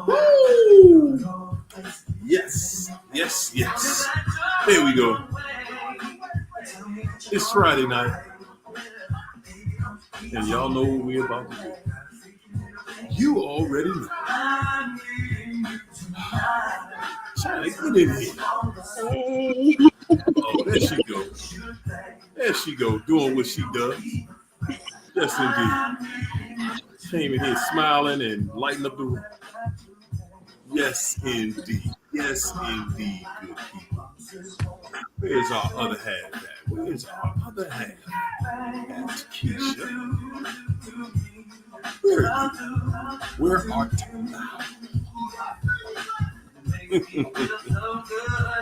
Woo! Yes, yes, yes. There we go. It's Friday night, and y'all know what we're about to do. You already know. China, get in here. Hey. Oh, there she goes. There she go, doing what she does. Yes, indeed. Came in here smiling and lighting up the room. Yes, indeed. Yes, indeed, good people. Where's our other half at? Where's our other half? That's Keisha. Where are you? Where are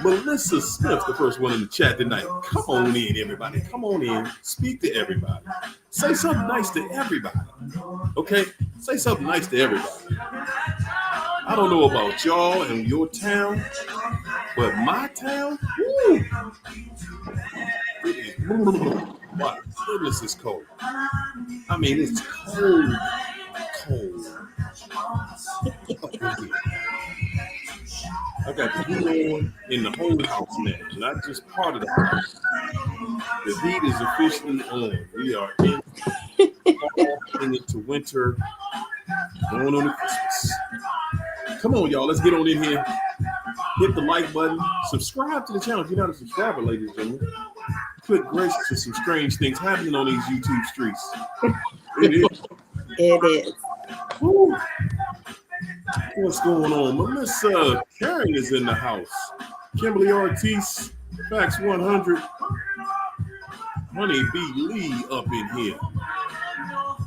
Melissa Smith, the first one in the chat tonight. Come on in, everybody. Come on in. Speak to everybody. Say something nice to everybody. Okay? Say something nice to everybody. I don't know about y'all and your town, but my town, woo, my goodness, it's cold. I mean, it's cold, cold. I got heat on in the whole house now, not just part of the house. The heat is officially on. We are in fall, into winter, going on to Christmas. Come on, y'all. Let's get on in here. Hit the like button. Subscribe to the channel if you're not a subscriber, ladies and gentlemen. Good gracious, for some strange things happening on these YouTube streets. It is. It is. Woo. What's going on? Melissa Karen is in the house. Kimberly Ortiz, Facts 100. Honey B. Lee up in here.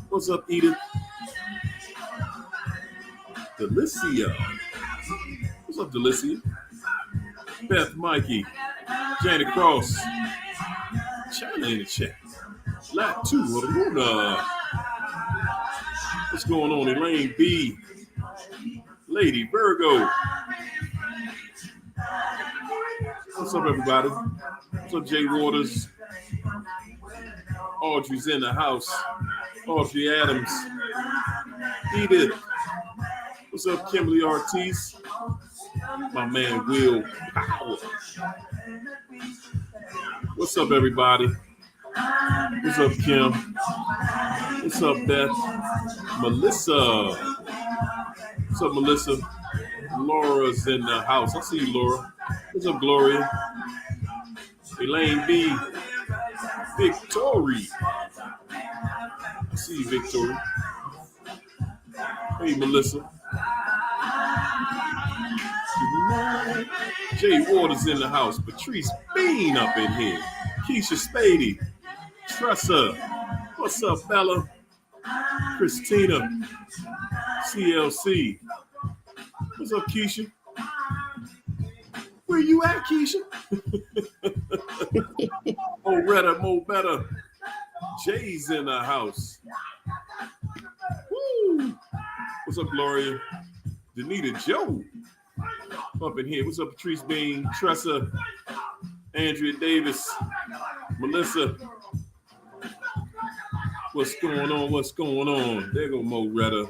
What's up, Edith? Delicia. What's up, Delicia? Beth Mikey. Janet Cross. China in the chat. Lat 2. Luna. What's going on? Elaine B. Lady Virgo. What's up, everybody? What's up, Jay Waters? Audrey's in the house. Audrey Adams. Edith. What's up, Kimberly Ortiz? My man, Will Power. What's up, everybody? What's up, Kim? What's up, Beth? Melissa. What's up, Melissa? Laura's in the house. I see you, Laura. What's up, Gloria? Elaine B. Victory. I see you, Victory. Hey, Melissa. Jay Waters in the house. Patrice Bean up in here. Keisha Spady. Tressa. What's up, Bella? Christina. CLC. What's up, Keisha? Where you at, Keisha? Mo better. Jay's in the house. Woo. What's up, Gloria? Danita Joe up in here. What's up, Patrice Bean, Tressa, Andrea Davis, Melissa? What's going on? What's going on? There go Mo Retta.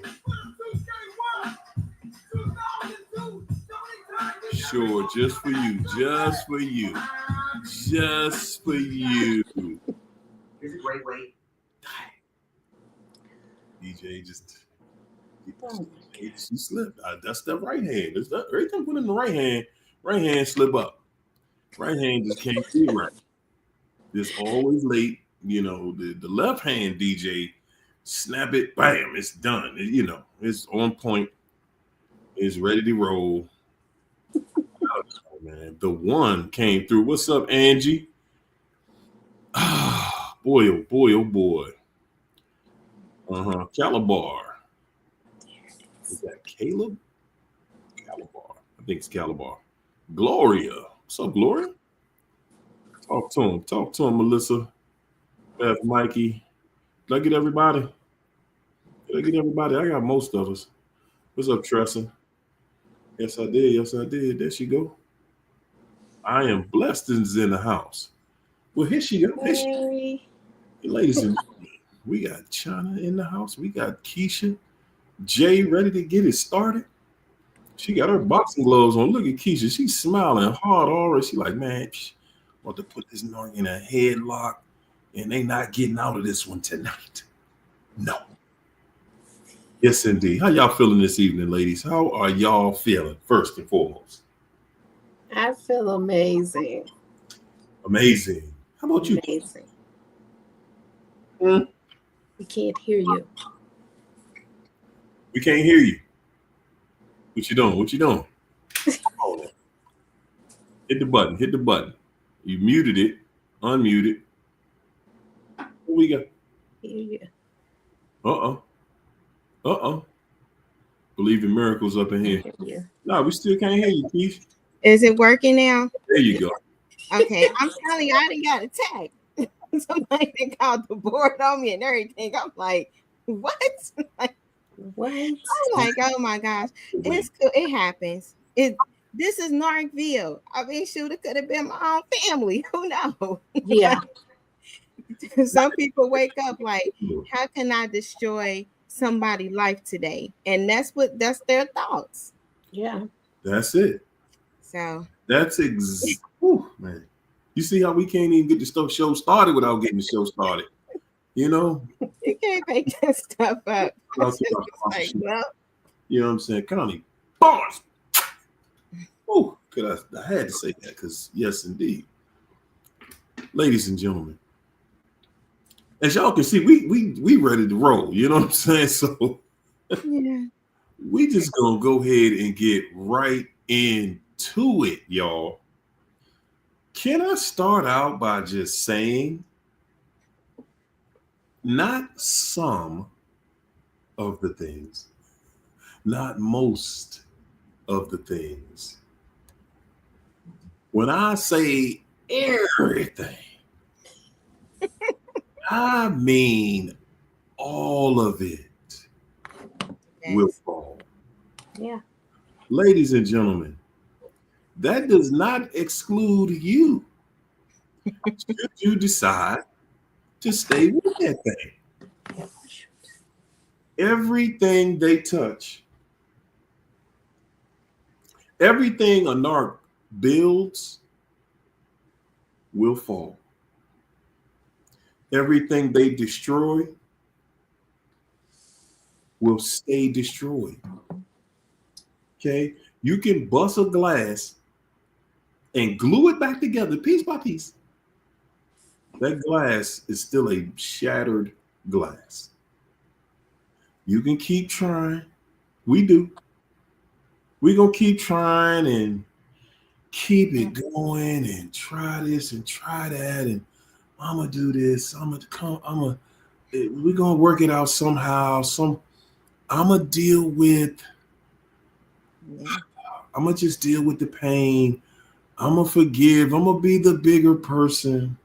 Sure, just for you. Just for you. Just for you. Is it great weight? DJ just she slipped. That's the right hand. That's that every time put in the right hand slip up. Right hand just can't see right. It's always late. You know, the left hand DJ, snap it, bam, it's done. It's on point. It's ready to roll. Oh, man, the one came through. What's up, Angie? Ah, boy, oh boy, oh boy. Calabar. Is that Caleb? Calabar. I think it's Calabar. Gloria. What's up, Gloria? Talk to him. Talk to him, Melissa. Beth, Mikey. Did I get everybody? I got most of us. What's up, Tressa? Yes, I did. Yes, I did. There she go. I am blessed and is in the house. Well, here she go. Hey. Ladies and gentlemen, we got China in the house. We got Keisha. Jay ready to get it started. She got her boxing gloves on. Look at Keisha. She's smiling hard already. She like, man, want to put this narc in a headlock and they not getting out of this one tonight. No. Yes, indeed. How y'all feeling this evening, ladies? How are y'all feeling, first and foremost? I feel amazing. Amazing. How about you? Amazing. Hmm? We can't hear you. We can't hear you. What you doing? What you doing? Oh, hit the button. Hit the button. You muted it. Unmuted. What we got? Hear you. Uh-oh. Uh-oh. Believe in miracles up in here. No, we still can't hear you, Keith. Is it working now? There you go. Okay, I'm telling you, I didn't got attacked. Somebody called the board on me and everything. I'm like, what? Like, what? I'm like, oh my gosh, it's cool. It happens. This is Narcville. I mean, shoot, it could have been my own family. Who knows? Yeah. Some people wake up like, how can I destroy somebody's life today? And that's their thoughts. Yeah. That's it. So that's man. You see how we can't even get the show started without getting the show started. You know? You can't make that stuff up. Like, well, you know what I'm saying? Connie, bars. Oh, I had to say that because yes, indeed. Ladies and gentlemen, as y'all can see, we ready to roll. You know what I'm saying? So yeah, we just gonna go ahead and get right into it, y'all. Can I start out by just saying, not some of the things, not most of the things. When I say everything, I mean all of it will fall. Yeah. Ladies and gentlemen, that does not exclude you. Should you decide to stay with that thing. Everything they touch, everything a narc builds will fall. Everything they destroy will stay destroyed. Okay? You can bust a glass and glue it back together piece by piece. That glass is still a shattered glass. You can keep trying. We do. We're going to keep trying and keep it going and try this and try that. And I'm going to do this. We're going to work it out somehow. I'm going to deal with, I'm going to just deal with the pain. I'm going to forgive. I'm going to be the bigger person.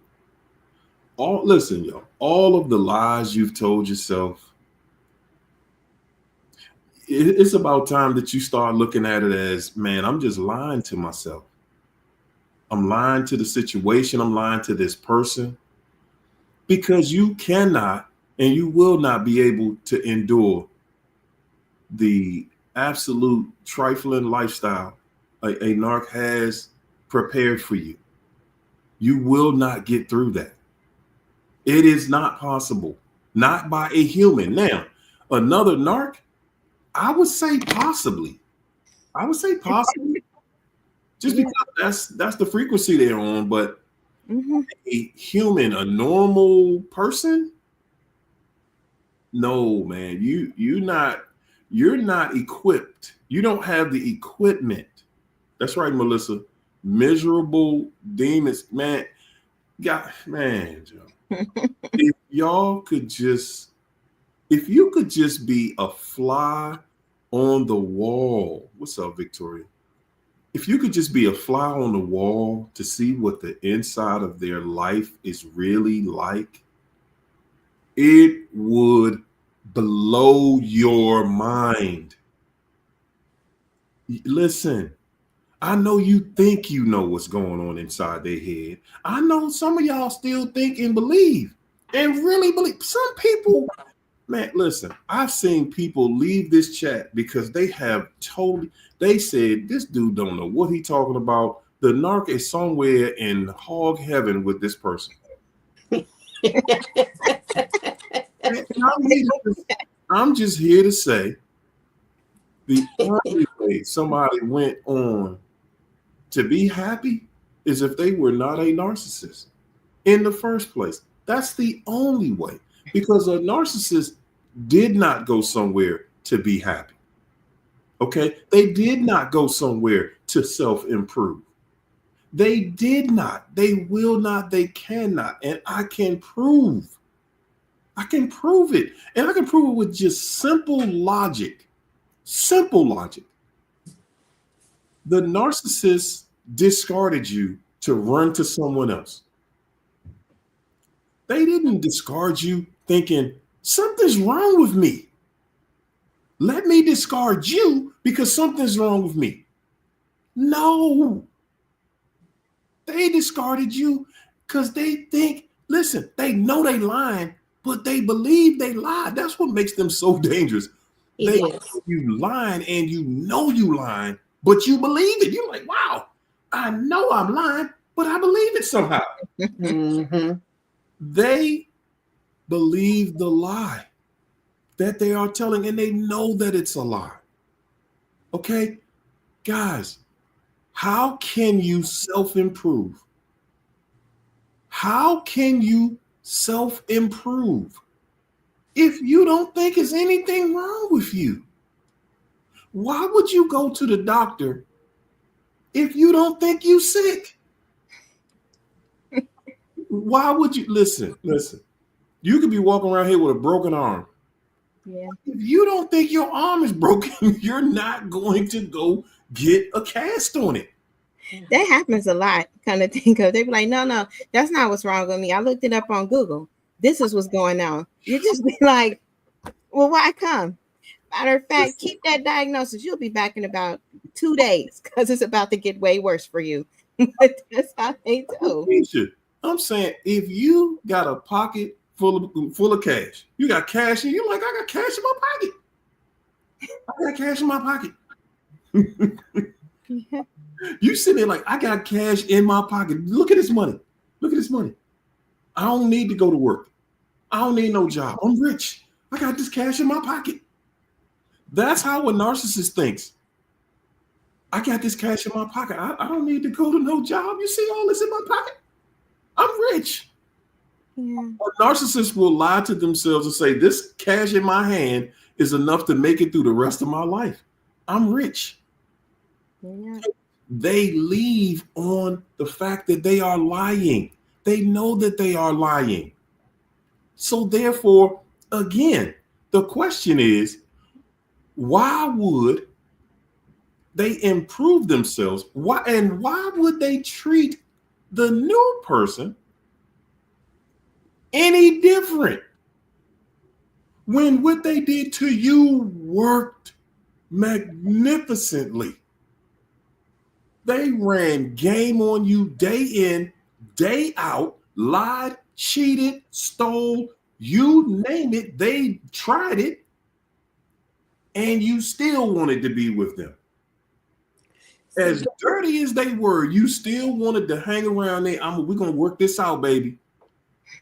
Listen, y'all, all of the lies you've told yourself, it's about time that you start looking at it as, man, I'm just lying to myself. I'm lying to the situation. I'm lying to this person, because you cannot and you will not be able to endure the absolute trifling lifestyle a narc has prepared for you. You will not get through that. It is not possible, not by a human. Now, another narc, I would say possibly. Just because that's the frequency they're on, but a human, a normal person, no, man, you're not equipped. You don't have the equipment. That's right, Melissa. Miserable demons, man. Man, Joe. If you could just be a fly on the wall. What's up, Victoria? If you could just be a fly on the wall to see what the inside of their life is really like, it would blow your mind. Listen, I know you think you know what's going on inside their head. I know some of y'all still think and believe and really believe. Some people, Man, listen, I've seen people leave this chat because they said this dude don't know what he talking about. The narc is somewhere in hog heaven with this person. And I'm just here to say the only way somebody went on to be happy is if they were not a narcissist in the first place. That's the only way, because a narcissist did not go somewhere to be happy. Okay? They did not go somewhere to self-improve. They did not. They will not. They cannot. And I can prove it. And I can prove it with just simple logic. Simple logic. The narcissist discarded you to run to someone else. They didn't discard you thinking something's wrong with me. Let me discard you because something's wrong with me. No. They discarded you because they think, listen, they know they lying, but they believe they lied. That's what makes them so dangerous. They know you lying and you know you lying, but you believe it. You're like, wow, I know I'm lying, but I believe it somehow. Mm-hmm. They believe the lie that they are telling, and they know that it's a lie. Okay, guys, how can you self-improve? How can you self-improve if you don't think there's anything wrong with you? Why would you go to the doctor if you don't think you're sick? Why would you listen? You could be walking around here with a broken arm. Yeah. If you don't think your arm is broken, you're not going to go get a cast on it. That happens a lot, kind of think of. They be like, no, that's not what's wrong with me. I looked it up on Google. This is what's going on. You just be like, well, why come? Matter of fact, keep that diagnosis. You'll be back in about 2 days because it's about to get way worse for you. But that's how they do. I'm saying, if you got a pocket full of cash, you got cash, and you're like, I got cash in my pocket. I got cash in my pocket. You sitting there like, I got cash in my pocket. Look at this money. Look at this money. I don't need to go to work. I don't need no job. I'm rich. I got this cash in my pocket. That's how a narcissist thinks. I got this cash in my pocket. I don't need to go to no job. You see all this in my pocket? I'm rich. Yeah. A narcissist will lie to themselves and say, this cash in my hand is enough to make it through the rest of my life. I'm rich. Yeah. They leave on the fact that they are lying. They know that they are lying. So therefore, again, the question is, why would they improve themselves? Why would they treat the new person any different when what they did to you worked magnificently? They ran game on you day in, day out, lied, cheated, stole, you name it. They tried it, and you still wanted to be with them. As dirty as they were, you still wanted to hang around there. We're going to work this out, baby.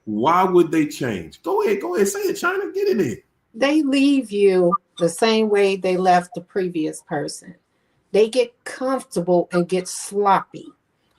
Why would they change? Go ahead, say it, China. Get in there. They leave you the same way they left the previous person. They get comfortable and get sloppy,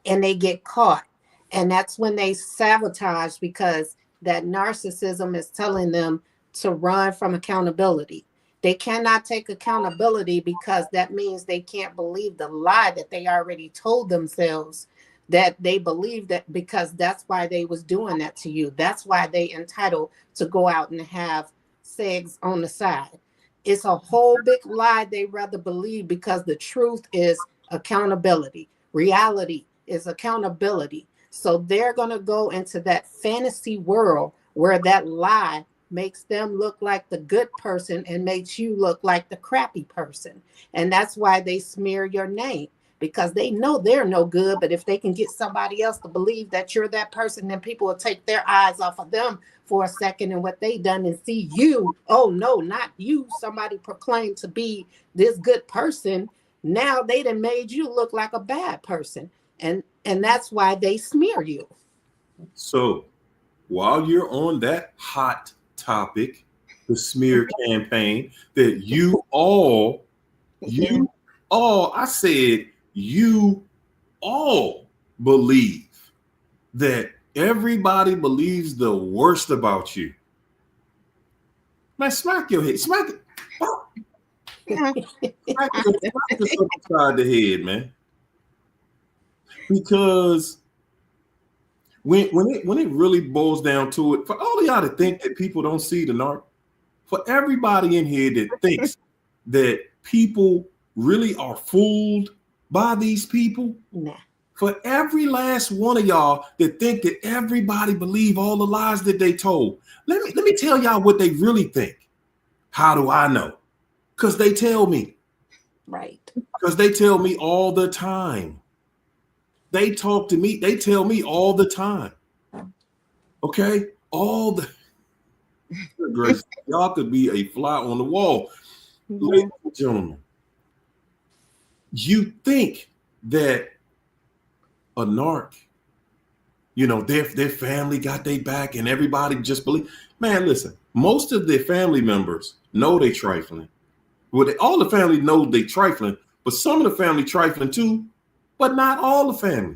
and they get caught. And that's when they sabotage, because that narcissism is telling them to run from accountability. They cannot take accountability because that means they can't believe the lie that they already told themselves, that they believe that, because that's why they was doing that to you. That's why they entitled to go out and have sex on the side. It's a whole big lie they rather believe, because the truth is accountability. Reality is accountability. So they're going to go into that fantasy world where that lie makes them look like the good person and makes you look like the crappy person. And that's why they smear your name, because they know they're no good. But if they can get somebody else to believe that you're that person, then people will take their eyes off of them for a second and what they done and see you. Oh no, not you. Somebody proclaimed to be this good person. Now they done made you look like a bad person. And that's why they smear you. So while you're on that hot topic, the smear campaign, that I said you all believe that everybody believes the worst about you. Man, smack your head. Smack it. Smack yourself upside the head, man. Because when it really boils down to it, for all of y'all to think that people don't see the narc, for everybody in here that thinks that people really are fooled by these people, Nah. for every last one of y'all that think that everybody believe all the lies that they told, let me tell y'all what they really think. How do I know? Because they tell me. Right. Because they tell me all the time. They talk to me. They tell me all the time. Okay? All the grace. Y'all could be a fly on the wall. Ladies and gentlemen, you think that a narc, you know, their family got their back and everybody just believe. Man, listen, most of their family members know they trifling. Well, all the family know they trifling, but some of the family trifling too, but not all the family.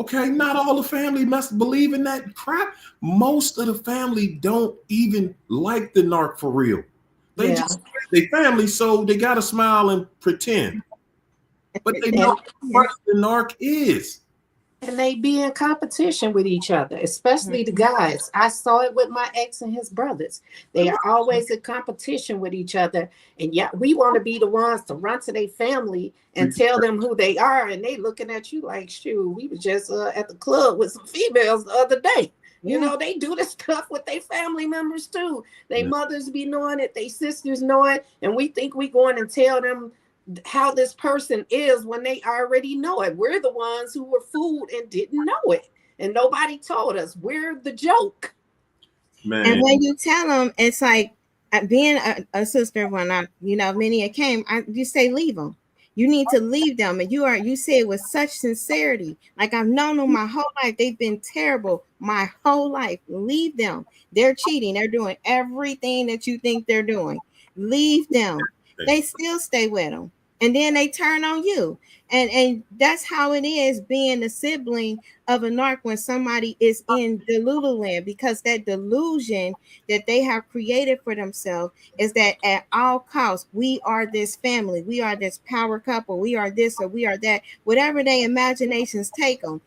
Okay, not all the family must believe in that crap. Most of the family don't even like the narc for real. They just they family, so they gotta smile and pretend. But they know what the narc is. And they be in competition with each other, especially the guys. I saw it with my ex and his brothers. They are always in competition with each other. And yeah, we want to be the ones to run to their family and tell them who they are. And they looking at you like, shoot, we was just at the club with some females the other day. You know, they do this stuff with their family members too. Their mothers be knowing it, their sisters know it. And we think we going and tell them how this person is when they already know it. We're the ones who were fooled and didn't know it, and nobody told us. We're the joke. Man. And when you tell them, it's like being a sister. When many came, you say leave them. You need to leave them, and you say it with such sincerity. Like, I've known them my whole life. They've been terrible my whole life. Leave them. They're cheating. They're doing everything that you think they're doing. Leave them. They still stay with them. And then they turn on you. And that's how it is being a sibling of a narc when somebody is in Delulu land, because that delusion that they have created for themselves is that at all costs, we are this family, we are this power couple, we are this or we are that, whatever their imaginations take them.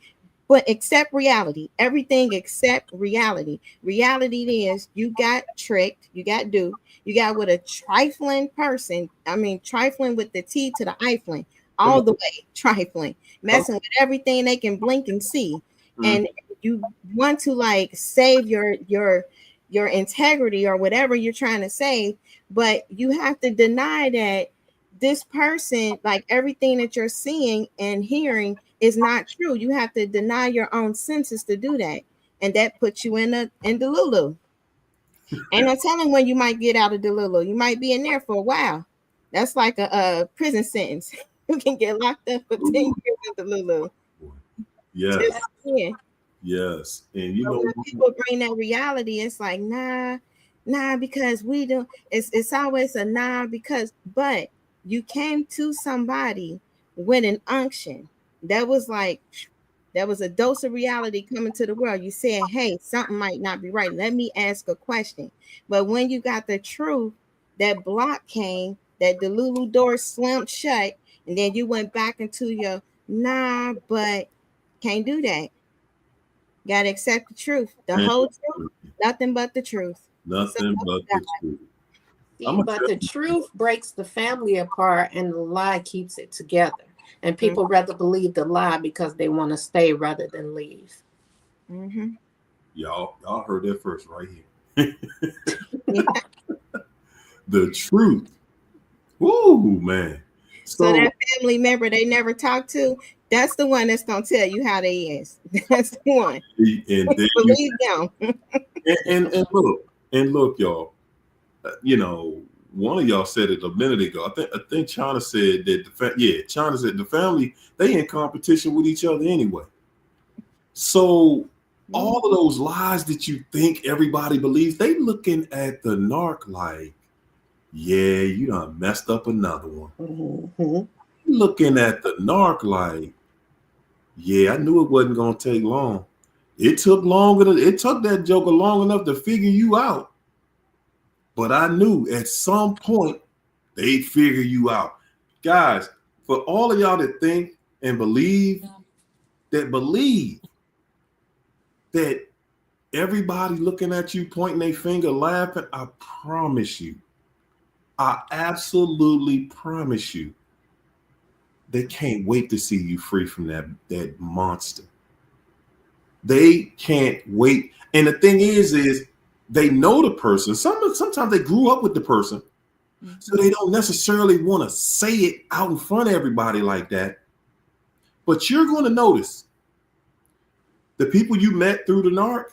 But except reality, everything except reality. Reality is you got tricked, you got duped, you got with a trifling person. I mean, trifling with the T to the ifling, all the way trifling, messing with everything they can blink and see. And you want to like save your integrity or whatever you're trying to save, but you have to deny that this person, like everything that you're seeing and hearing, is not true. You have to deny your own senses to do that, and that puts you in Delulu. Ain't no telling when you might get out of Delulu. You might be in there for a while. That's like a prison sentence. You can get locked up for 10 years in Delulu. Yes. Yes. And when people bring that reality, it's like nah, because we don't. It's always a nah because. But you came to somebody with an unction. That was a dose of reality coming to the world. You said, hey, something might not be right. Let me ask a question. But when you got the truth, that block came, that the Lulu door slammed shut, and then you went back into your nah, but can't do that. Got to accept the truth. The whole truth, nothing but the truth. Nothing but the truth. But the truth breaks the family apart and the lie keeps it together. And people rather believe the lie because they want to stay rather than leave. Y'all heard that first right here. The truth. Woo, man. So that family member they never talked to, that's the one that's gonna tell you how they is. That's the one. And believe them. And look, y'all. You know, one of y'all said it a minute ago. I think China said that China said the family, they in competition with each other anyway. So all of those lies that you think everybody believes, they looking at the narc like, yeah, you done messed up another one. Mm-hmm. Looking at the narc like, yeah, I knew it wasn't gonna take long. It took that joker long enough to figure you out. But I knew at some point they'd figure you out. Guys, for all of y'all that think and believe that everybody looking at you, pointing their finger, laughing, I promise you, I absolutely promise you, they can't wait to see you free from that monster. They can't wait. And the thing is they know the person. Sometimes they grew up with the person. So they don't necessarily want to say it out in front of everybody like that. But you're going to notice the people you met through the narc,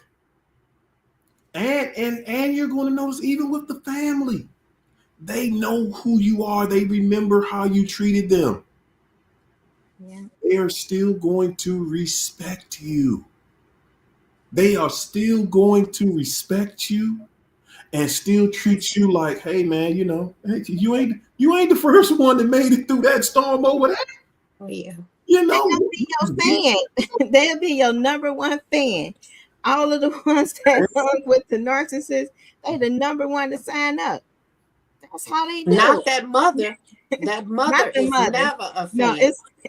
and you're going to notice even with the family. They know who you are. They remember how you treated them. Yeah. They are still going to respect you. They are still going to respect you and still treat you like, hey man, you know, hey, you ain't the first one that made it through that storm over there. Oh yeah. You know, They'll be your fan. They'll be your number one fan. All of the ones that hung with the narcissist, they the number one to sign up. That's how they do. Not that mother. That mother Not the is mother. never a fan. No,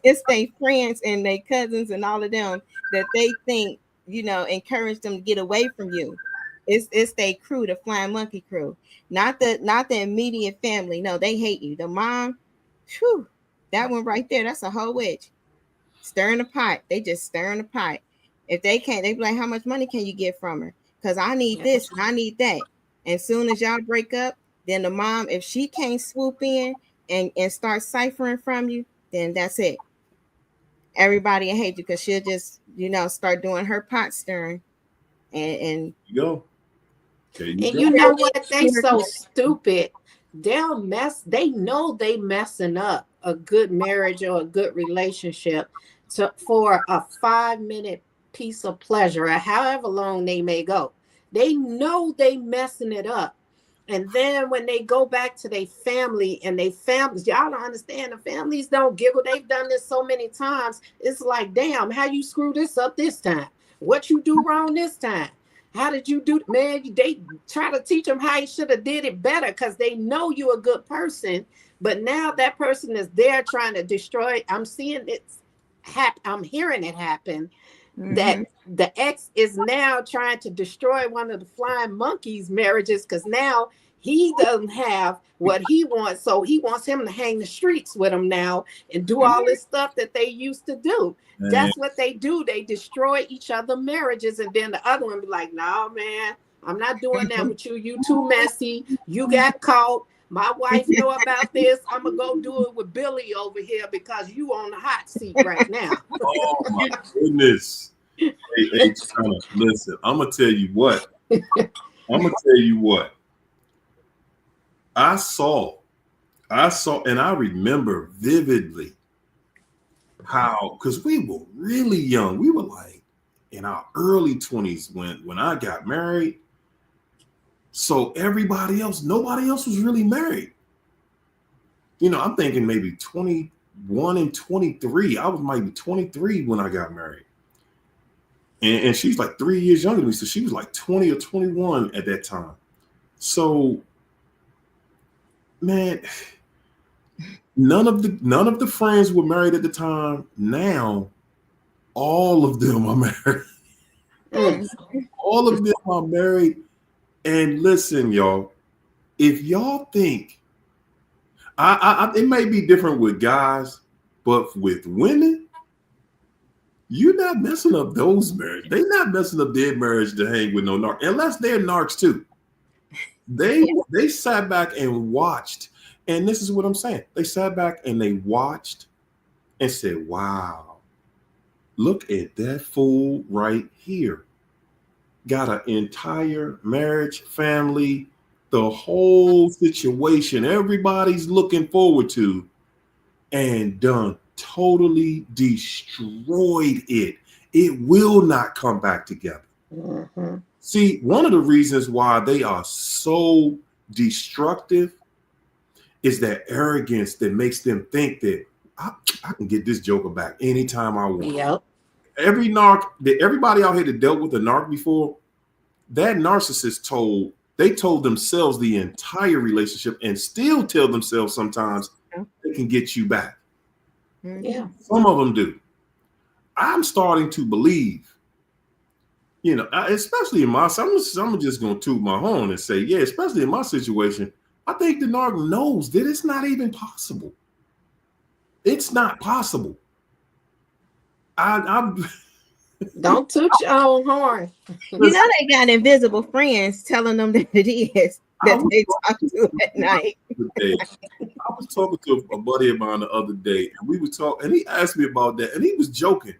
it's their friends and their cousins and all of them that they think, you know, encourage them to get away from you. It's their crew, the flying monkey crew. Not the immediate family. No, they hate you. The mom, whew, that one right there, that's a whole witch. Stirring the pot. They just stirring the pot. If they can't, they be like, how much money can you get from her? Because I need this and I need that. And soon as y'all break up, then the mom, if she can't swoop in and start ciphering from you, then that's it. Everybody will hate you because she'll just, you know, start doing her pot stirring. And you go. There you And go. you know what? They so stupid. They'll mess. They know they messing up a good marriage or a good relationship for a 5-minute piece of pleasure, or however long they may go. They know they messing it up. And then when they go back to their family and they families, y'all don't understand. The families don't giggle. They've done this so many times. It's like, damn, how you screw this up this time? What you do wrong this time? How did you do, man? They try to teach them how you should have did it better because they know you're a good person. But now that person is there trying to destroy. I'm seeing it happen. I'm hearing it happen. That the ex is now trying to destroy one of the flying monkeys' marriages because now he doesn't have what he wants. So he wants him to hang the streets with him now and do all this stuff that they used to do. Man. That's what they do. They destroy each other marriages. And then the other one be like, no, man, I'm not doing that with you. You too messy. You got caught. My wife know about this. I'm going to go do it with Billy over here because you on the hot seat right now. Oh my goodness. Hey, China, listen, I'm going to tell you what. I saw, and I remember vividly how, because we were really young. We were like in our early 20s when I got married. So nobody else was really married. You know, I'm thinking maybe 21 and 23. I was maybe 23 when I got married. And she's like 3 years younger than me. So she was like 20 or 21 at that time. So, man, none of the friends were married at the time. Now, all of them are married. All of them are married. And listen, y'all, if y'all think, it may be different with guys, but with women, you're not messing up those marriages. They're not messing up their marriage to hang with no narc, unless they're narcs too. They sat back and watched, and this is what I'm saying. They sat back and they watched and said, "Wow, look at that fool right here. got an entire marriage, family, the whole situation everybody's looking forward to, and done totally destroyed it. It will not come back together. Mm-hmm. See, one of the reasons why they are so destructive is that arrogance that makes them think that I can get this joker back anytime I want. Yep. Every narc, everybody out here that dealt with a narc before, that narcissist told themselves the entire relationship and still tell themselves sometimes they can get you back. Yeah. Some of them do. I'm starting to believe, especially in I'm just going to toot my horn and say, yeah, especially in my situation, I think the narc knows that it's not even possible. It's not possible. I'm Don't toot your own horn. You know they got invisible friends telling them that it is that they talk to at night. I was talking to a buddy of mine the other day, and we were talking, and he asked me about that, and he was joking.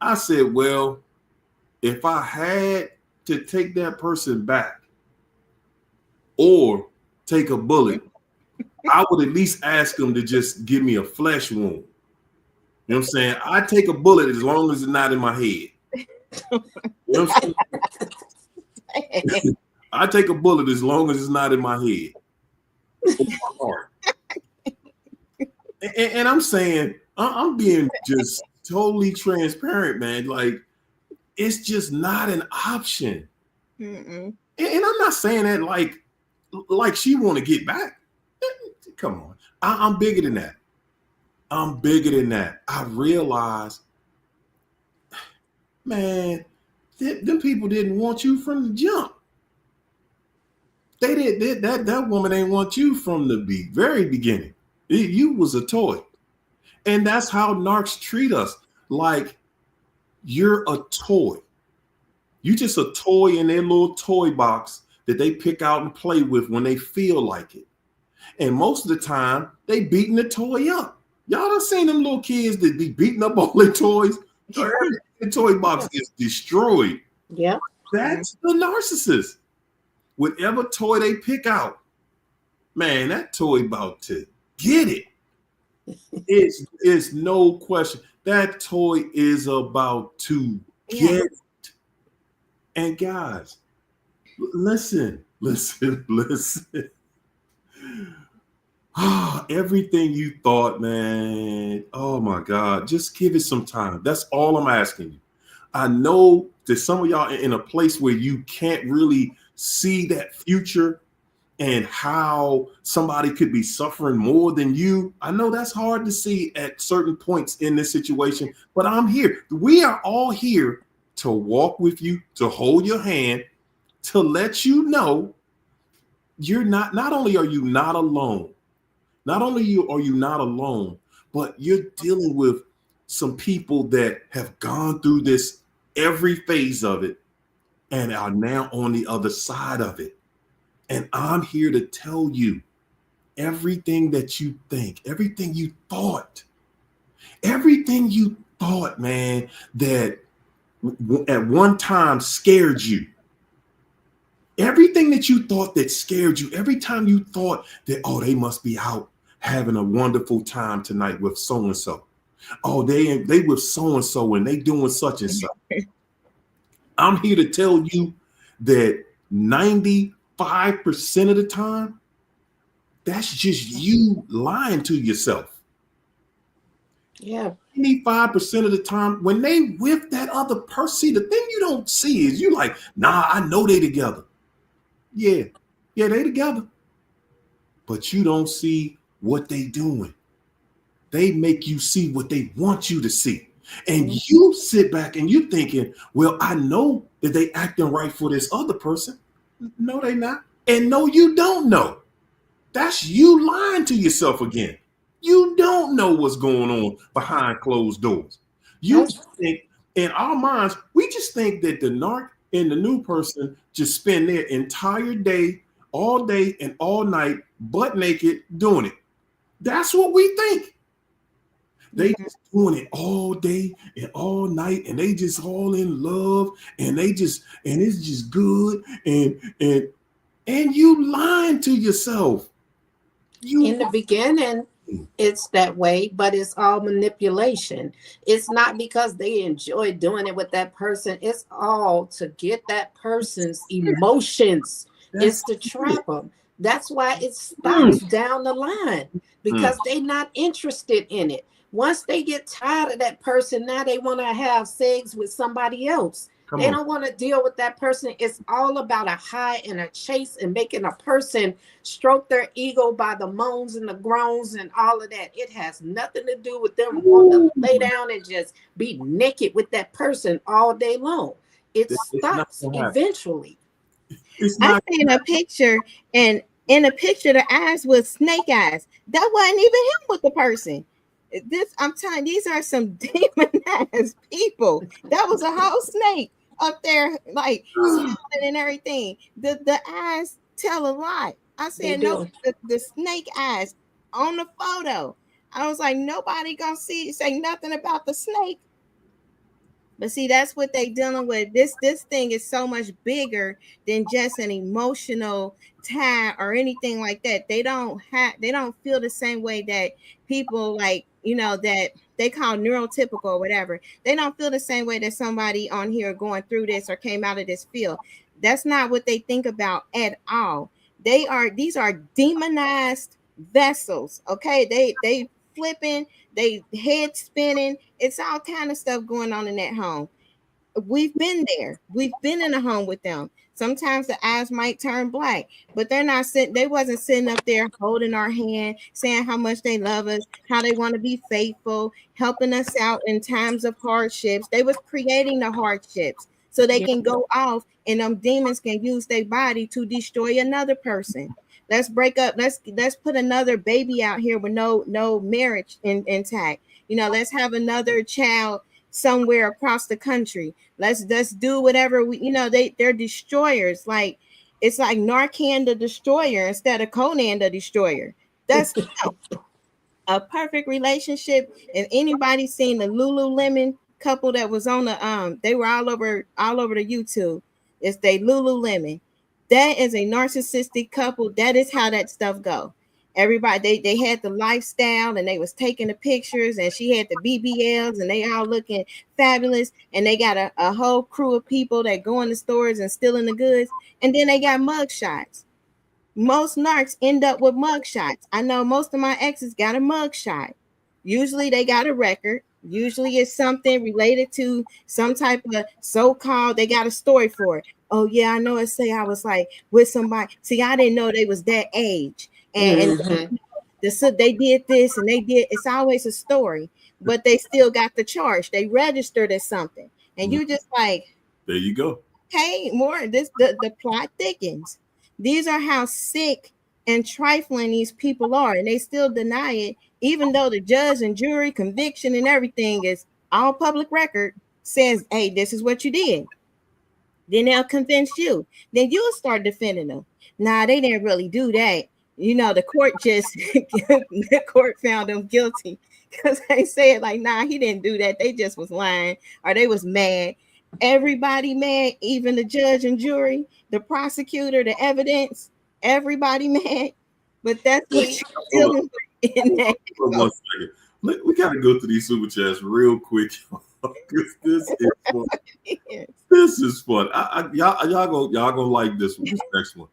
I said, well, if I had to take that person back or take a bullet, I would at least ask them to just give me a flesh wound. You know what I'm saying? I take a bullet as long as it's not in my head. You know what I'm saying? I take a bullet as long as it's not in my head. Or my heart. And I'm saying, I'm being just totally transparent, man. Like, it's just not an option. And I'm not saying that like she want to get back. Come on. I'm bigger than that. I'm bigger than that. I realize, man, them people didn't want you from the jump. They did that woman ain't want you from the very beginning. You was a toy. And that's how narcs treat us. Like, you're a toy. You just a toy in their little toy box that they pick out and play with when they feel like it. And most of the time, they beating the toy up. Y'all done seen them little kids that be beating up all their toys? The toy box is destroyed. Yeah. That's the narcissist. Whatever toy they pick out, man, that toy about to get it. It's no question. That toy is about to get it. And guys, listen. Everything you thought, man. Oh my God, just give it some time. That's all I'm asking you. I know that some of y'all are in a place where you can't really see that future and how somebody could be suffering more than you. I know that's hard to see at certain points in this situation, but I'm here. We are all here to walk with you, to hold your hand, to let you know you're not only are you not alone, but you're dealing with some people that have gone through this every phase of it and are now on the other side of it. And I'm here to tell you everything that you think, everything you thought, man, that at one time scared you. Everything that you thought that scared you, every time you thought that, oh, they must be out having a wonderful time tonight with so-and-so. Oh, they with so-and-so and they doing such and such. I'm here to tell you that 95% of the time, that's just you lying to yourself. Yeah. 95% of the time, when they with that other person, see, the thing you don't see is you like, nah, I know they together. Yeah, they together. But you don't see what they doing. They make you see what they want you to see. And you sit back and you thinking, well, I know that they acting right for this other person. No, they not. And no, you don't know. That's you lying to yourself again. You don't know what's going on behind closed doors. You think in our minds, we just think that the narc and the new person just spend their entire day and all night, butt naked, doing it. That's what we think. They just doing it all day and all night, and they just all in love, and it's just good, and you lying to yourself. In the beginning, it's that way, but it's all manipulation. It's not because they enjoy doing it with that person. It's all to get that person's emotions. It's to trap them. That's why it stops down the line, because they're not interested in it. Once they get tired of that person, now they want to have sex with somebody else. They don't want to deal with that person. It's all about a high and a chase and making a person stroke their ego by the moans and the groans and all of that. It has nothing to do with them wanting to lay down and just be naked with that person all day long. It stops eventually. I seen a picture, and in a picture, the eyes was snake eyes. That wasn't even him with the person. I'm telling you, these are some demonized people. That was a whole snake up there, like smiling and everything. The eyes tell a lot. I said, no, the snake eyes on the photo. I was like, nobody gonna say nothing about the snake. But see, that's what they dealing with. This thing is so much bigger than just an emotional tie or anything like that. They don't feel the same way that people like, that they call neurotypical or whatever. They don't feel the same way that somebody on here going through this or came out of this field. That's not what they think about at all. These are demonized vessels. Okay. They flipping, they head spinning. It's all kind of stuff going on in that home. We've been there. We've been in a home with them. Sometimes the eyes might turn black, but they wasn't sitting up there holding our hand, saying how much they love us, how they want to be faithful, helping us out in times of hardships. They was creating the hardships so they can go off and them demons can use their body to destroy another person. Let's break up. Let's put another baby out here with no marriage intact. Let's have another child somewhere across the country. Let's do whatever they're destroyers. Like it's like Narcan the destroyer instead of Conan the destroyer. That's a perfect relationship. If anybody seen the Lululemon couple that was on the they were all over the YouTube. It's they Lululemon. That is a narcissistic couple. That is how that stuff go. Everybody they had the lifestyle and they was taking the pictures and she had the BBLs and they all looking fabulous and they got a whole crew of people that go in the stores and stealing the goods, and then they got mug shots. Most narcs end up with mug shots. I know most of my exes got a mug shot. Usually they got a record. Usually it's something related to some type of so-called, they got a story for it. Oh yeah, I know it say I was like with somebody. See, I didn't know they was that age. And they did this and they did, it's always a story, but they still got the charge. They registered as something. And you just like, there you go. Hey, more the plot thickens. These are how sick and trifling these people are, and they still deny it, even though the judge and jury conviction and everything is all public record, says, hey, this is what you did. Then they'll convince you. Then you'll start defending them. Nah, they didn't really do that. The court the court found them guilty because they said like, nah, he didn't do that. They just was lying or they was mad. Everybody mad, even the judge and jury, the prosecutor, the evidence, everybody mad. But that's what you're dealing with in that. 1 second. We got to go through these super chats real quick. This is fun. This is fun. Y'all gonna like this one. This next one.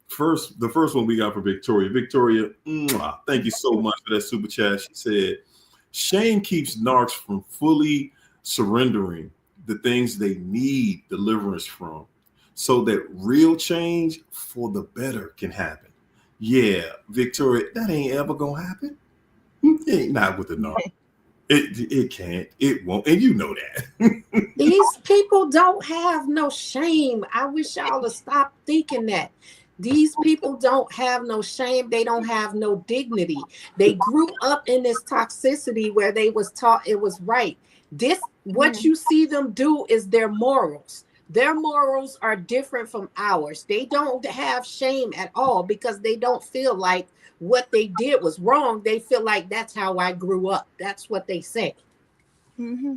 The first one we got for Victoria. Victoria, thank you so much for that super chat. She said, shame keeps narcs from fully surrendering the things they need deliverance from so that real change for the better can happen. Yeah, Victoria, that ain't ever gonna happen. It ain't not with the narc. It can't. It won't. And you know that. These people don't have no shame. I wish y'all to stop thinking that. These people don't have no shame. They don't have no dignity. They grew up in this toxicity where they was taught it was right. What you see them do is their morals. Their morals are different from ours. They don't have shame at all because they don't feel like what they did was wrong. They feel like that's how I grew up. That's what they say. Mm-hmm.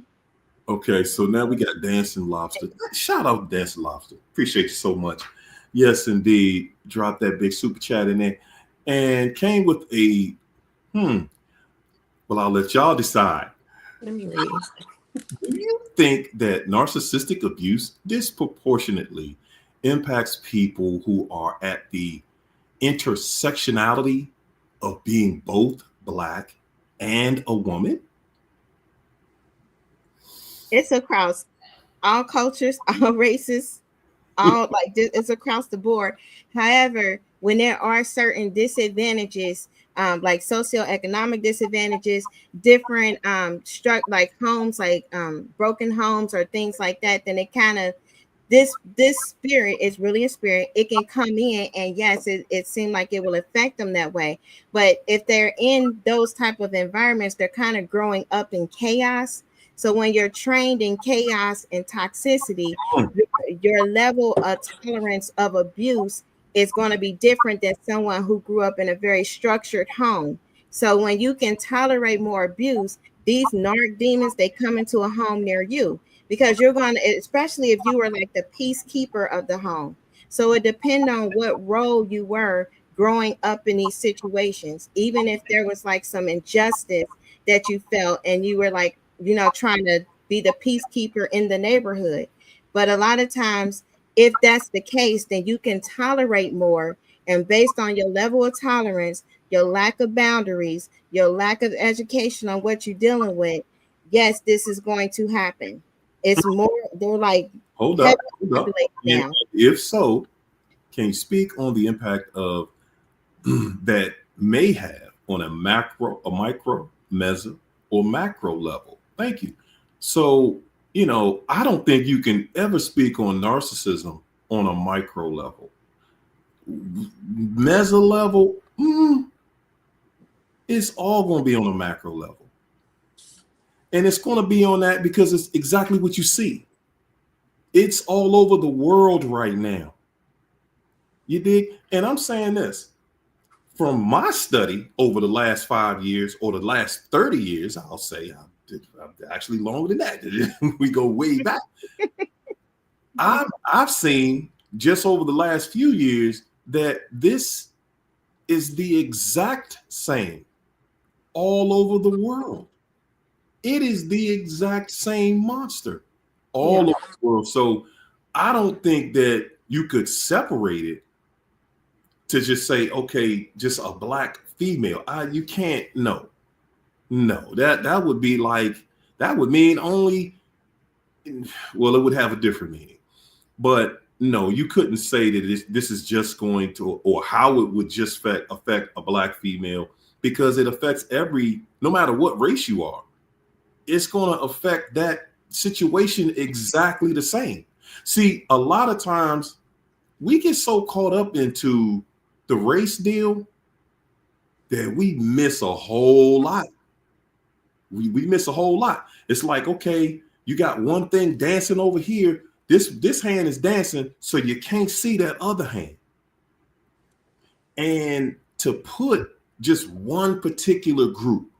Okay, so now we got Dancing Lobster. Shout out to Dancing Lobster. Appreciate you so much. Yes, indeed. Drop that big super chat in there. And came with a, well, I'll let y'all decide. Let me read. Do you think that narcissistic abuse disproportionately impacts people who are at the intersectionality of being both Black and a woman? It's across all cultures, all races, all like it's across the board. However, when there are certain disadvantages, like socioeconomic disadvantages, different like homes, like broken homes or things like that, then it kind of this spirit is really a spirit. It can come in, and yes, it seemed like it will affect them that way. But if they're in those type of environments, they're kind of growing up in chaos. So when you're trained in chaos and toxicity, your level of tolerance of abuse is going to be different than someone who grew up in a very structured home. So when you can tolerate more abuse, these narc demons, they come into a home near you because you're going to, especially if you were like the peacekeeper of the home. So it depends on what role you were growing up in these situations. Even if there was like some injustice that you felt and you were like, trying to be the peacekeeper in the neighborhood. But a lot of times, if that's the case, then you can tolerate more. And based on your level of tolerance, your lack of boundaries, your lack of education on what you're dealing with, yes, this is going to happen. It's more, they're like Hold heavy up, hold up. population And now. if so, can you speak on the impact of that may have on a macro, a micro, meso, or macro level? Thank you. So, I don't think you can ever speak on narcissism on a micro level. Meso level, it's all going to be on a macro level. And it's going to be on that because it's exactly what you see. It's all over the world right now. You dig? And I'm saying this from my study over the last 5 years or the last 30 years, I'll say, actually longer than that. We go way back. I've seen just over the last few years that this is the exact same all over the world. It is the exact same monster all over the world. So I don't think that you could separate it to just say, okay, just a Black female. You can't. No, that would be like, that would mean only, well, it would have a different meaning. But no, you couldn't say that this is just going to, or how it would just affect a Black female, because it affects no matter what race you are, it's going to affect that situation exactly the same. See, a lot of times we get so caught up into the race deal that we miss a whole lot. We miss a whole lot. It's like, okay, you got one thing dancing over here. This hand is dancing, so you can't see that other hand. And to put just one particular group,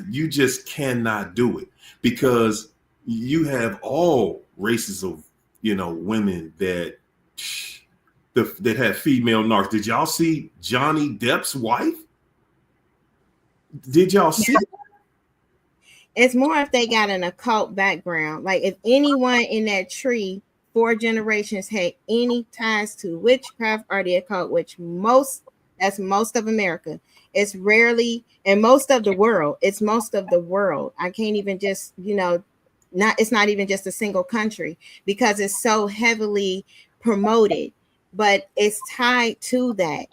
you just cannot do it, because you have all races of women that have female narcs. Did y'all see Johnny Depp's wife? Did y'all see? It's more if they got an occult background. Like if anyone in that tree 4 generations had any ties to witchcraft or the occult, which that's most of America. It's rarely, and most of the world. It's most of the world. I can't even just, it's not even just a single country, because it's so heavily promoted, but it's tied to that.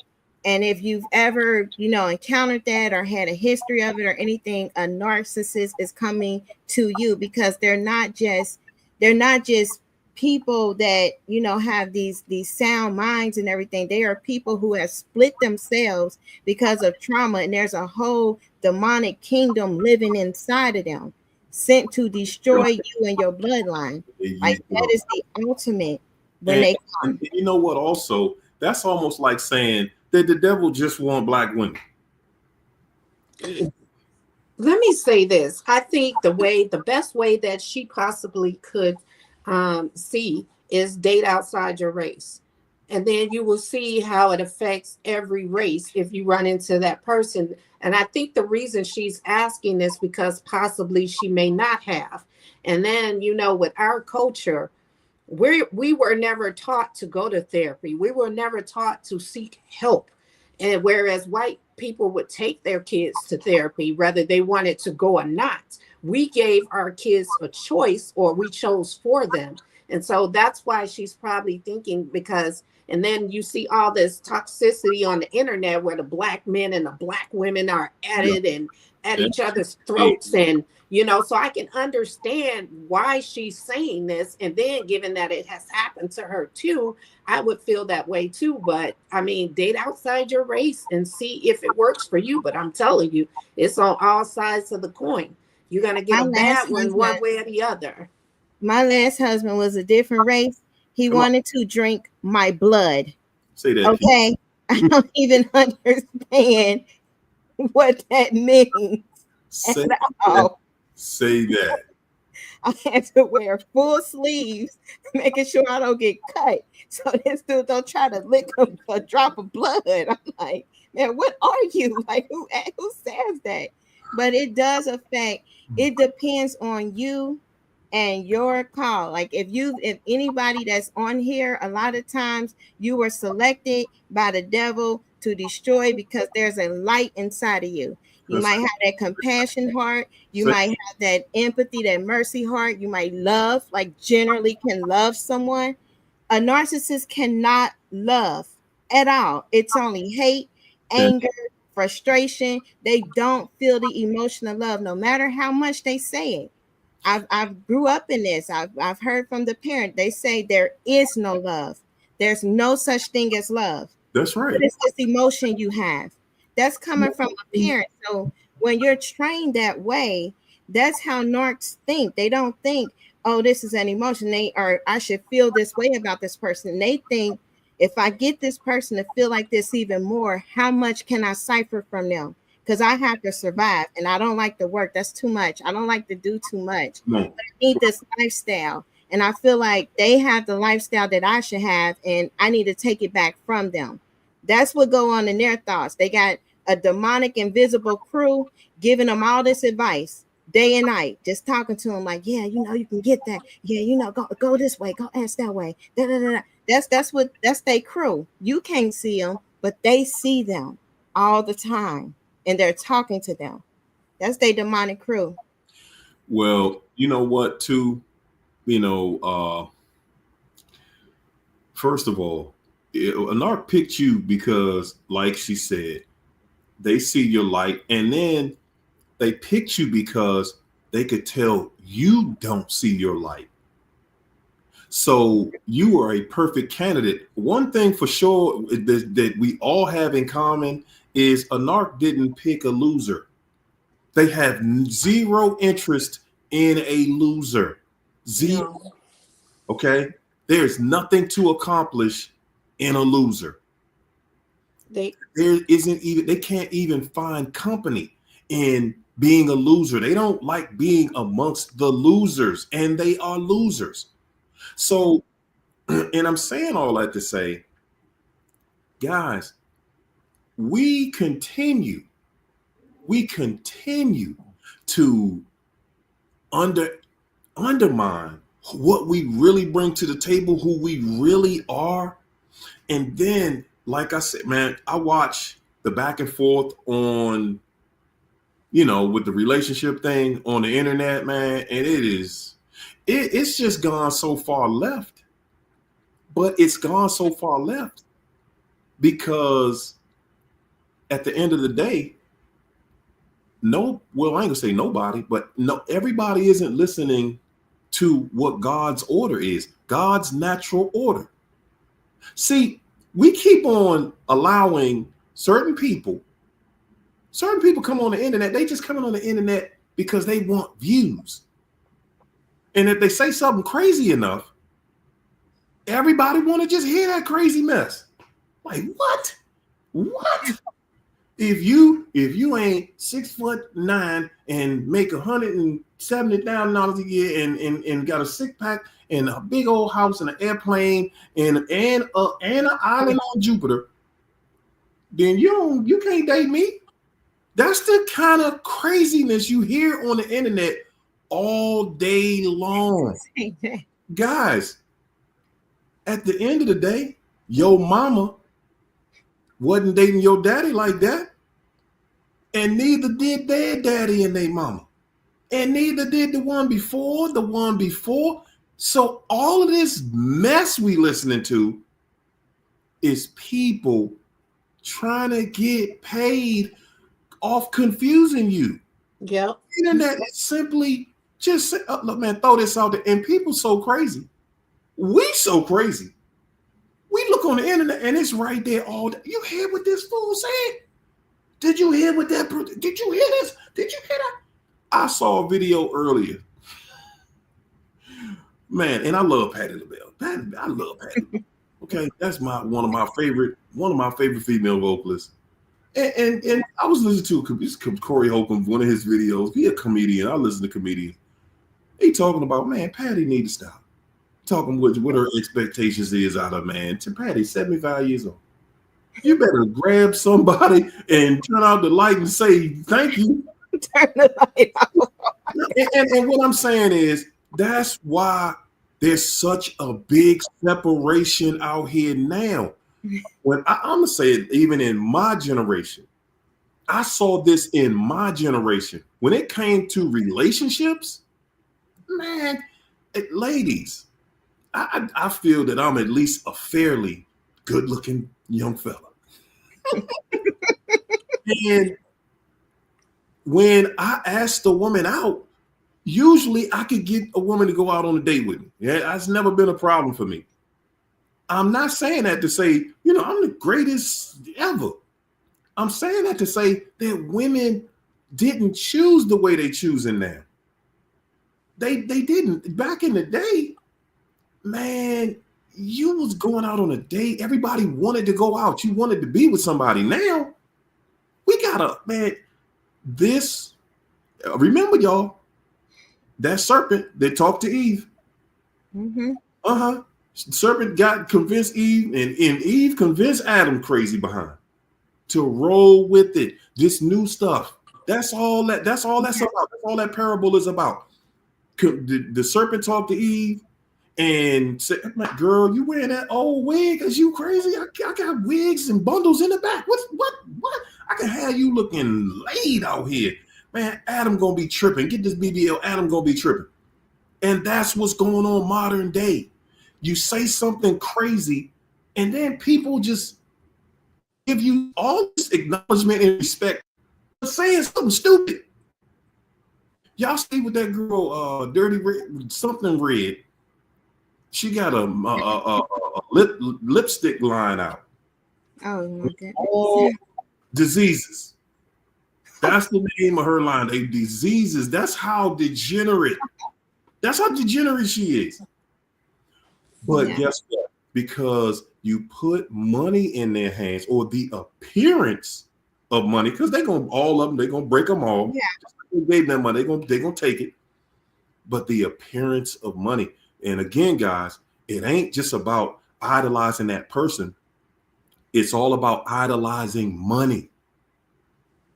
And if you've ever, encountered that or had a history of it or anything, a narcissist is coming to you, because they're not just people that, have these sound minds and everything. They are people who have split themselves because of trauma, and there's a whole demonic kingdom living inside of them. sent to destroy you and your bloodline. Like that is the ultimate when they come. And you know what? Also, that's almost like saying that the devil just want black women. Let me say this. I think the best way that she possibly could see is date outside your race. And then you will see how it affects every race if you run into that person. And I think the reason she's asking this because possibly she may not have. And then, with our culture, we were never taught to go to therapy. We were never taught to seek help. And whereas white people would take their kids to therapy, whether they wanted to go or not, we gave our kids a choice or we chose for them. And so that's why she's probably thinking because, and then you see all this toxicity on the internet where the black men and the black women are at it and at each other's throats. And, so I can understand why she's saying this. And then given that it has happened to her too, I would feel that way too. But I mean, date outside your race and see if it works for you. But I'm telling you, it's on all sides of the coin. You're going to get a bad one way or the other. My last husband was a different race. He wanted to drink my blood. Say that. Okay. I don't even understand what that means. Say that. I had to wear full sleeves, making sure I don't get cut. So this dude don't try to lick a drop of blood. I'm like, man, what are you? Like, who says that? But it does affect, it depends on you and your call. Like if anybody that's on here, a lot of times you were selected by the devil to destroy because there's a light inside of you. You might have that compassion heart. You might have that empathy, that mercy heart. You might love, like generally can love someone. A narcissist cannot love at all. It's only hate, anger, frustration. They don't feel the emotional love, no matter how much they say it. I've grew up in this. I've heard from the parent. They say there is no love. There's no such thing as love. That's right. But it's this emotion you have. That's coming from a parent. So when you're trained that way, that's how narcs think. They don't think, oh, this is an emotion. I should feel this way about this person. They think if I get this person to feel like this even more, how much can I cipher from them? Because I have to survive and I don't like to work. That's too much. I don't like to do too much. No. But I need this lifestyle. And I feel like they have the lifestyle that I should have, and I need to take it back from them. That's what go on in their thoughts. They got a demonic, invisible crew giving them all this advice day and night, just talking to them like, yeah, you can get that. Yeah, go this way, go ask that way. Da, da, da, da. That's their crew. You can't see them, but they see them all the time, and they're talking to them. That's their demonic crew. Well, you know what, too? First of all, a narc picked you because, like she said, they see your light, and then they picked you because they could tell you don't see your light. So you are a perfect candidate. One thing for sure that we all have in common is a narc didn't pick a loser. They have zero interest in a loser. Zero. No. Okay? There's nothing to accomplish in a loser. They can't even find company in being a loser. They don't like being amongst the losers, and they are losers. So, and I'm saying all that to say, guys, we continue to undermine what we really bring to the table, who we really are. And then, like I said, man, I watch the back and forth on, with the relationship thing on the internet, man, and it's just gone so far left. But it's gone so far left because at the end of the day, I ain't gonna say nobody, but no, everybody isn't listening to what God's order is, God's natural order. See, we keep on allowing certain people come on the internet. They just coming on the internet because they want views. And if they say something crazy enough, everybody want to just hear that crazy mess. Like, what? What? If you ain't 6'9" and make $170,000 a year and got a six pack and a big old house and an airplane and an island on Jupiter, then you can't date me. That's the kind of craziness you hear on the internet all day long. Guys, at the end of the day, your mama wasn't dating your daddy like that. And neither did their daddy and their mama. And neither did the one before. So all of this mess we listening to is people trying to get paid off confusing you. Yep. Internet is simply just look, man, throw this out there. And people so crazy. We so crazy. We look on the internet and it's right there all day. You hear what this fool said? Did you hear what that? Did you hear this? Did you hear that? I saw a video earlier. Man, and I love Patti LaBelle. I love Patti. Okay, that's one of my favorite female vocalists. And I was listening to Corey Holcomb, one of his videos. He a comedian. I listen to comedians. He talking about, man, Patti need to stop. Talking what her expectations is out of man. To Patti, 75 years old. You better grab somebody and turn out the light and say thank you. Turn the light out. And what I'm saying is that's why there's such a big separation out here now. When I'm gonna say it, even in my generation, I saw this in my generation. When it came to relationships, man, ladies, I feel that I'm at least a fairly good-looking young fella. And when I asked a woman out, usually I could get a woman to go out on a date with me. Yeah, that's never been a problem for me. I'm not saying that to say, I'm the greatest ever. I'm saying that to say that women didn't choose the way they choosing now. They didn't. Back in the day, man, you was going out on a date. Everybody wanted to go out. You wanted to be with somebody. Now, we gotta, man, remember y'all, that serpent that talked to Eve. Mm-hmm. Serpent convinced Eve, and Eve convinced Adam crazy behind to roll with it. This new stuff. That's all that's about. That's all that parable is about. The serpent talked to Eve and said, girl, you wearing that old wig because you crazy? I got wigs and bundles in the back. What? I can have you looking laid out here. Man, Adam gonna be tripping. Get this BBL, Adam gonna be tripping. And that's what's going on modern day. You say something crazy, and then people just give you all this acknowledgement and respect for saying something stupid. Y'all see with that girl, Dirty Red, something red. She got a lipstick line out. Oh my goodness. All diseases. That's the name of her line. They diseases. That's how degenerate she is. But guess what? Because you put money in their hands, or the appearance of money, because they're gonna break them all. Yeah. They gave them money, they're gonna take it. But the appearance of money. And again, guys, it ain't just about idolizing that person. It's all about idolizing money.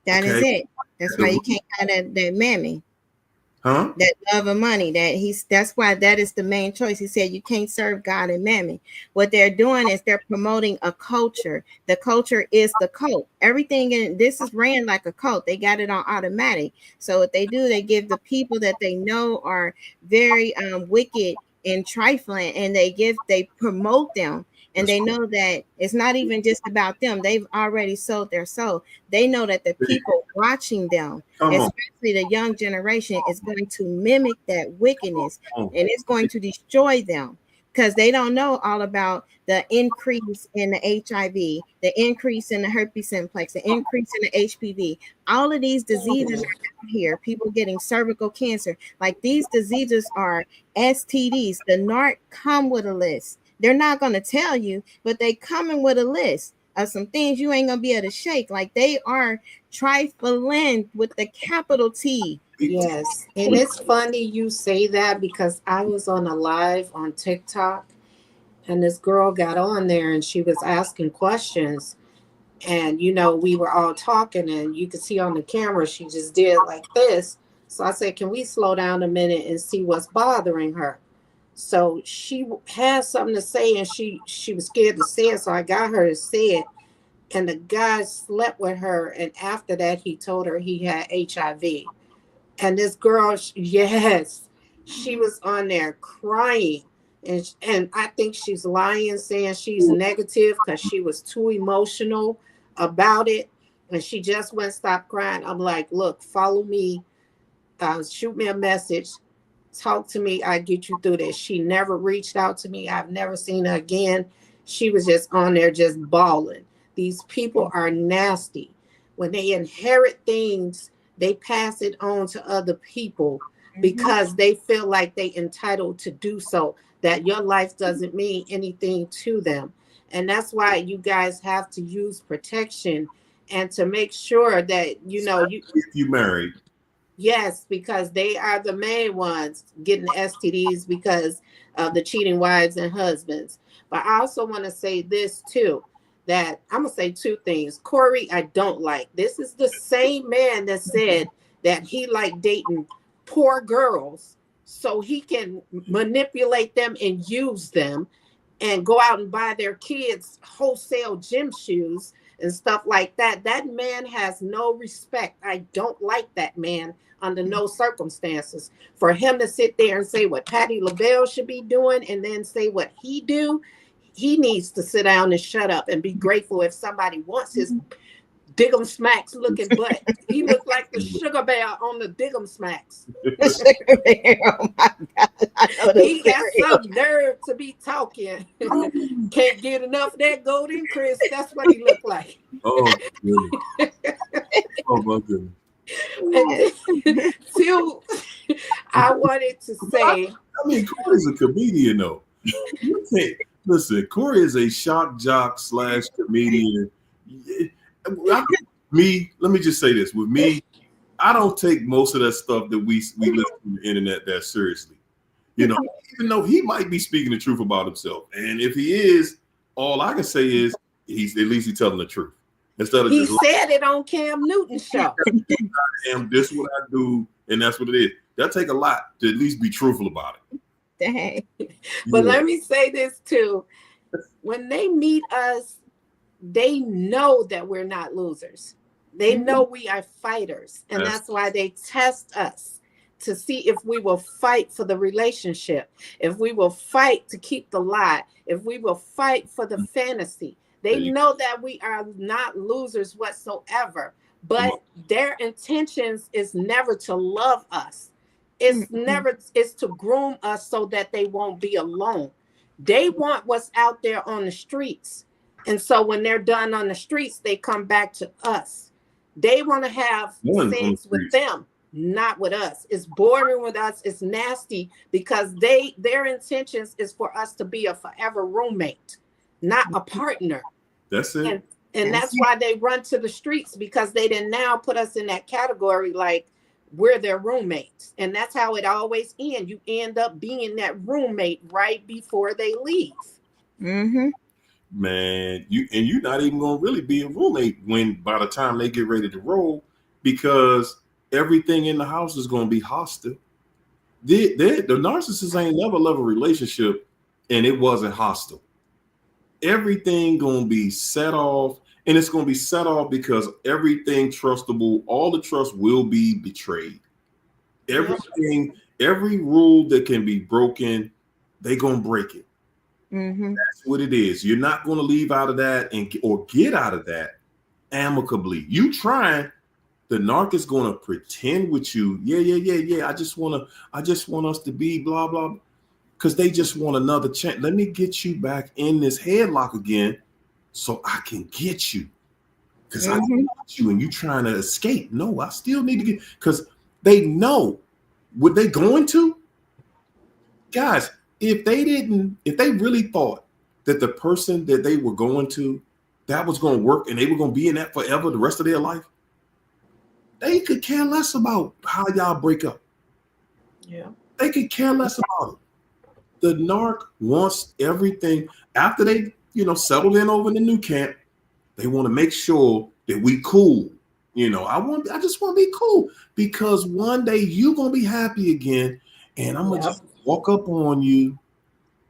That is it. That's why you can't have that mammy. Huh? That love of money. That's why that is the main choice. He said you can't serve God and mammy. What they're doing is they're promoting a culture. The culture is the cult. Everything in this is ran like a cult. They got it on automatic. So what they do, they give the people that they know are very wicked and trifling, and they promote them. And they know that it's not even just about them. They've already sold their soul. They know that the people watching them, especially the young generation, is going to mimic that wickedness, and it's going to destroy them. because they don't know all about the increase in the HIV, the increase in the herpes simplex, the increase in the HPV. All of these diseases are out here. People getting cervical cancer. Like these diseases are STDs. The Narc come with a list. They're not going to tell you, but they coming with a list of some things you ain't going to be able to shake. Like they are trifling with the capital T. Yes. And it's funny you say that because I was on a live on TikTok and this girl got on there and she was asking questions. And, you know, we were all talking and you could see on the camera, she just did like this. So I said, can we slow down a minute and see what's bothering her? So she had something to say and she was scared to say it. So I got her to say it. And the guy slept with her. And after that, he told her he had HIV. And this girl, yes, she was on there crying. And I think she's lying, saying she's negative because she was too emotional about it. And she just went stop crying. I'm like, look, follow me. Shoot me a message. Talk to me. I get you through this. She never reached out to me. I've never seen her again. She was just on there just bawling. These people are nasty. When they inherit things, they pass it on to other people because they feel like they entitled to do so, that your life doesn't mean anything to them. And that's why you guys have to use protection and to make sure that, you know, if you married. Yes, because they are the main ones getting STDs because of the cheating wives and husbands. But I also want to say this too, that I'm going to say two things. Corey, I don't like. This is the same man that said that he liked dating poor girls so he can manipulate them and use them and go out and buy their kids wholesale gym shoes and stuff like that. That man has no respect. I don't like that man under no circumstances. For him to sit there and say what Patti LaBelle should be doing and then say what he do, he needs to sit down and shut up and be grateful if somebody wants his Diggum Smacks looking butt. He looked like the sugar bear on the Diggum Smacks. Oh my God. He got some nerve to be talking. Can't get enough of that golden crisp. That's what he looked like. Oh, goodness. Oh, my goodness. And two, I wanted to say. I mean, Corey's a comedian, though. You can't listen. Corey is a shock jock / comedian. Let me just say this. With me, I don't take most of that stuff that we listen to the internet that seriously. You know, even though he might be speaking the truth about himself, and if he is, all I can say is he's at least telling the truth. Instead of he said it on Cam Newton's show. This is what I do, and that's what it is. That take a lot to at least be truthful about it. Dang. But let me say this too. When they meet us, they know that we're not losers. They know we are fighters. And that's why they test us to see if we will fight for the relationship, if we will fight to keep the lie, if we will fight for the fantasy. They know that we are not losers whatsoever, but their intentions is never to love us. It's to groom us so that they won't be alone. They want what's out there on the streets. And so when they're done on the streets, they come back to us. They want to have sex with them, not with us. It's boring with us. It's nasty because their intentions is for us to be a forever roommate, not a partner. That's it. And that's why they run to the streets, because they didn't now put us in that category like we're their roommates. And that's how it always ends. You end up being that roommate right before they leave. Mm-hmm. Man, you're not even gonna really be a roommate when by the time they get ready to roll, because everything in the house is gonna be hostile. The narcissist ain't never loved a relationship and it wasn't hostile. Everything gonna be set off, and it's gonna be set off because everything trustable, all the trust will be betrayed. Everything, every rule that can be broken, they gonna break it. That's what it is. You're not going to leave out of that or get out of that amicably. You trying, the narc is going to pretend with you. Yeah. I just want us to be blah blah. because they just want another chance. Let me get you back in this headlock again so I can get you. Because I got you and you trying to escape. No, I still need to get, because they know what they going to. Guys, if they really thought that the person that they were going to, that was going to work and they were going to be in that forever, the rest of their life, they could care less about how y'all break up. Yeah. They could care less about it. The narc wants everything after they, settled in over in the new camp. They want to make sure that we cool. I just want to be cool, because one day you're gonna be happy again, and I'm gonna just walk up on you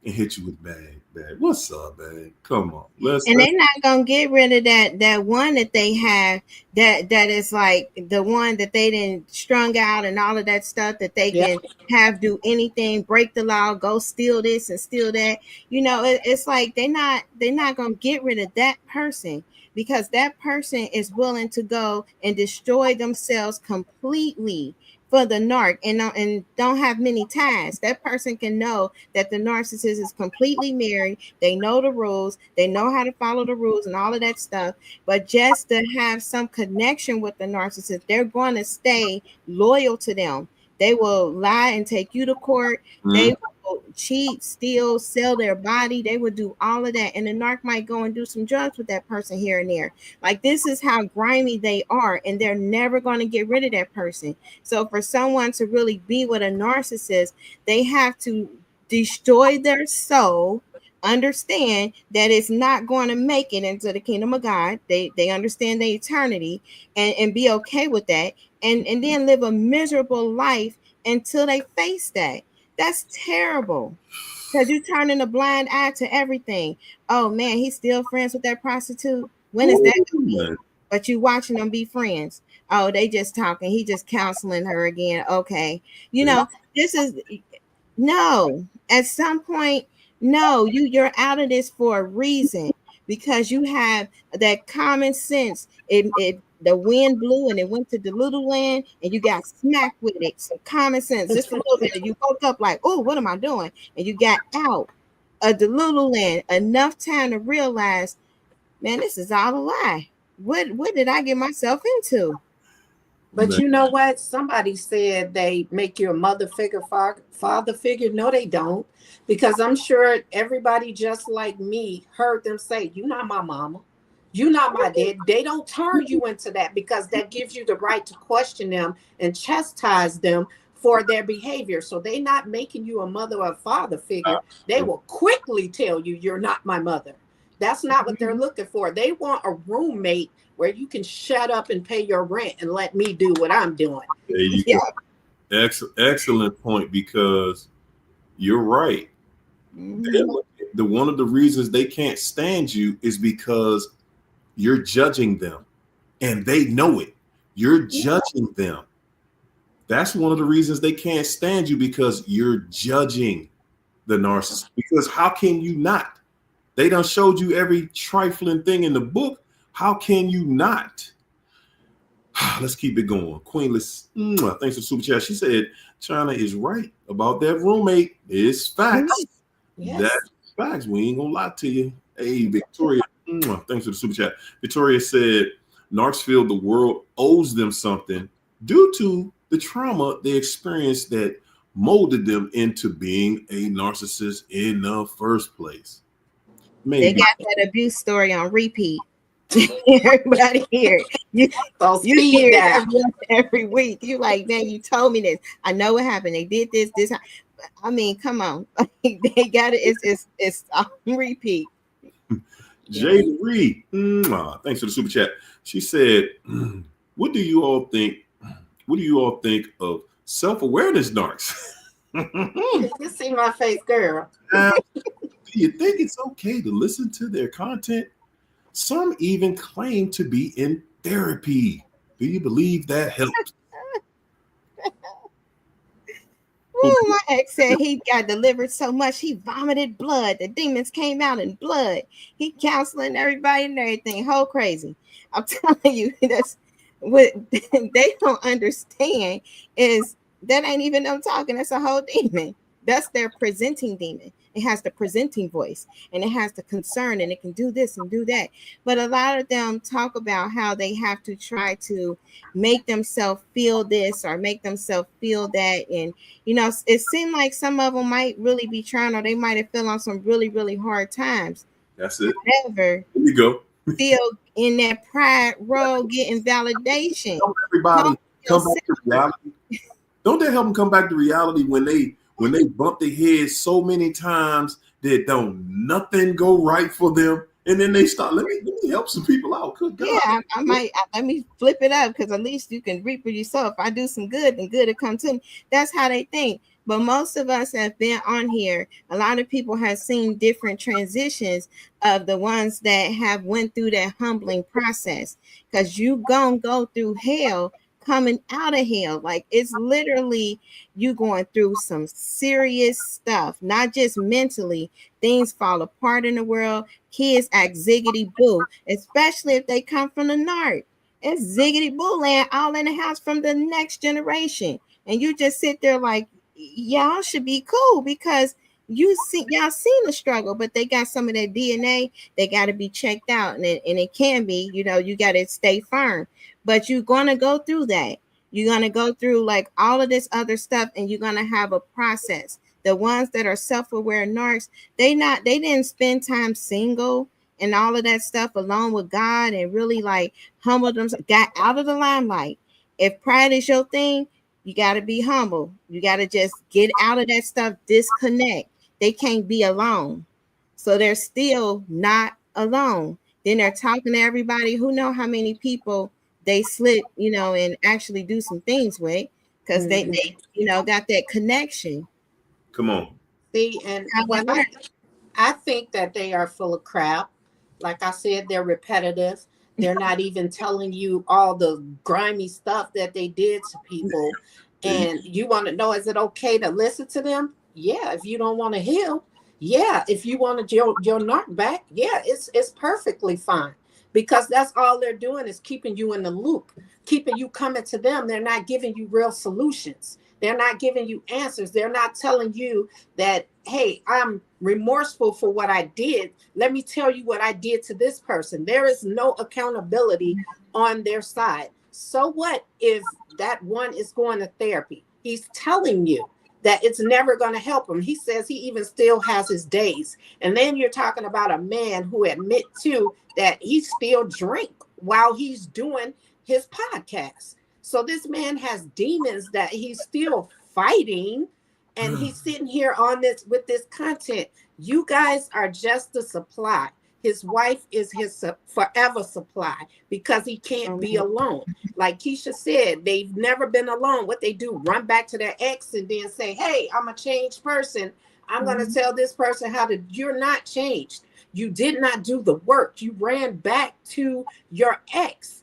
and hit you with bag. What's up, bag? Come on, let's. They're not gonna get rid of that one that they have that is like the one that they didn't strung out and all of that stuff that they can have do anything, break the law, go steal this and steal that. It's like they're not gonna get rid of that person, because that person is willing to go and destroy themselves completely for the narc and don't have many ties. That person can know that the narcissist is completely married. They know the rules. They know how to follow the rules and all of that stuff. But just to have some connection with the narcissist, they're going to stay loyal to them. They will lie and take you to court. They will cheat, steal, sell their body. They will do all of that. And the narc might go and do some drugs with that person here and there. Like, this is how grimy they are, and they're never going to get rid of that person. So for someone to really be with a narcissist, they have to destroy their soul, understand that it's not going to make it into the kingdom of God. They understand the eternity and be okay with that, and then live a miserable life until they face that. That's terrible, because you're turning a blind eye to everything. Oh man, he's still friends with that prostitute. When is that gonna be? But you watching them be friends. Oh, they just talking. He just counseling her again. Okay. This is no. At some point, no, you're out of this for a reason, because you have that common sense. The wind blew and it went to the little land and you got smacked with it. Some common sense, just a little bit. And you woke up like, oh, what am I doing? And you got out of the little land enough time to realize, man, this is all a lie. What did I get myself into? But you know what? Somebody said they make you a mother figure, father figure. No, they don't. Because I'm sure everybody just like me heard them say, you're not my mama. You're not my dad. They don't turn you into that, because that gives you the right to question them and chastise them for their behavior. So they're not making you a mother or a father figure. They will quickly tell you you're not my mother. That's not what they're looking for. They want a roommate where you can shut up and pay your rent and let me do what I'm doing. There you go. Excellent point, because you're right. One of the reasons they can't stand you is because you're judging them, and they know it. You're judging them. That's one of the reasons they can't stand you, because you're judging the narcissist. Because how can you not? They done showed you every trifling thing in the book. How can you not? Let's keep it going. Queenless, thanks for super chat. She said China is right about that roommate. It's facts. Yes. That's facts. We ain't gonna lie to you. Hey, Victoria, thanks for the super chat. Victoria said narcs feel the world owes them something due to the trauma they experienced that molded them into being a narcissist in the first place. Maybe. They got that abuse story on repeat. Everybody here, you hear it every week. You like, man, you told me this. I know what happened. They did this. I mean, come on. They got it. It's on repeat. Jay Reed, thanks for the super chat. She said, "What do you all think? What do you all think of self-awareness narcs?" You see my face, girl. Do you think it's okay to listen to their content? Some even claim to be in therapy. Do you believe that helps? Ooh, my ex said he got delivered so much he vomited blood. The demons came out in blood. He counseling everybody and everything. Whole crazy. I'm telling you, that's what they don't understand is that ain't even them talking. That's a whole demon. That's their presenting demon. It has the presenting voice, and it has the concern, and it can do this and do that. But a lot of them talk about how they have to try to make themselves feel this or make themselves feel that. And it seemed like some of them might really be trying, or they might have fell on some really, really hard times. That's it. However, Here you go. still in that pride role, getting validation. Don't everybody come back to reality? Don't that help them come back to reality when they bump their heads so many times that don't nothing go right for them, and then they start, let me help some people out. Good God. Yeah, I might let me flip it up, because at least you can reap for yourself. If I do some good, then good will come to me. That's how they think. But most of us have been on here. A lot of people have seen different transitions of the ones that have went through that humbling process, because you gonna go through hell coming out of hell. Like, it's literally you going through some serious stuff, not just mentally. Things fall apart in the world. Kids act ziggity boo, especially if they come from the narc. It's ziggity boo land all in the house from the next generation. And you just sit there like, y'all should be cool, because y'all seen the struggle, but they got some of that DNA. They got to be checked out, and it can be, you got to stay firm. But you're gonna go through that. You're gonna go through like all of this other stuff, and you're gonna have a process. The ones that are self-aware narcs, they didn't spend time single and all of that stuff alone with God, and really like humbled themselves, got out of the limelight. If pride is your thing, you got to be humble. You got to just get out of that stuff, disconnect. They can't be alone. So they're still not alone. Then they're talking to everybody. Who know how many people they slip, and actually do some things with, because they got that connection. Come on. See, and I think that they are full of crap. Like I said, they're repetitive. They're not even telling you all the grimy stuff that they did to people. And you want to know, is it okay to listen to them? Yeah, if you don't want to heal. Yeah, if you wanted your narc back, yeah, it's perfectly fine. Because that's all they're doing is keeping you in the loop, keeping you coming to them. They're not giving you real solutions. They're not giving you answers. They're not telling you that, hey, I'm remorseful for what I did. Let me tell you what I did to this person. There is no accountability on their side. So what if that one is going to therapy? He's telling you that it's never going to help him. He says he even still has his days. And then you're talking about a man who admit to that he still drink while he's doing his podcast. So this man has demons that he's still fighting, and he's sitting here on this with this content. You guys are just the supply. His wife is his forever supply, because he can't be alone. Like Keisha said, they've never been alone. What they do, run back to their ex and then say, hey, I'm a changed person. I'm going to tell this person you're not changed. You did not do the work. You ran back to your ex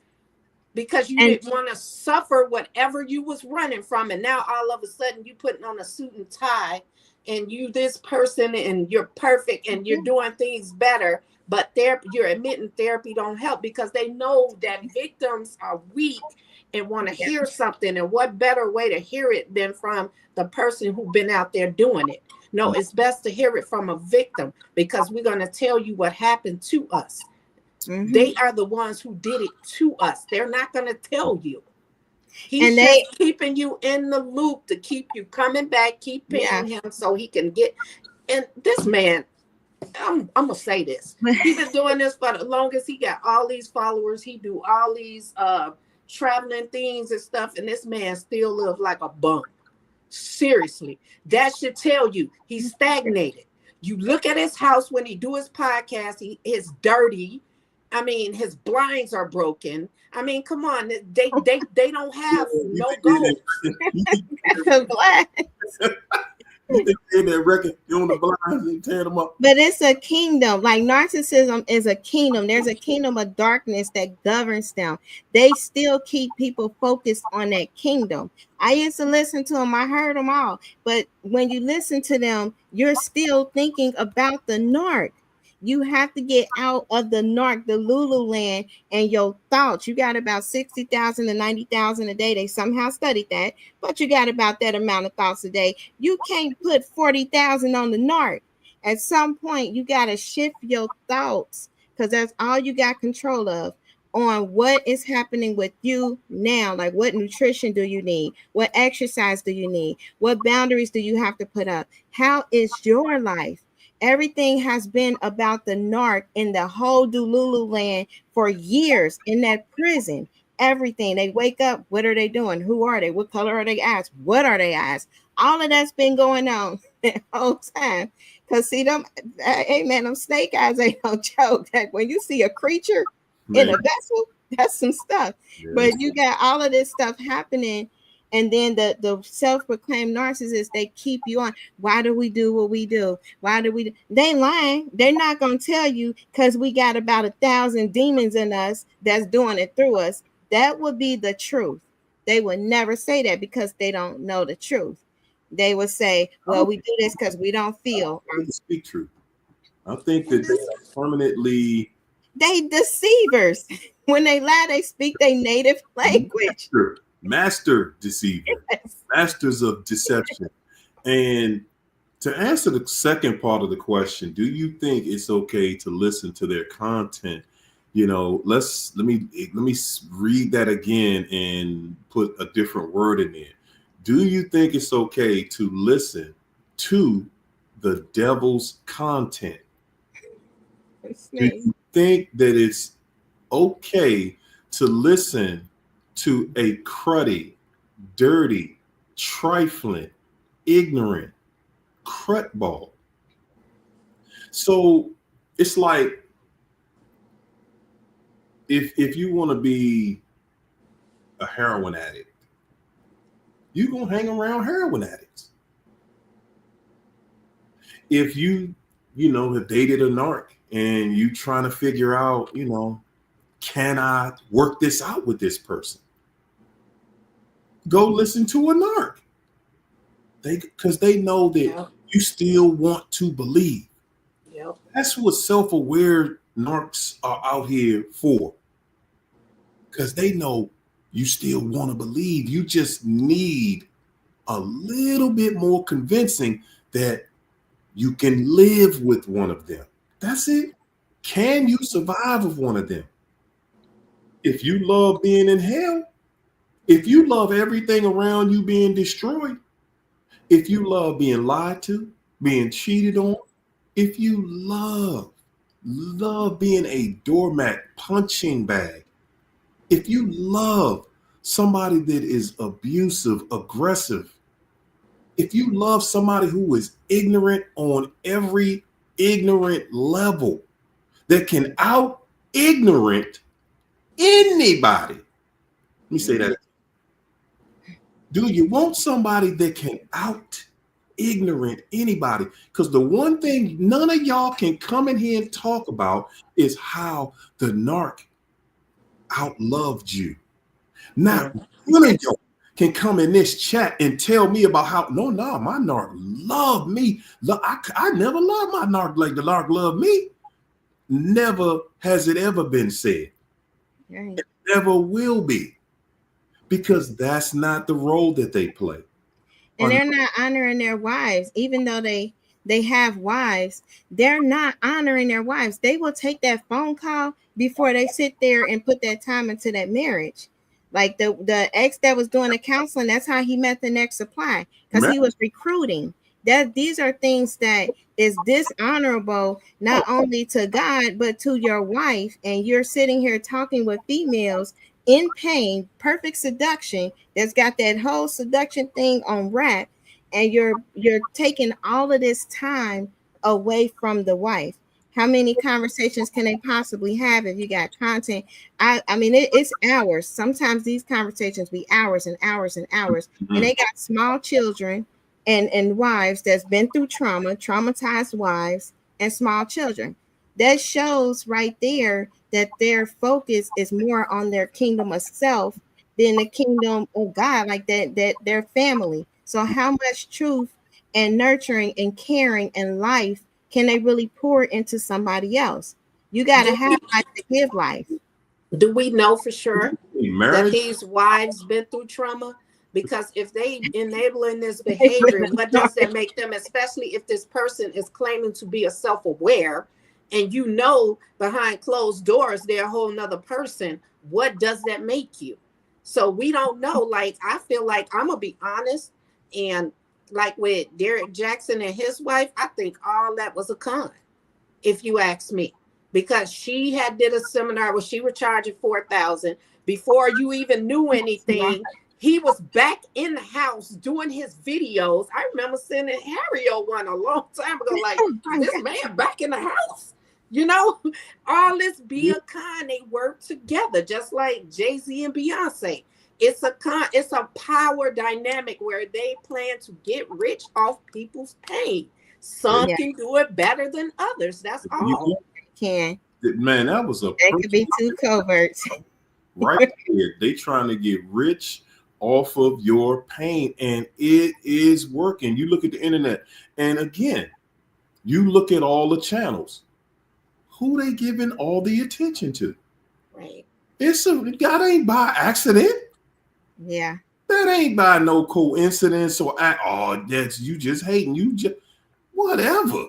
because you didn't want to suffer whatever you was running from. And now all of a sudden you putting on a suit and tie, and you this person, and you're perfect, and you're doing things better. But you're admitting therapy don't help, because they know that victims are weak and want to hear something. And what better way to hear it than from the person who's been out there doing it? No, it's best to hear it from a victim, because we're going to tell you what happened to us. They are the ones who did it to us. They're not going to tell you. He's just keeping you in the loop to keep you coming back, keep paying him so he can get. And this man, I'm gonna say this. He's been doing this for the longest. He got all these followers. He do all these traveling things and stuff, and this man still lives like a bum. Seriously, that should tell you he's stagnated. You look at his house when he do his podcast. It's dirty. I mean, his blinds are broken. I mean, come on, they don't have no goals. In that record, you on the blinds and tear them up. But it's a kingdom. Like, narcissism is a kingdom. There's a kingdom of darkness that governs them. They still keep people focused on that kingdom. I used to listen to them. I heard them all. But when you listen to them, you're still thinking about the narc. You have to get out of the narc, the Lulu land, and your thoughts. You got about 60,000 to 90,000 a day. They somehow studied that, but you got about that amount of thoughts a day. You can't put 40,000 on the narc. At some point, you got to shift your thoughts because that's all you got control of on what is happening with you now. Like, what nutrition do you need? What exercise do you need? What boundaries do you have to put up? How is your life? Everything has been about the narc in the whole Delulu land for years in that prison. Everything. They wake up. What are they doing? Who are they? What color are they eyes? What are they eyes? All of that's been going on the whole time. Because see them, hey man, them snake eyes ain't no joke. That when you see a creature in a vessel, that's some stuff. Yes. But you got all of this stuff happening, and then the self-proclaimed narcissists, they keep you on. Why do we do what we do? Why do we? They lying. They're not gonna tell you because we got about 1,000 demons in us that's doing it through us. That would be the truth. They would never say that because they don't know the truth. They would say, "Well, we do this because we don't feel." I speak truth. I think that they are permanently. They deceivers. When they lie, they speak their native language. Master deceiver. Yes. Masters of deception. And to answer the second part of the question, do you think it's okay to listen to their content? You know, let me read that again and put a different word in there. Do you think it's okay to listen to the devil's content? Do you think that it's okay to listen to a cruddy, dirty, trifling, ignorant crutball? So it's like if you want to be a heroin addict, you're gonna hang around heroin addicts. If you have dated a narc and you trying to figure out, can I work this out with this person? Go listen to a narc. Because they know that you still want to believe. Yep. That's what self-aware narcs are out here for. Because they know you still want to believe. You just need a little bit more convincing that you can live with one of them. That's it. Can you survive with one of them? If you love being in hell, if you love everything around you being destroyed, if you love being lied to, being cheated on, if you love being a doormat punching bag, if you love somebody that is abusive, aggressive, if you love somebody who is ignorant on every ignorant level, that can out ignorant anybody. Let me say that. Do you want somebody that can out ignorant anybody? Because the one thing none of y'all can come in here and talk about is how the narc outloved you. Not one of y'all can come in this chat and tell me about how my narc loved me. I never loved my narc like the narc loved me. Never has it ever been said. Right. It never will be. Because that's not the role that they play. And they're not honoring their wives, even though they have wives. They're not honoring their wives. They will take that phone call before they sit there and put that time into that marriage. Like the ex that was doing the counseling, that's how he met the next supply, because he was recruiting. That these are things that is dishonorable not only to God but to your wife. And you're sitting here talking with females in pain, perfect seduction, that's got that whole seduction thing on wrap, and you're taking all of this time away from the wife. How many conversations can they possibly have if you got content? I mean, it's hours. Sometimes these conversations be hours and hours and hours. Mm-hmm. And they got small children and wives that's been through trauma, traumatized wives and small children. That shows right there that their focus is more on their kingdom of self than the kingdom of God, like that their family. So how much truth and nurturing and caring and life can they really pour into somebody else? You got to have life to give life. Do we know for sure that Marriage, these wives been through trauma? Because if they enabling this behavior, what does that make them? Especially if this person is claiming to be a self-aware, and you know behind closed doors they're a whole nother person. What does that make you? So we don't know. Like, I feel like, I'm gonna be honest, and like with Derek Jackson and his wife, I think all that was a con, if you ask me, because she had did a seminar where she was charging $4,000 before you even knew anything. He was back in the house doing his videos. I remember sending Harry one a long time ago, like, this man back in the house. You know, all this be a con. They work together, just like Jay-Z and Beyonce. It's a power dynamic where they plan to get rich off people's pain. Some can do it better than others. That's all. Can. Man, that was a. It could be two coverts. Right here, they trying to get rich off of your pain, and it is working. You look at the internet, and again, you look at all the channels. Who they giving all the attention to? Right. That ain't by accident. Yeah. That ain't by no coincidence or that's you just hating. You just whatever.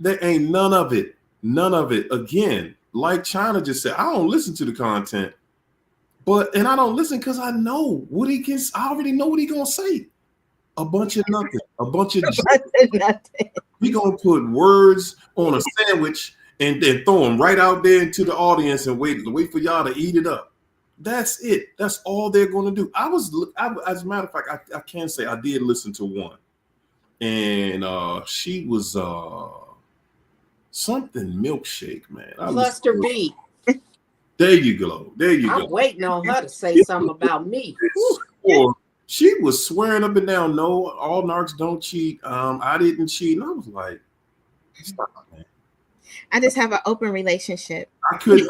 There ain't none of it. None of it. Again, like China just said, I don't listen to the content. And I don't listen because I know what he can. I already know what he gonna say. A bunch of nothing. A bunch of nothing. He gonna put words on a sandwich and then throw them right out there into the audience and wait for y'all to eat it up. That's it. That's all they're gonna do. As a matter of fact, I can say I did listen to one, and she was something milkshake, man. Cluster B. There you go. There you go. I'm waiting on her to say something about me. Or she was swearing up and down, no, all narcs don't cheat. I didn't cheat. And I was like, stop, man. I just have an open relationship. I couldn't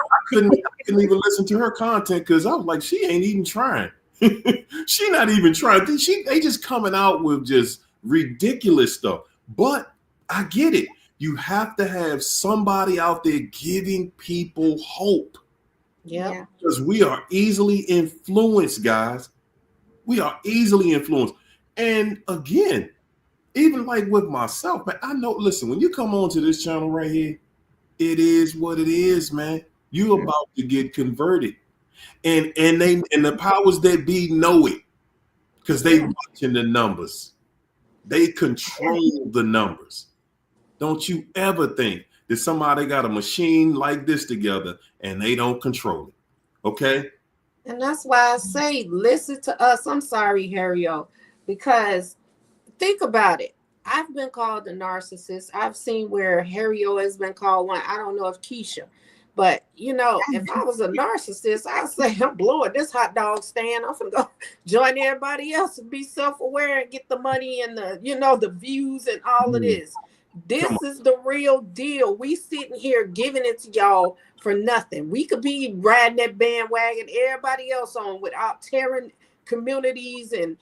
even listen to her content because I was like, she ain't even trying. She not even trying. They just coming out with just ridiculous stuff. But I get it. You have to have somebody out there giving people hope. Yeah. Because we are easily influenced, guys. We are easily influenced. And again, even like with myself, man, I know, listen, when you come on to this channel right here, it is what it is, man. You're about to get converted. And the powers that be know it because they watching the numbers. They control the numbers. Don't you ever think that somebody got a machine like this together and they don't control it. Okay? And that's why I say, listen to us. I'm sorry, Harry-O, because think about it. I've been called a narcissist. I've seen where Harry-O has been called one. I don't know if Keisha, but you know, if I was a narcissist, I'd say I'm blowing this hot dog stand. I'm gonna go join everybody else and be self-aware and get the money and the views and all of this. This is the real deal. We sitting here giving it to y'all for nothing. We could be riding that bandwagon everybody else on without tearing communities and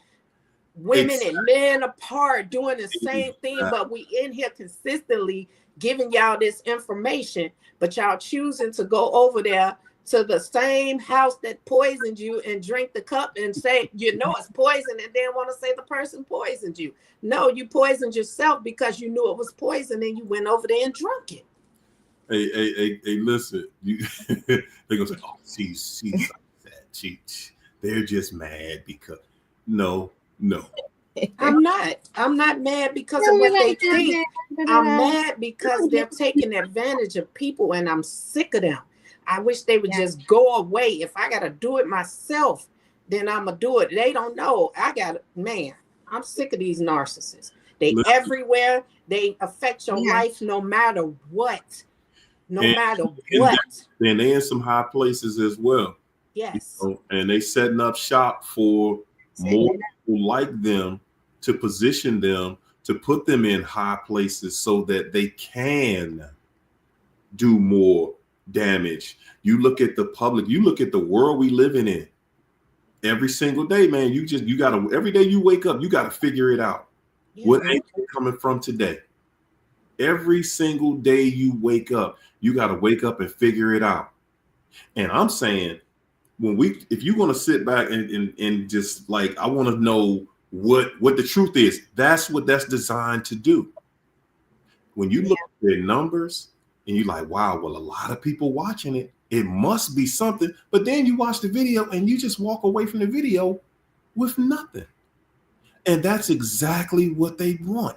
women and men apart doing the same thing, but we in here consistently giving y'all this information, but y'all choosing to go over there to the same house that poisoned you and drink the cup and say, it's poison, and then want to say the person poisoned you. No, you poisoned yourself because you knew it was poison and you went over there and drunk it. Hey, listen, they're gonna say, oh, she's upset. They're just mad because no. I'm not mad because of what they think. I'm mad because they're taking advantage of people and I'm sick of them. I wish they would just go away. If I got to do it myself, then I'm going to do it. They don't know. I'm sick of these narcissists. They everywhere. They affect your life no matter what. And they in some high places as well. Yes. And they setting up shop for more people like them to position them, to put them in high places so that they can do more damage. You look at the public, you look at the world we living in every single day, man. You gotta, every day you wake up, you gotta figure it out. What ain't coming from today? Every single day you wake up, you got to wake up and figure it out. And I'm saying, if you're going to sit back and just like, I want to know what the truth is, that's what that's designed to do. When you look at their numbers and you're like, wow, well, a lot of people watching it, it must be something. But then you watch the video and you just walk away from the video with nothing. And that's exactly what they want.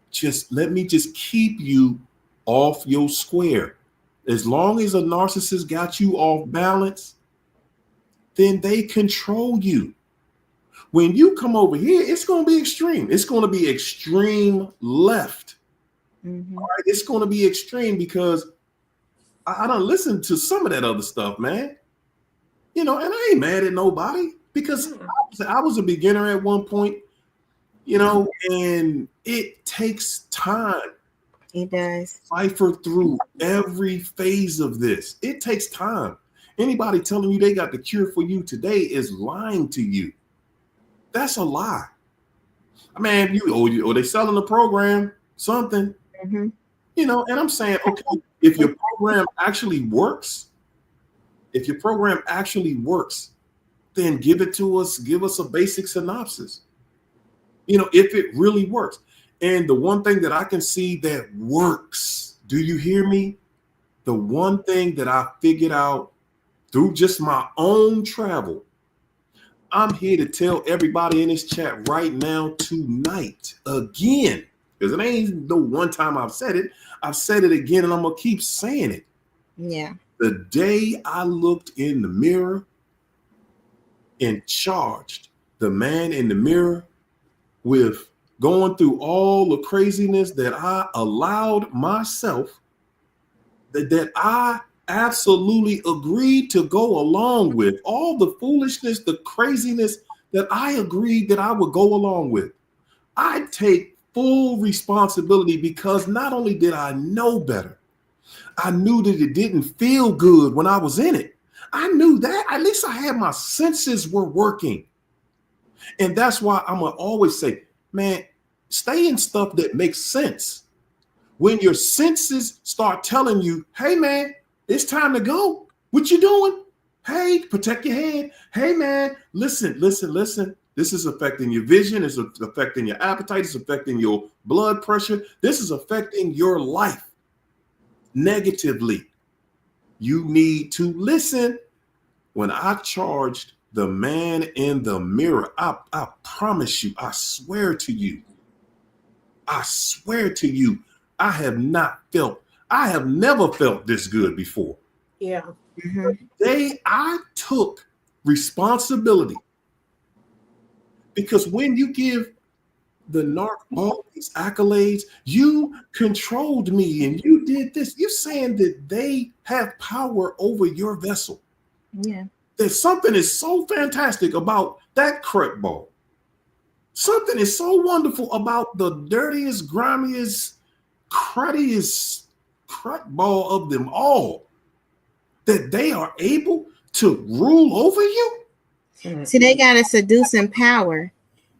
Just let me just keep you off your square. As long as a narcissist got you off balance, then they control you. When you come over here, it's going to be extreme. It's going to be extreme left. Mm-hmm. All right, it's going to be extreme because I don't listen to some of that other stuff, man. You know, and I ain't mad at nobody because I was a beginner at one point, you know, and it takes time. It does. Cipher through every phase of this. It takes time. Anybody telling you they got the cure for you today is lying to you. That's a lie. I mean, or they selling the program, something, Mm-hmm. you know, and I'm saying, okay, if your program actually works, then give it to us, give us a basic synopsis. You know, if it really works. And the one thing that I can see that works, do you hear me? The one thing that I figured out through just my own travel, I'm here to tell everybody in this chat right now tonight again, because it ain't no one time I've said it. I've said it again and I'm going to keep saying it. Yeah. The day I looked in the mirror and charged the man in the mirror with going through all the craziness that I allowed myself, that I absolutely agreed to go along with, all the foolishness, the craziness that I agreed that I would go along with. I take full responsibility because not only did I know better, I knew that it didn't feel good when I was in it. I knew that. At least I had my senses were working. And that's why I'm going to always say, man, stay in stuff that makes sense. When your senses start telling you, hey, man, it's time to go. What you doing? Hey, protect your head. Hey, man, listen. This is affecting your vision. It's affecting your appetite. It's affecting your blood pressure. This is affecting your life negatively. You need to listen. When I charged the man in the mirror, I promise you, I swear to you, I have never felt this good before. Yeah. Mm-hmm. The day I took responsibility, because when you give the narc all these accolades, you controlled me and you did this. You're saying that they have power over your vessel. Yeah. There's something is so fantastic about that crack ball. Something is so wonderful about the dirtiest, grimiest, cruddiest crack ball of them all, that they are able to rule over you. See, they got a seducing power.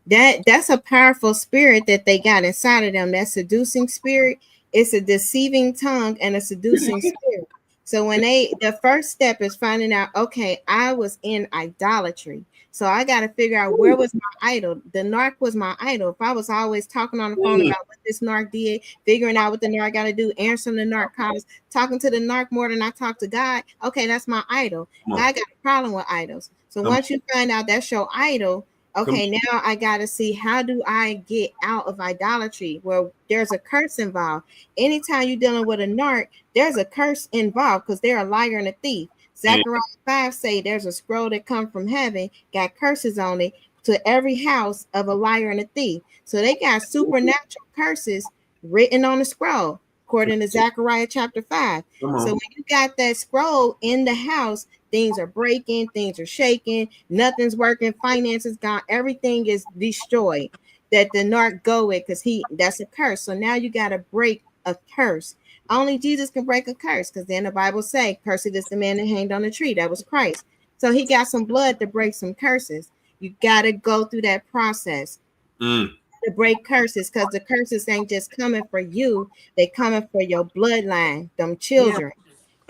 That's a powerful spirit that they got inside of them. That seducing spirit, it's a deceiving tongue and a seducing spirit. So when the first step is finding out, okay, I was in idolatry. So I got to figure out where was my idol. The narc was my idol. If I was always talking on the phone about what this narc did, figuring out what the narc got to do, answering the narc calls, talking to the narc more than I talk to God, okay, that's my idol. I got a problem with idols. So once you find out that's your idol, okay, now I got to see, how do I get out of idolatry where there's a curse involved? Anytime you're dealing with a narc, there's a curse involved because they're a liar and a thief. Zechariah 5 say there's a scroll that come from heaven, got curses on it, to every house of a liar and a thief. So they got supernatural curses written on the scroll, according to Zechariah chapter 5. So when you got that scroll in the house, things are breaking, things are shaking, nothing's working, finances gone, everything is destroyed. That the narc go with, because that's a curse. So now you got to break a curse. Only Jesus can break a curse, because then the Bible say, cursed is the man that hanged on the tree. That was Christ. So he got some blood to break some curses. You got to go through that process. to break curses, because the curses ain't just coming for you, they coming for your bloodline, them children.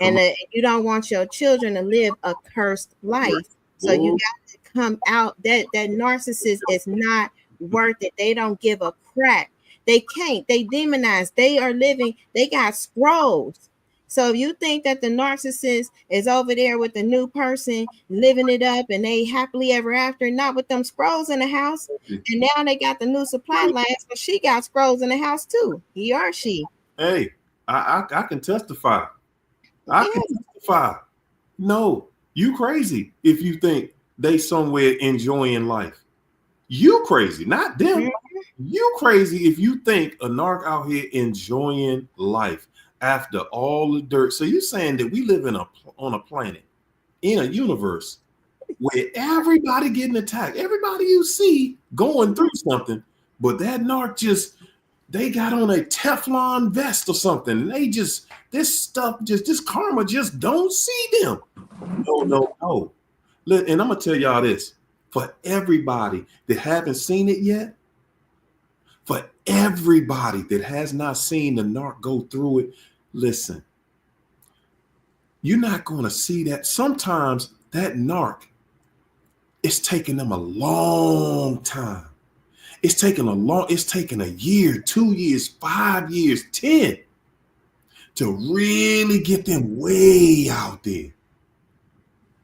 And you don't want your children to live a cursed life. So you got to come out. That narcissist is not worth it. They don't give a crap. They can't. They demonize. They are living. They got scrolls. So if you think that the narcissist is over there with the new person living it up and they happily ever after, not with them scrolls in the house. And now they got the new supply line, so she got scrolls in the house too. He or she. Hey, I can testify. I can testify. No, you crazy if you think they somewhere enjoying life. You crazy, not them. You crazy if you think a narc out here enjoying life after all the dirt. So you're saying that we live on a planet, in a universe where everybody getting attacked, everybody you see going through something, but that narc just, they got on a Teflon vest or something. And they just, this karma just don't see them. No. And I'm gonna tell y'all this, for everybody that haven't seen it yet, for everybody that has not seen the narc go through it, listen, you're not going to see that. Sometimes that narc, it's taking them a long time. It's taking a year, 2 years, 5 years, 10 to really get them way out there.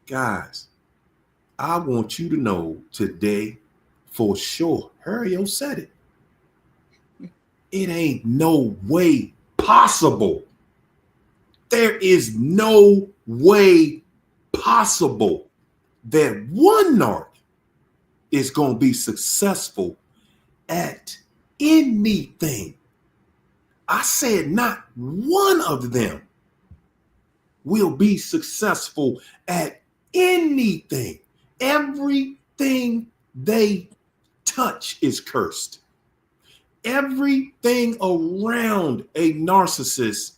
Guys, I want you to know today for sure, Harry said it. It ain't no way possible. There is no way possible that one narc is going to be successful at anything. I said not one of them will be successful at anything. Everything they touch is cursed. Everything around a narcissist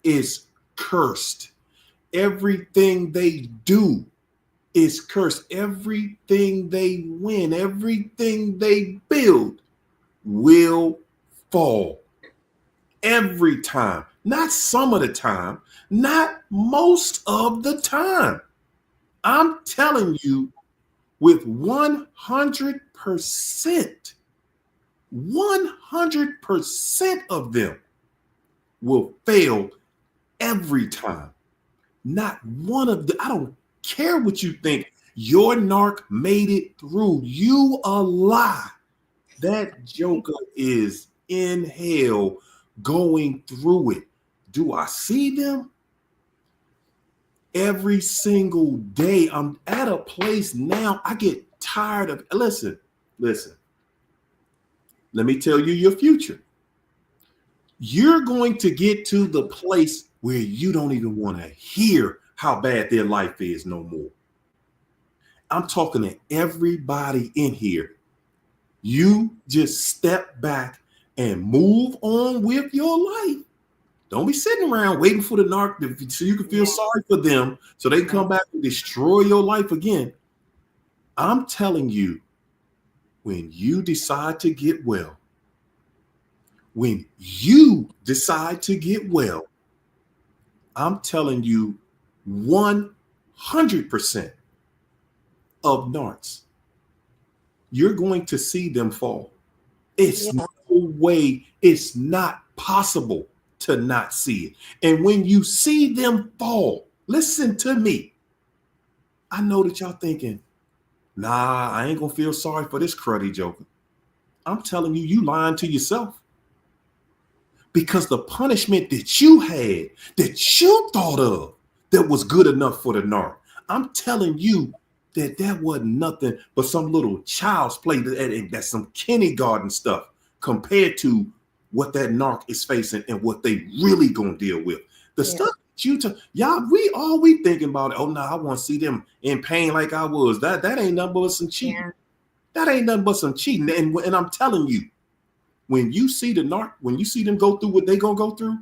is cursed. Everything they do is cursed. Everything they win, everything they build will fall. Every time. Not some of the time, not most of the time. I'm telling you with 100%, 100% of them will fail every time. Not one of them. I don't care what you think. Your narc made it through. You a lie. That joker is in hell going through it. Do I see them? Every single day. I'm at a place now. I get tired of, listen. Let me tell you your future. You're going to get to the place where you don't even want to hear how bad their life is no more. I'm talking to everybody in here. You just step back and move on with your life. Don't be sitting around waiting for the narc so you can feel sorry for them so they can come back and destroy your life again. I'm telling you, when you decide to get well, I'm telling you 100% of narcs, you're going to see them fall. It's no way, it's not possible to not see it. And when you see them fall, listen to me. I know that y'all thinking, nah, I ain't gonna feel sorry for this cruddy joker. I'm telling you, you lying to yourself. Because the punishment that you had, that you thought of, that was good enough for the narc, I'm telling you that wasn't nothing but some little child's play, that's some kindergarten stuff compared to what that narc is facing and what they really gonna deal with. The stuff that y'all, we thinking about it. Oh no, I want to see them in pain like I was. That ain't nothing but some cheating. Yeah. That ain't nothing but some cheating. And I'm telling you, when you see the narc, when you see them go through what they gonna go through,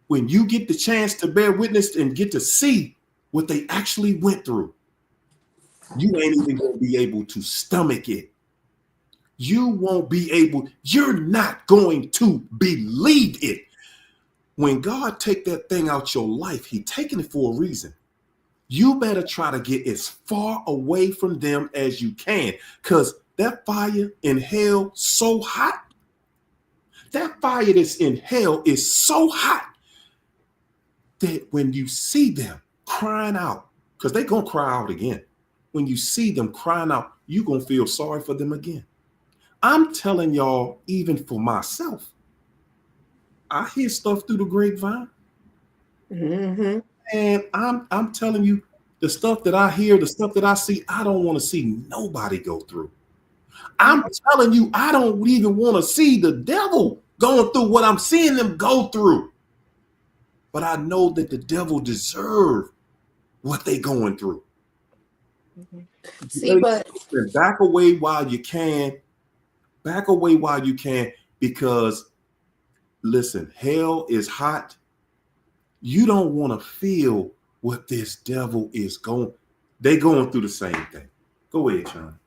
when you get the chance to bear witness and get to see what they actually went through, you ain't even gonna be able to stomach it. you won't be able, you're not going to believe it. When God take that thing out your life, he taking it for a reason. You better try to get as far away from them as you can, because that fire in hell so hot. That fire that's in hell is so hot that when you see them crying out, because they're going to cry out again. When you see them crying out, you're going to feel sorry for them again. I'm telling y'all, even for myself, I hear stuff through the grapevine. Mm-hmm. And I'm telling you, the stuff that I hear, the stuff that I see, I don't want to see nobody go through. I'm telling you, I don't even want to see the devil going through what I'm seeing them go through. But I know that the devil deserves what they going through. See, but back away while you can. Back away while you can, because listen, hell is hot. You don't want to feel what this devil is going. They going through the same thing. Go ahead, Sean.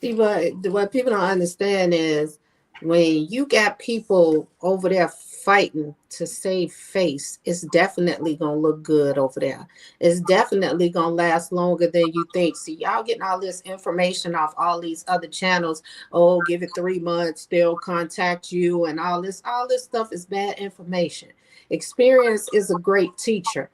see, but what people don't understand is when you got people over there fighting to save face, it's definitely gonna look good over there. It's definitely gonna last longer than you think. See, y'all getting all this information off all these other channels. Oh, give it 3 months, they'll contact you, and all this stuff is bad information. Experience is a great teacher.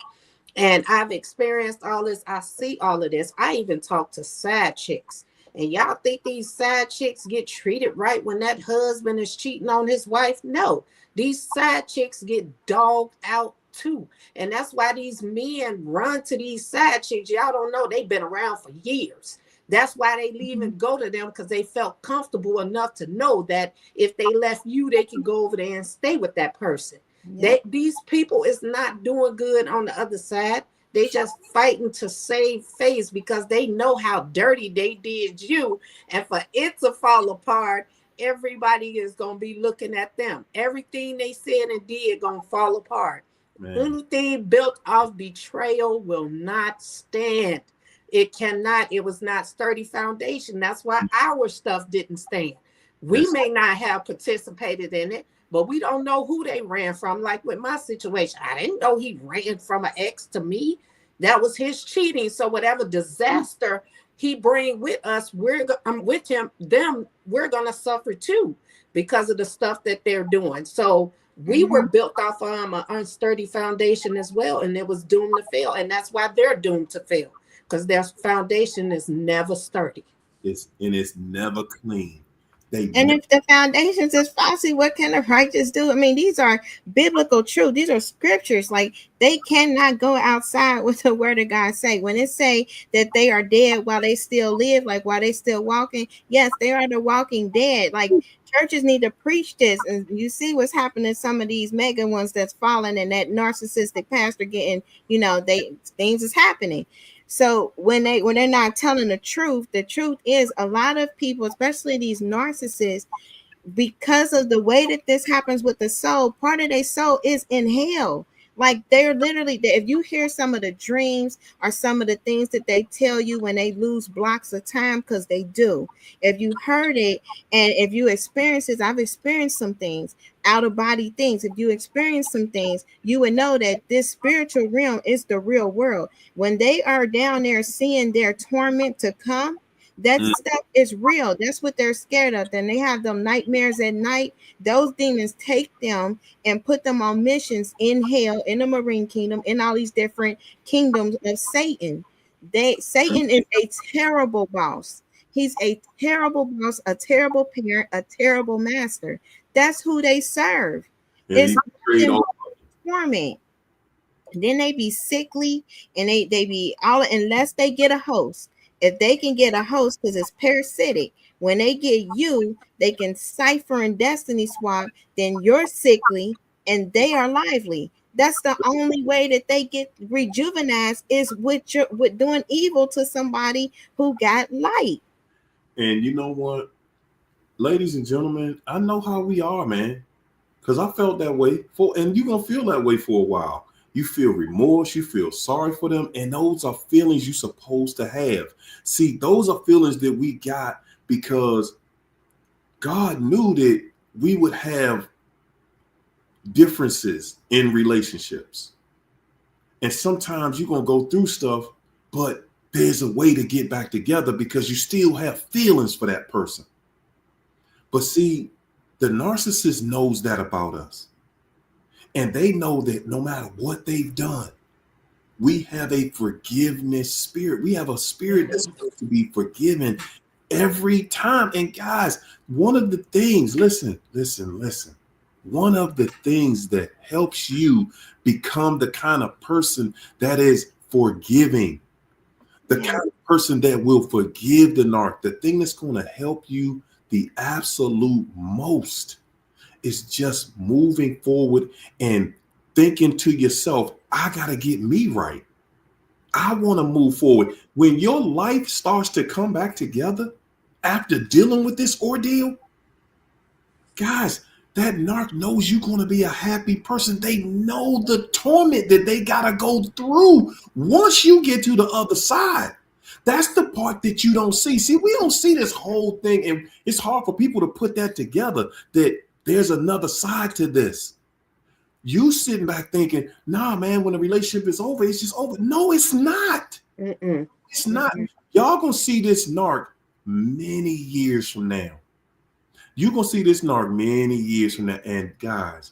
And I've experienced all this. I see all of this. I even talk to side chicks. And y'all think these side chicks get treated right when that husband is cheating on his wife? No, these side chicks get dogged out too. And that's why these men run to these side chicks. Y'all don't know, they've been around for years. That's why they leave and go to them, because they felt comfortable enough to know that if they left you, they could go over there and stay with that person. These people is not doing good on the other side. They just fighting to save face because they know how dirty they did you. And for it to fall apart, everybody is going to be looking at them. Everything they said and did going to fall apart. Man. Anything built off betrayal will not stand. It cannot. It was not sturdy foundation. That's why our stuff didn't stand. We may not have participated in it, but we don't know who they ran from. Like with my situation, I didn't know he ran from an ex to me. That was his cheating. So whatever disaster he bring with us, I'm with him. We're gonna suffer too because of the stuff that they're doing. So we were built off an unsturdy foundation as well, and it was doomed to fail. And that's why they're doomed to fail, because their foundation is never sturdy. It's never clean. If the foundations is faulty, what can the righteous do? I mean, these are biblical truth. These are scriptures. Like, they cannot go outside with the word of God say. When it say that they are dead while they still live, like while they still walking, yes, they are the walking dead. Like, churches need to preach this. And you see what's happening, some of these mega ones that's falling, and that narcissistic pastor getting, things is happening. So when they're not telling the truth is a lot of people, especially these narcissists, because of the way that this happens with the soul, part of their soul is in hell. Like, they're literally, if you hear some of the dreams or some of the things that they tell you when they lose blocks of time, because they do. If you heard it, and if you experience it, I've experienced some things, out of body things. If you experience some things, you would know that this spiritual realm is the real world. When they are down there seeing their torment to come, that stuff is real. That's what they're scared of. Then they have them nightmares at night. Those demons take them and put them on missions in hell, in the marine kingdom, in all these different kingdoms of Satan. Satan is a terrible boss. He's a terrible boss, a terrible parent, a terrible master. That's who they serve. It's torment. Then they be sickly, and they be all, unless they get a host. If they can get a host, because it's parasitic, when they get you, they can cipher and destiny swap, then you're sickly and they are lively. That's the only way that they get rejuvenized, is with doing evil to somebody who got light. And you know what, ladies and gentlemen, I know how we are, man, because I felt that way and you're gonna feel that way for a while. You feel remorse, you feel sorry for them, and those are feelings you're supposed to have. See, those are feelings that we got because God knew that we would have differences in relationships. And sometimes you're going to go through stuff, but there's a way to get back together because you still have feelings for that person. But see, the narcissist knows that about us. And they know that no matter what they've done, we have a forgiveness spirit. We have a spirit that's supposed to be forgiven every time. And guys, one of the things, listen. One of the things that helps you become the kind of person that is forgiving, the kind of person that will forgive the narc, the thing that's going to help you the absolute most is just moving forward and thinking to yourself, I got to get me right. I want to move forward. When your life starts to come back together after dealing with this ordeal, guys, that narc knows you're going to be a happy person. They know the torment that they got to go through once you get to the other side. That's the part that you don't see. See, we don't see this whole thing, and it's hard for people to put that together, that there's another side to this. You sitting back thinking, nah, man, when the relationship is over, it's just over. No, it's not. It's not. Y'all gonna see this narc many years from now. You're gonna see this narc many years from now. And guys,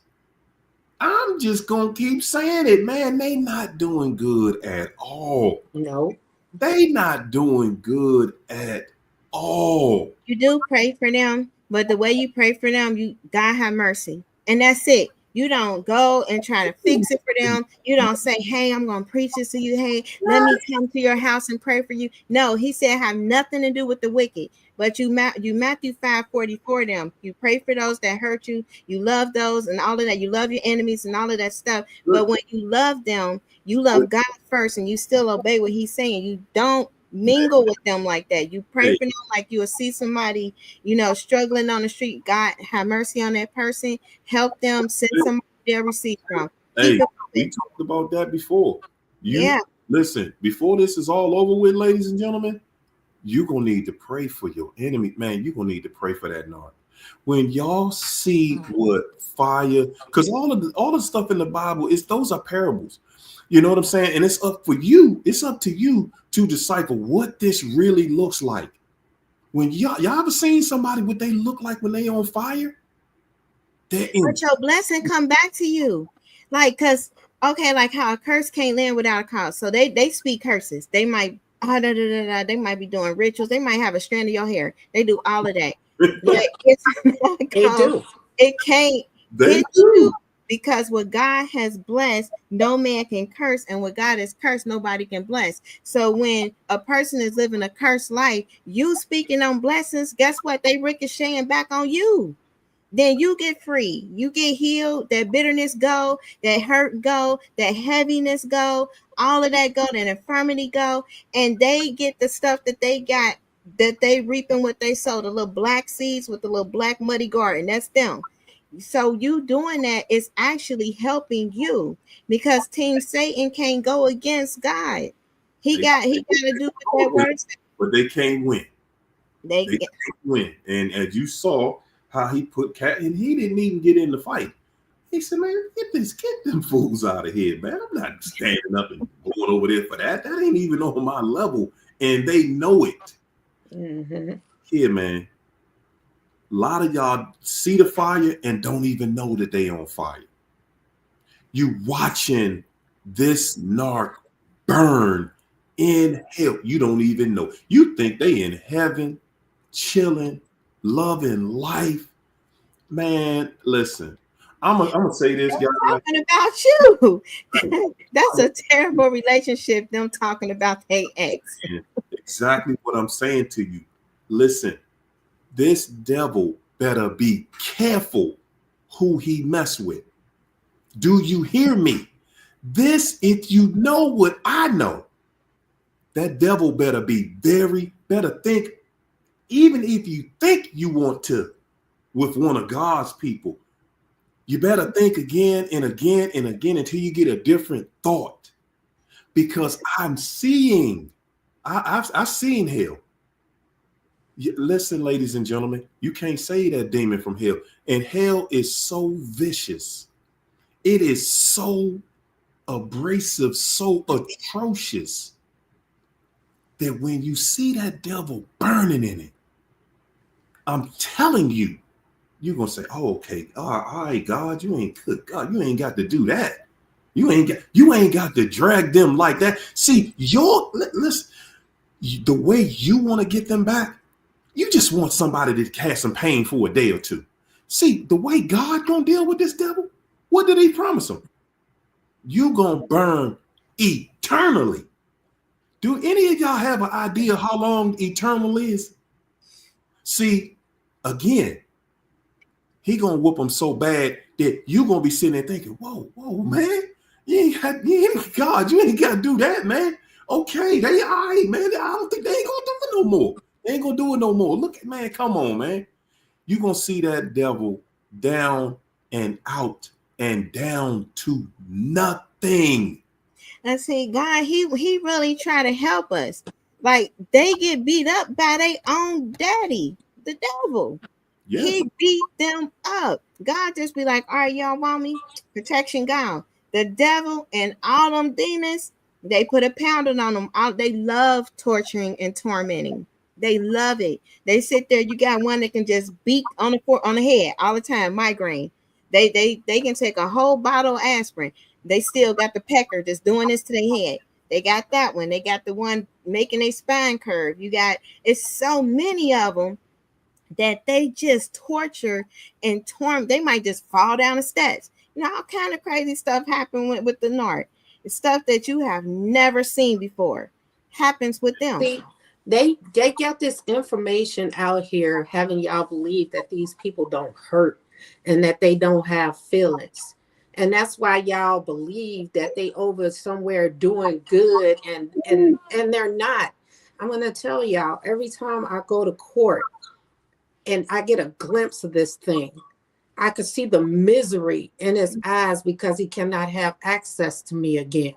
I'm just gonna keep saying it, man. They not doing good at all. No. They not doing good at all. You do pray for them, but the way you pray for them, you God have mercy. And that's it. You don't go and try to fix it for them. You don't say, hey, I'm going to preach this to you. Hey, let me come to your house and pray for you. No, he said, have nothing to do with the wicked. But you Matthew 5:44 them. You pray for those that hurt you. You love those and all of that. You love your enemies and all of that stuff. But when you love them, you love God first and you still obey what he's saying. You don't mingle with them like that. You pray for them like you will see somebody, struggling on the street. God have mercy on that person. Help them. Send somebody they'll receive from. Hey, we talked about that before. Listen, before this is all over with, ladies and gentlemen, you're going to need to pray for your enemy. Man, you're going to need to pray for that narc. When y'all see what fire, because all the stuff in the Bible, those are parables. You know what I'm saying? And it's up for you. It's up to you to decipher what this really looks like. When y'all ever seen somebody what they look like when they on fire? But your blessing come back to you. Like how a curse can't land without a cause. So they speak curses. They might they might be doing rituals. They might have a strand of your hair. They do all of that. It can't hit you. Because what God has blessed, no man can curse. And what God has cursed, nobody can bless. So when a person is living a cursed life, you speaking on blessings, guess what? They ricocheting back on you. Then you get free. You get healed. That bitterness go. That hurt go. That heaviness go. All of that go. That infirmity go. And they get the stuff that they got, that they reaping what they sow. The little black seeds with the little black muddy garden. That's them. So you doing that is actually helping you, because Team Satan can't go against God. He got to do what that word says. But they can't win. They can't win. And as you saw how he put Cat, and he didn't even get in the fight. He said, man, get them fools out of here, man. I'm not standing up and going over there for that. That ain't even on my level. And they know it. Here, man. A lot of y'all see the fire and don't even know that they on fire. You watching this narc burn in hell. You don't even know. You think they in heaven, chilling, loving life. Man, listen. I'm gonna say this, guys. Talking about you. That's a terrible relationship. Them talking about their ex. Exactly what I'm saying to you. Listen. This devil better be careful who he mess with. Do you hear me? If you know what I know, that devil better think, even if you think you want to with one of God's people, you better think again and again and again until you get a different thought. Because I've seen hell. Listen, ladies and gentlemen, you can't say that demon from hell. And hell is so vicious. It is so abrasive, so atrocious that when you see that devil burning in it, I'm telling you, you're going to say, oh, okay, all right, God, you ain't good. God, you ain't got to do that. You ain't got to drag them like that. See, listen, the way you want to get them back, you just want somebody to have some pain for a day or two. See, the way God gonna deal with this devil, what did he promise him? You gonna burn eternally. Do any of y'all have an idea how long eternal is? See, again, he gonna whoop them so bad that you gonna be sitting there thinking, whoa, man, you ain't got to do that, man. Okay, they all right, man. I don't think they ain't gonna do it no more. They ain't gonna do it no more. Look at, man, come on, man. You're gonna see that devil down and out and down to nothing. And see, God, he really try to help us. Like, they get beat up by their own daddy, the devil. Yeah. He beat them up. God just be like, all right, y'all want me? Protection gone. The devil and all them demons, they put a pounding on them. They love torturing and tormenting. They love it. They sit there. You got one that can just beat on the head all the time, migraine. They can take a whole bottle of aspirin. They still got the pecker that's doing this to their head. They got that one. They got the one making a spine curve. It's so many of them that they just torture and torment. They might just fall down the steps. All kind of crazy stuff happen with the narc. It's stuff that you have never seen before happens with them. See, they get this information out here having y'all believe that these people don't hurt and that they don't have feelings. And that's why y'all believe that they over somewhere doing good and they're not. I'm going to tell y'all, every time I go to court and I get a glimpse of this thing, I could see the misery in his eyes because he cannot have access to me again.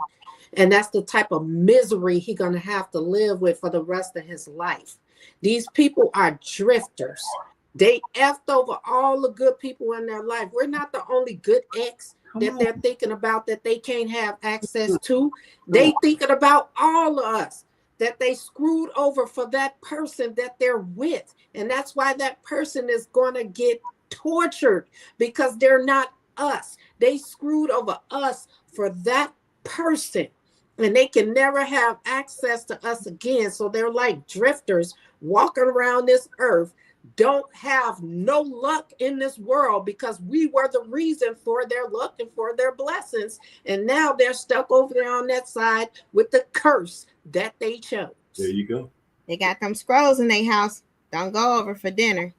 And that's the type of misery he's going to have to live with for the rest of his life. These people are drifters. They effed over all the good people in their life. We're not the only good ex that they're thinking about that they can't have access to. They thinking about all of us that they screwed over for that person that they're with. And that's why that person is going to get tortured, because they're not us. They screwed over us for that person, and they can never have access to us again. So they're like drifters walking around this earth, don't have no luck in this world because we were the reason for their luck and for their blessings. And now they're stuck over there on that side with the curse that they chose. There you go. They got them scrolls in their house. Don't go over for dinner.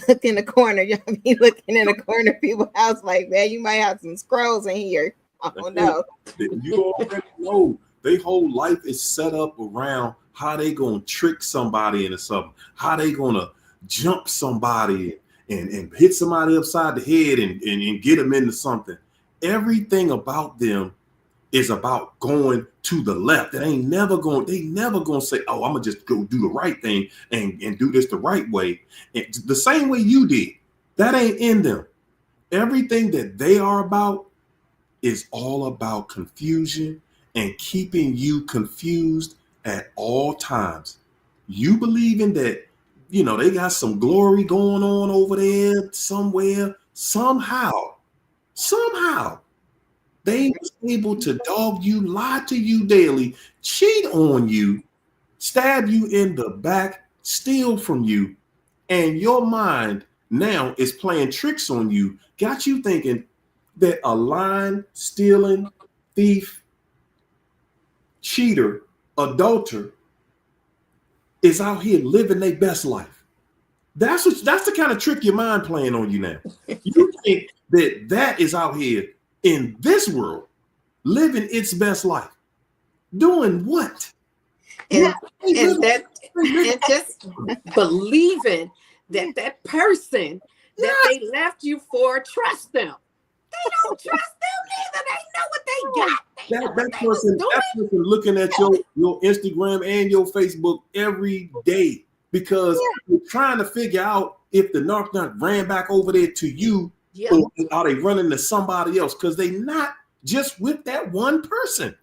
Look in the corner. Y'all be looking in the corner of people's house like, man, you might have some scrolls in here. Oh no. You already know their whole life is set up around how they gonna trick somebody into something, how they gonna jump somebody and hit somebody upside the head and get them into something. Everything about them is about going to the left. They never gonna say, oh, I'm gonna just go do the right thing and do this the right way. And the same way you did. That ain't in them. Everything that they are about is all about confusion and keeping you confused at all times. You believing that, they got some glory going on over there somewhere, somehow they was able to dog you, lie to you daily, cheat on you, stab you in the back, steal from you, and your mind now is playing tricks on you, got you thinking that a lying, stealing, thief, cheater, adulterer is out here living their best life. That's the kind of trick your mind playing on you now. You think that is out here in this world living its best life. Doing what? And just believing that person that they left you for, trust them. They don't trust them either. They know what they got. That person looking at your Instagram and your Facebook every day. because you're trying to figure out if the narc done ran back over there to you, or are they running to somebody else? Because they not just with that one person.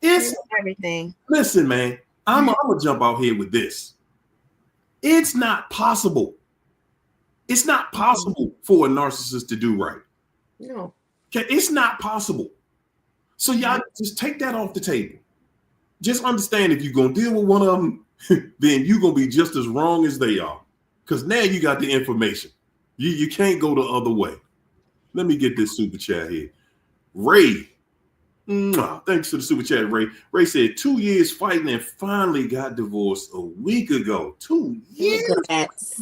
It's everything. Listen, man, I'm gonna jump out here with this. It's not possible. It's not possible for a narcissist to do right. No. Okay, it's not possible. So y'all just take that off the table. Just understand if you're gonna deal with one of them, then you're gonna be just as wrong as they are. Because now you got the information. You can't go the other way. Let me get this super chat here. Ray. Thanks for the super chat, Ray. Ray said 2 years fighting and finally got divorced a week ago. 2 years.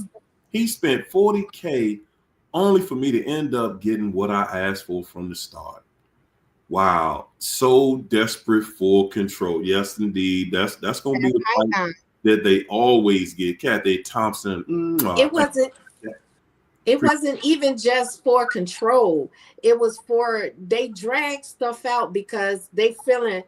He spent $40K only for me to end up getting what I asked for from the start. Wow, so desperate for control. Yes, indeed. That's gonna be the fight that they always get. Kathy Thompson. It wasn't even just for control. It was for they drag stuff out because they feeling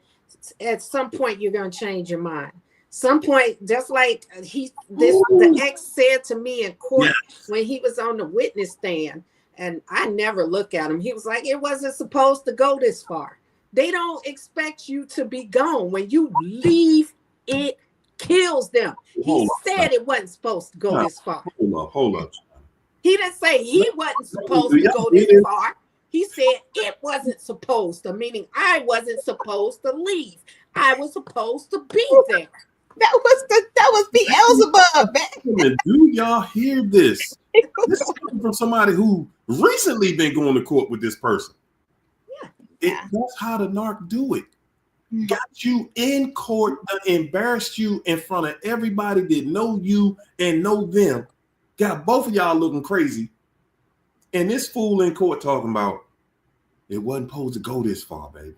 at some point you're gonna change your mind. Some point, just like the ex said to me in court when he was on the witness stand, and I never look at him. He was like, it wasn't supposed to go this far. They don't expect you to be gone. When you leave, it kills them. He said it wasn't supposed to go this far. Hold up. He didn't say he wasn't supposed to go this far. He said it wasn't supposed to, meaning I wasn't supposed to leave. I was supposed to be there. That was Beelzebub, man. Do y'all hear this? This is coming from somebody who recently been going to court with this person. That's how the narc do it. Got you in court, embarrassed you in front of everybody that know you and know them. Got both of y'all looking crazy. And this fool in court talking about it wasn't supposed to go this far, baby.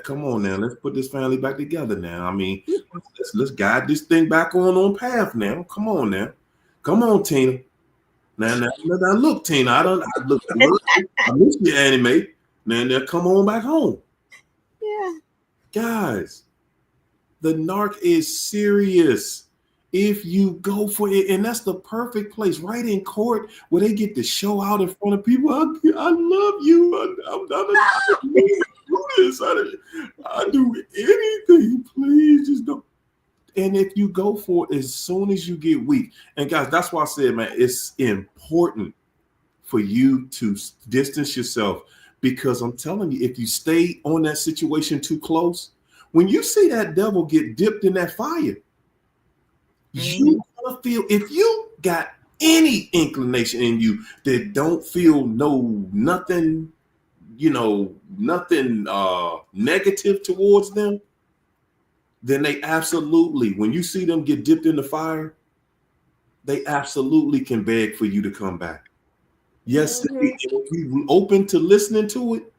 Come on now, let's put this family back together now. I mean, let's guide this thing back on path now. Come on now. Come on, Tina. Now look, Tina, I miss your anime. Now come on back home. Yeah. Guys, the narc is serious. If you go for it, and that's the perfect place, right in court, where they get to show out in front of people. I love you. I'm do this. I do anything. Please just don't. And if you go for it, as soon as you get weak, and guys, that's why I said, man, it's important for you to distance yourself, because I'm telling you, if you stay on that situation too close, when you see that devil get dipped in that fire, you gonna feel, if you got any inclination in you that don't feel nothing negative towards them, then they absolutely, when you see them get dipped in the fire, they absolutely can beg for you to come back. Yes, if you open to listening to it,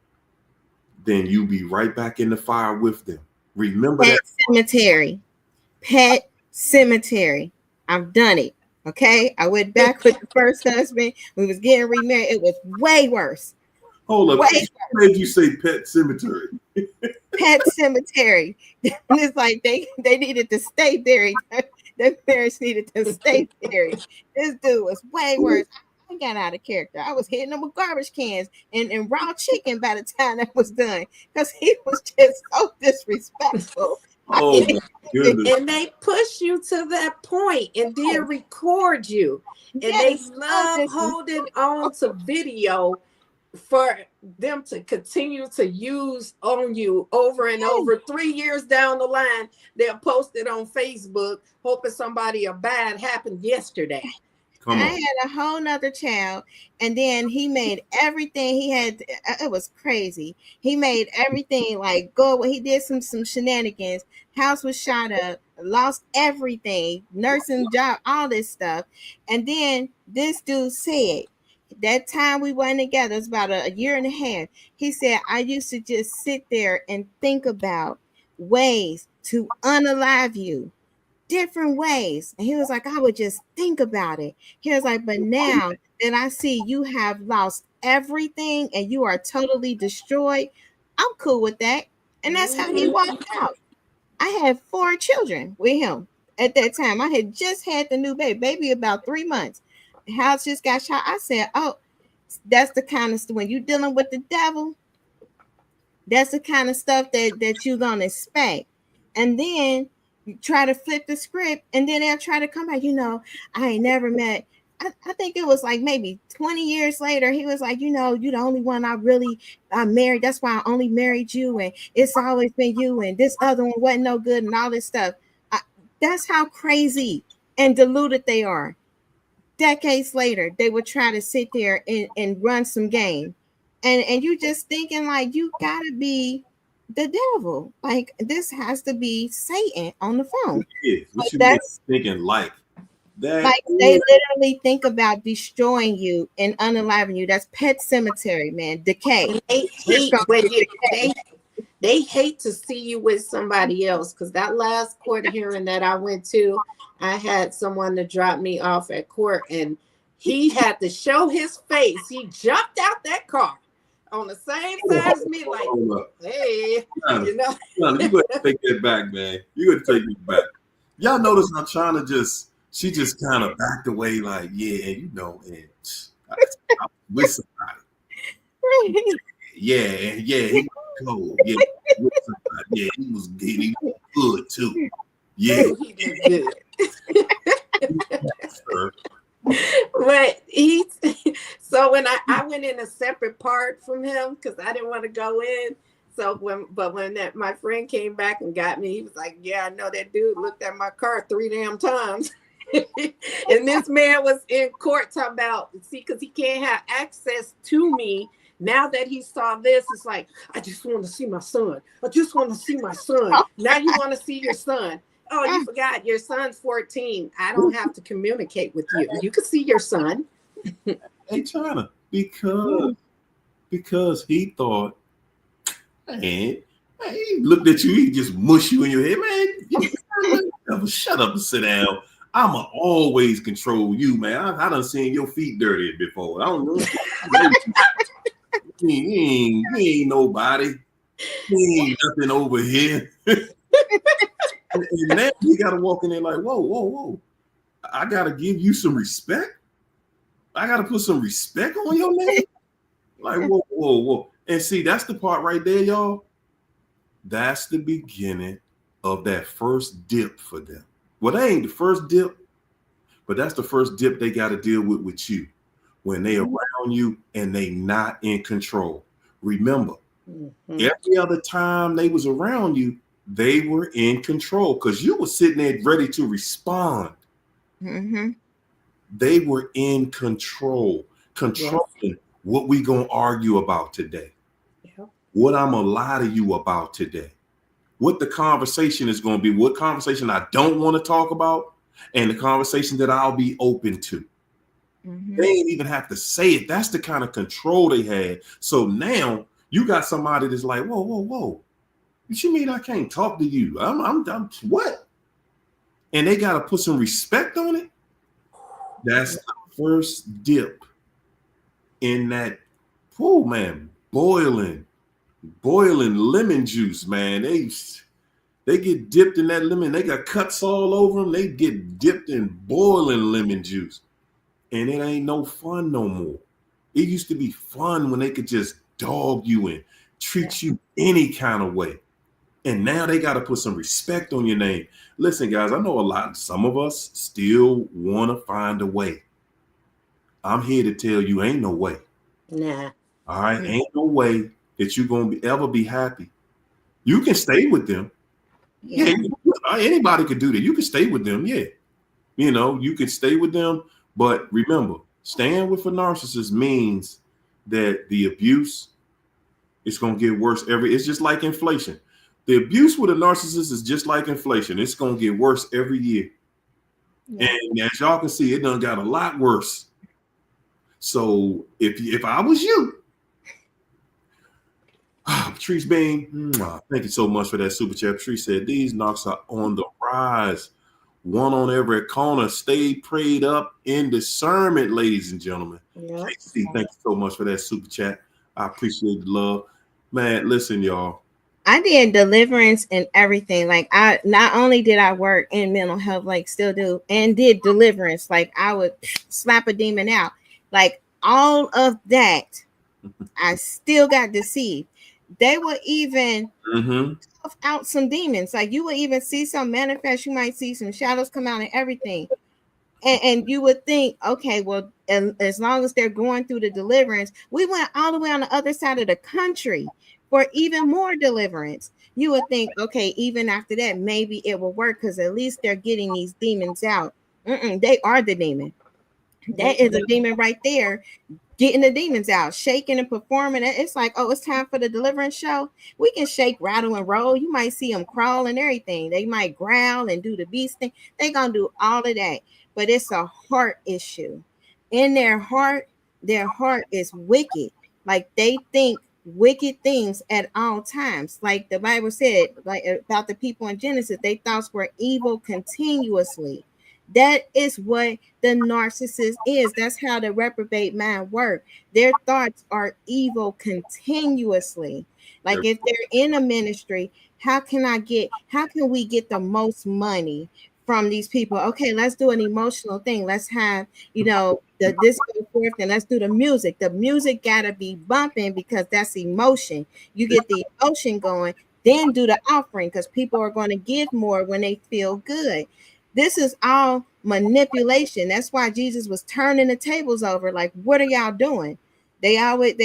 then you'll be right back in the fire with them. Remember that. Pet cemetery. I've done it. Okay. I went back with the first husband. We was getting remarried. It was way worse. Hold up. What made you say pet cemetery? Pet cemetery. It's like they needed to stay buried. Their parents needed to stay buried. This dude was way worse. I got out of character. I was hitting them with garbage cans and raw chicken by the time that was done, because he was just so disrespectful. Oh my goodness. And they push you to that point and then record you. And they love holding on to video for them to continue to use on you over and over. 3 years down the line, they'll post it on Facebook, hoping somebody bad happened yesterday. I had a whole nother child, and then he made everything he had. It was crazy. He made everything like go. He did some shenanigans. House was shot up. Lost everything. Nursing job. All this stuff. And then this dude said, that time we went together, it was about a year and a half. He said, I used to just sit there and think about ways to unalive you. Different ways. And he was like, I would just think about it. He was like, but now that I see you have lost everything and you are totally destroyed, I'm cool with that. And that's how he walked out. I had 4 children with him. at that time. I had just had the new baby about 3 months. House just got shot. I said, oh, that's the kind of stuff when you're dealing with the devil. That's the kind of stuff that you're gonna expect. And then you try to flip the script, and then they'll try to come back. I ain't never met. I think it was like maybe 20 years later. He was like, you're the only one I married. That's why I only married you, and it's always been you, and this other one wasn't no good, and all this stuff. That's how crazy and deluded they are. Decades later, they would try to sit there and run some game. And you just thinking like you gotta be the devil. Like this has to be Satan on the phone. Yeah, what you That's thinking like that? like they literally think about destroying you and unaliving you. That's pet cemetery, man. Decay. They hate when they hate to see you with somebody else. Because that last court hearing that I went to, I had someone to drop me off at court, and he had to show his face. He jumped out that car on the same side as me, like, hey, you gotta take that back, man. You gotta take it back. Y'all notice I'm trying to she just kind of backed away, like, yeah, and I with somebody. Yeah, he was cold. Yeah, with somebody. Yeah, he was good too. Yeah, he did good. But so when I went in a separate part from him because I didn't want to go in. So when my friend came back and got me, he was like, yeah, I know that dude looked at my car 3 damn times. And this man was in court talking about, because he can't have access to me. Now that he saw this, it's like, I just want to see my son. I just want to see my son. Now you want to see your son. Oh, you forgot your son's 14. I don't have to communicate with you. You can see your son. Hey, China, because he thought, man, he looked at you, he just mush you in your head, man. Shut up and sit down. I'ma always control you, man. I done seen your feet dirty before. I don't know. He ain't nobody. He ain't nothing over here. And now you gotta walk in there like, whoa. I gotta give you some respect. I gotta put some respect on your name. Like, whoa. And see, that's the part right there, y'all. That's the beginning of that first dip for them. Well, that ain't the first dip, but that's the first dip they got to deal with you when they around you and they not in control. Remember, every other time they was around you, they were in control because you were sitting there ready to respond. Mm-hmm. They were in control, controlling what we gonna argue about today, what I'm gonna lie to you about today, what the conversation is going to be, what conversation I don't want to talk about, and the conversation that I'll be open to. Mm-hmm. They ain't even have to say it. That's the kind of control they had. So now you got somebody that's like, whoa. What you mean I can't talk to you? I'm what? And they got to put some respect on it. That's the first dip in that, man, boiling lemon juice, man. They get dipped in that lemon. They got cuts all over them. They get dipped in boiling lemon juice. And it ain't no fun no more. It used to be fun when they could just dog you and treat you any kind of way. And now they got to put some respect on your name. Listen, guys, I know some of us still want to find a way. I'm here to tell you ain't no way. Nah. All right? Ain't no way that you're going to ever be happy. You can stay with them. Yeah, anybody could do that. You can stay with them. Yeah. You can stay with them. But remember, staying with a narcissist means that the abuse is going to get worse it's just like inflation. The abuse with a narcissist is just like inflation. It's going to get worse every year. Yeah. And as y'all can see, it done got a lot worse. So if I was you, Patrice Bain, thank you so much for that super chat. Patrice said, these narcs are on the rise. One on every corner. Stay prayed up in discernment, ladies and gentlemen. Yep. Casey, thank you so much for that super chat. I appreciate the love. Man, listen, y'all. I did deliverance and everything. Like I not only did I work in mental health, like still do, and did deliverance. Like I would slap a demon out. Like all of that, I still got deceived. They would even Mm-hmm. out some demons. Like you would even see some manifest. You might see some shadows come out and everything. And you would think, okay, well, and as long as they're going through the deliverance, we went all the way on the other side of the country for even more deliverance. You would think, okay, even after that, maybe it will work because at least they're getting these demons out. They are the demon. That is a demon right there, getting the demons out, shaking and performing. It's like, oh, it's time for the deliverance show. We can shake, rattle, and roll. You might see them crawl and everything. They might growl and do the beast thing. They gonna do all of that, but it's a heart issue. In their heart is wicked. Like they think wicked things at all times. Like the Bible said, like about the people in Genesis, they thoughts were evil continuously. That is what the narcissist is. That's how the reprobate mind work. Their thoughts are evil continuously. Like if they're in a ministry, how can we get the most money from these people? Okay, let's do an emotional thing. Let's have, this go forth and let's do the music. The music gotta be bumping because that's emotion. You get the emotion going, then do the offering because people are going to give more when they feel good. This is all manipulation. That's why Jesus was turning the tables over. Like, what are y'all doing? They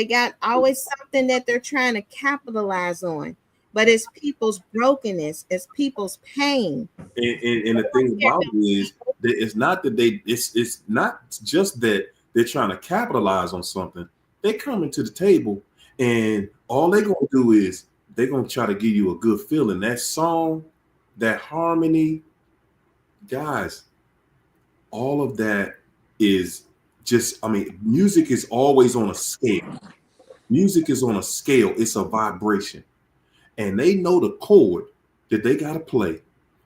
got always something that they're trying to capitalize on. But it's people's brokenness, it's people's pain. And the thing about it is that it's not that it's not just that they're trying to capitalize on something. They coming to the table and all they're gonna do is they're gonna try to give you a good feeling. That song, that harmony, guys, all of that is just, music is always on a scale. Music is on a scale, it's a vibration. And they know the chord that they got to play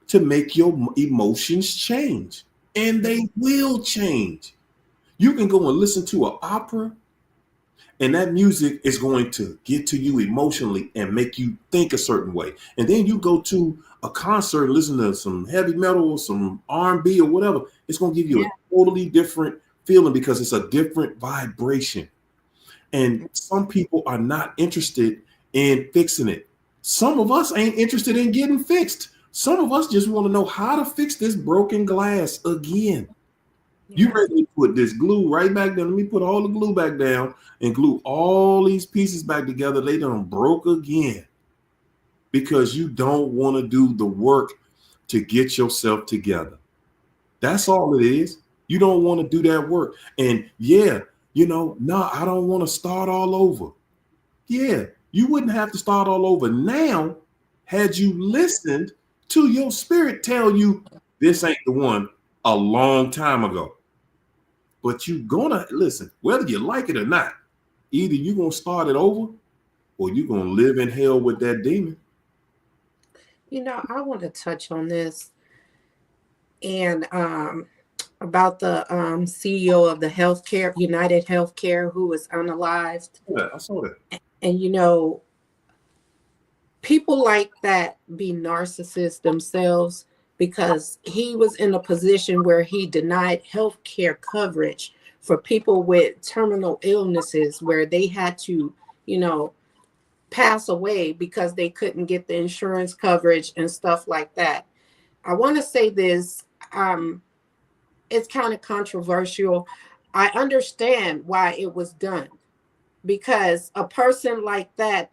to make your emotions change. And they will change. You can go and listen to an opera, and that music is going to get to you emotionally and make you think a certain way. And then you go to a concert, listen to some heavy metal or some R&B or whatever. It's going to give you a totally different feeling because it's a different vibration. And some people are not interested in fixing it. Some of us ain't interested in getting fixed. Some of us just want to know how to fix this broken glass again. You ready to put this glue right back down? Let me put all the glue back down and glue all these pieces back together. They done broke again because you don't want to do the work to get yourself together. That's all it is. You don't want to do that work. And I don't want to start all over. Yeah, you wouldn't have to start all over now had you listened to your spirit tell you this ain't the one a long time ago. But you gonna listen, whether you like it or not. Either you gonna start it over or you gonna live in hell with that demon. I want to touch on this and about the CEO of the healthcare, United Healthcare, who was unalived. Yeah, I saw that. And people like that be narcissists themselves because he was in a position where he denied health care coverage for people with terminal illnesses where they had to, pass away because they couldn't get the insurance coverage and stuff like that. I want to say this, it's kind of controversial. I understand why it was done because a person like that,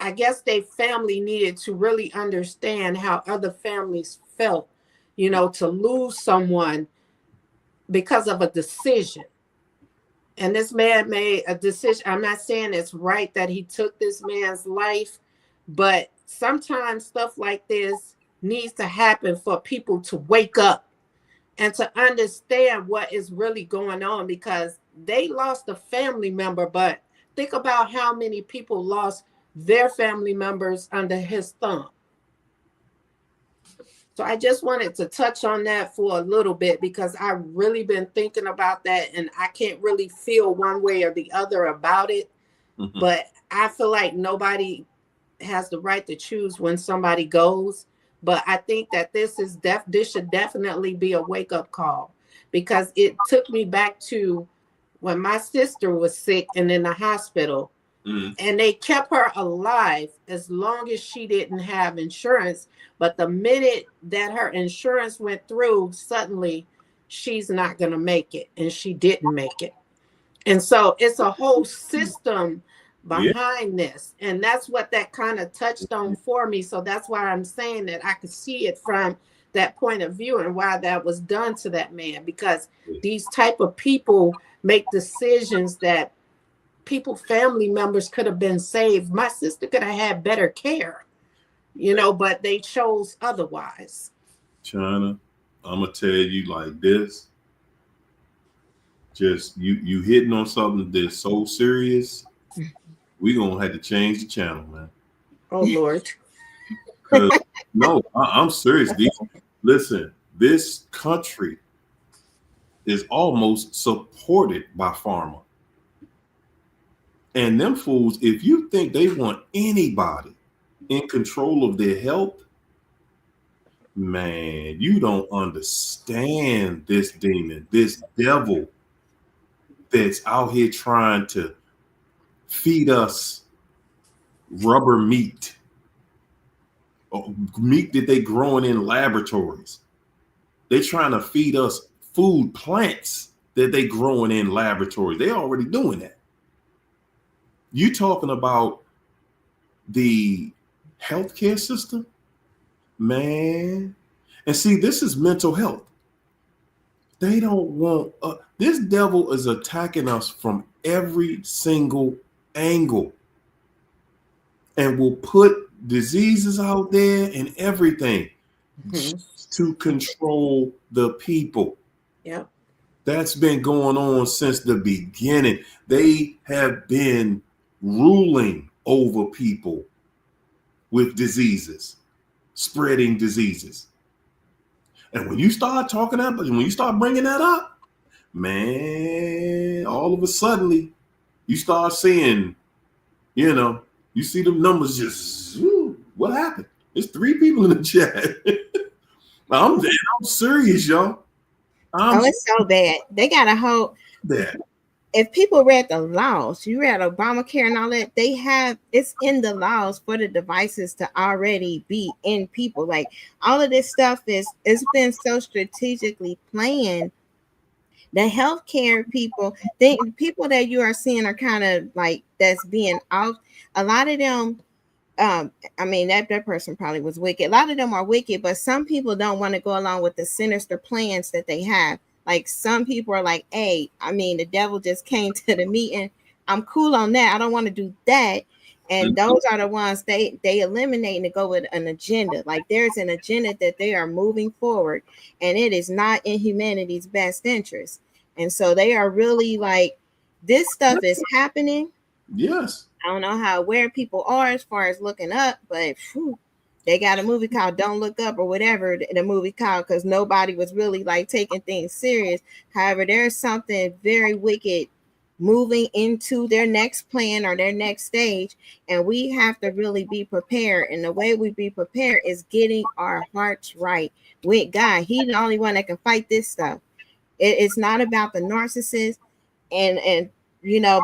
I guess their family needed to really understand how other families felt, to lose someone because of a decision. And this man made a decision. I'm not saying it's right that he took this man's life, but sometimes stuff like this needs to happen for people to wake up and to understand what is really going on because they lost a family member, but think about how many people lost their family members under his thumb. So I just wanted to touch on that for a little bit because I've really been thinking about that and I can't really feel one way or the other about it. Mm-hmm. But I feel like nobody has the right to choose when somebody goes. But I think that this should definitely be a wake-up call, because it took me back to when my sister was sick and in the hospital, and they kept her alive as long as she didn't have insurance. But the minute that her insurance went through, suddenly she's not going to make it, and she didn't make it. And so it's a whole system Yeah. behind this. And that's what that kind of touched on for me. So that's why I'm saying that I could see it from that point of view and why that was done to that man, because these type of people make decisions that family members could have been saved. My sister could have had better care, but they chose otherwise. China, I'm gonna tell you like this. Just you hitting on something that's so serious. We gonna have to change the channel, man. Oh Lord. Cause no, I'm serious. Listen, this country is almost supported by pharma. And them fools, if you think they want anybody in control of their health, man, you don't understand this demon, this devil that's out here trying to feed us rubber meat, or meat that they growing in laboratories. They're trying to feed us food plants that they growing in laboratories. They already doing that. You talking about the healthcare system, man. And see, this is mental health. They don't want this devil is attacking us from every single angle, and will put diseases out there and everything to control the people. Yep. That's been going on since the beginning. They have been ruling over people with diseases, spreading diseases. And when you start talking about, when you start bringing that up, man, all of a sudden you start seeing, you see the numbers just, what happened? There's 3 people in the chat. I'm serious, y'all. It's so bad. They got a whole that. If people read the laws, you read Obamacare and all that, it's in the laws for the devices to already be in people. Like all of this stuff it's been so strategically planned. The healthcare people, people that you are seeing are kind of like that's being off. A lot of them, I mean that person probably was wicked. A lot of them are wicked, but some people don't want to go along with the sinister plans that they have. Like some people are like, hey, I mean, the devil just came to the meeting. I'm cool on that. I don't want to do that. And those are the ones they eliminate and go with an agenda. Like there's an agenda that they are moving forward, and it is not in humanity's best interest. And so they are really like, this stuff is happening. Yes. I don't know how aware people are as far as looking up, but they got a movie called Don't Look Up or whatever the movie called, because nobody was really like taking things serious. However, there's something very wicked moving into their next plan or their next stage, and we have to really be prepared. And the way we be prepared is getting our hearts right with God. He's the only one that can fight this stuff. It's not about the narcissist, and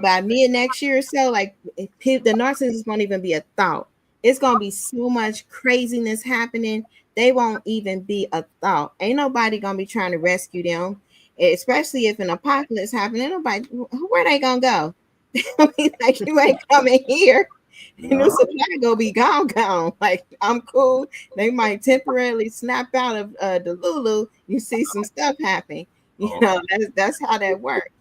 by mid next year or so, like the narcissist won't even be a thought. It's gonna be so much craziness happening. They won't even be a thought. Ain't nobody gonna be trying to rescue them, especially if an apocalypse happens. Ain't nobody, where they gonna go? I mean, like you ain't coming here. No. The supply gonna be gone. Like I'm cool. They might temporarily snap out of the Lulu. You see some stuff happen. That's how that works.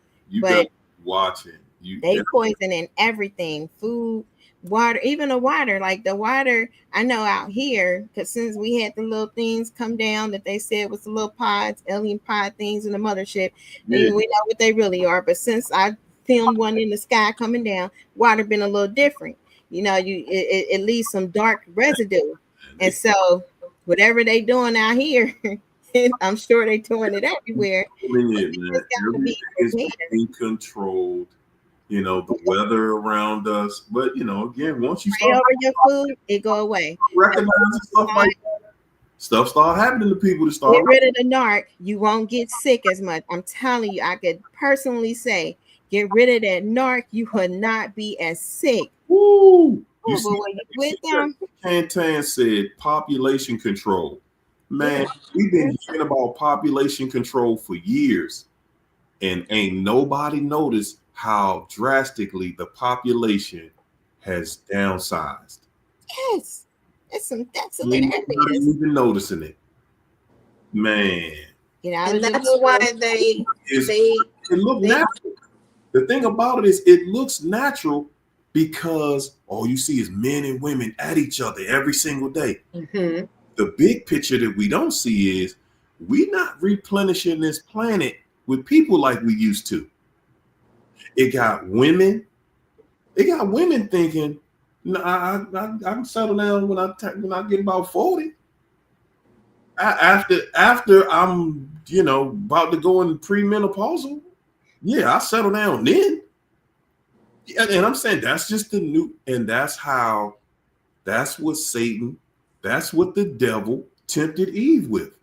But watching they poisoning everything, food, water, even the water. Like the water, I know out here, because since we had the little things come down that they said was the little pods, alien pod things in the mothership, we know what they really are. But since I filmed one in the sky coming down, water been a little different. It leaves some dark residue, and so whatever they doing out here, I'm sure they doing it everywhere. Everything is being controlled the weather around us. But again, once you Pray start over your food, it go away. recognizing stuff like that, stuff start happening to people to Get start. rid of the narc, you won't get sick as much. I'm telling you, I could personally say, get rid of that narc, you would not be as sick. Woo! You Oh, see, but when you with them, Cantan said population control. Man, yeah, we've been hearing about population control for years, and ain't nobody noticed how drastically the population has downsized. yes, that's Ain't nobody hilarious. even noticing it. Man, Get out And of the that's why building. it's, they it look they natural. The thing about it is, it looks natural because all you see is men and women at each other every single day. mhm. The big picture that we don't see is we're not replenishing this planet with people like we used to. It got women. It got women thinking, "No, I can settle down when I get about 40. After I'm about to go in premenopausal. Yeah, I settle down then." Yeah, and I'm saying that's just the new, and that's what Satan, that's what the devil tempted Eve with.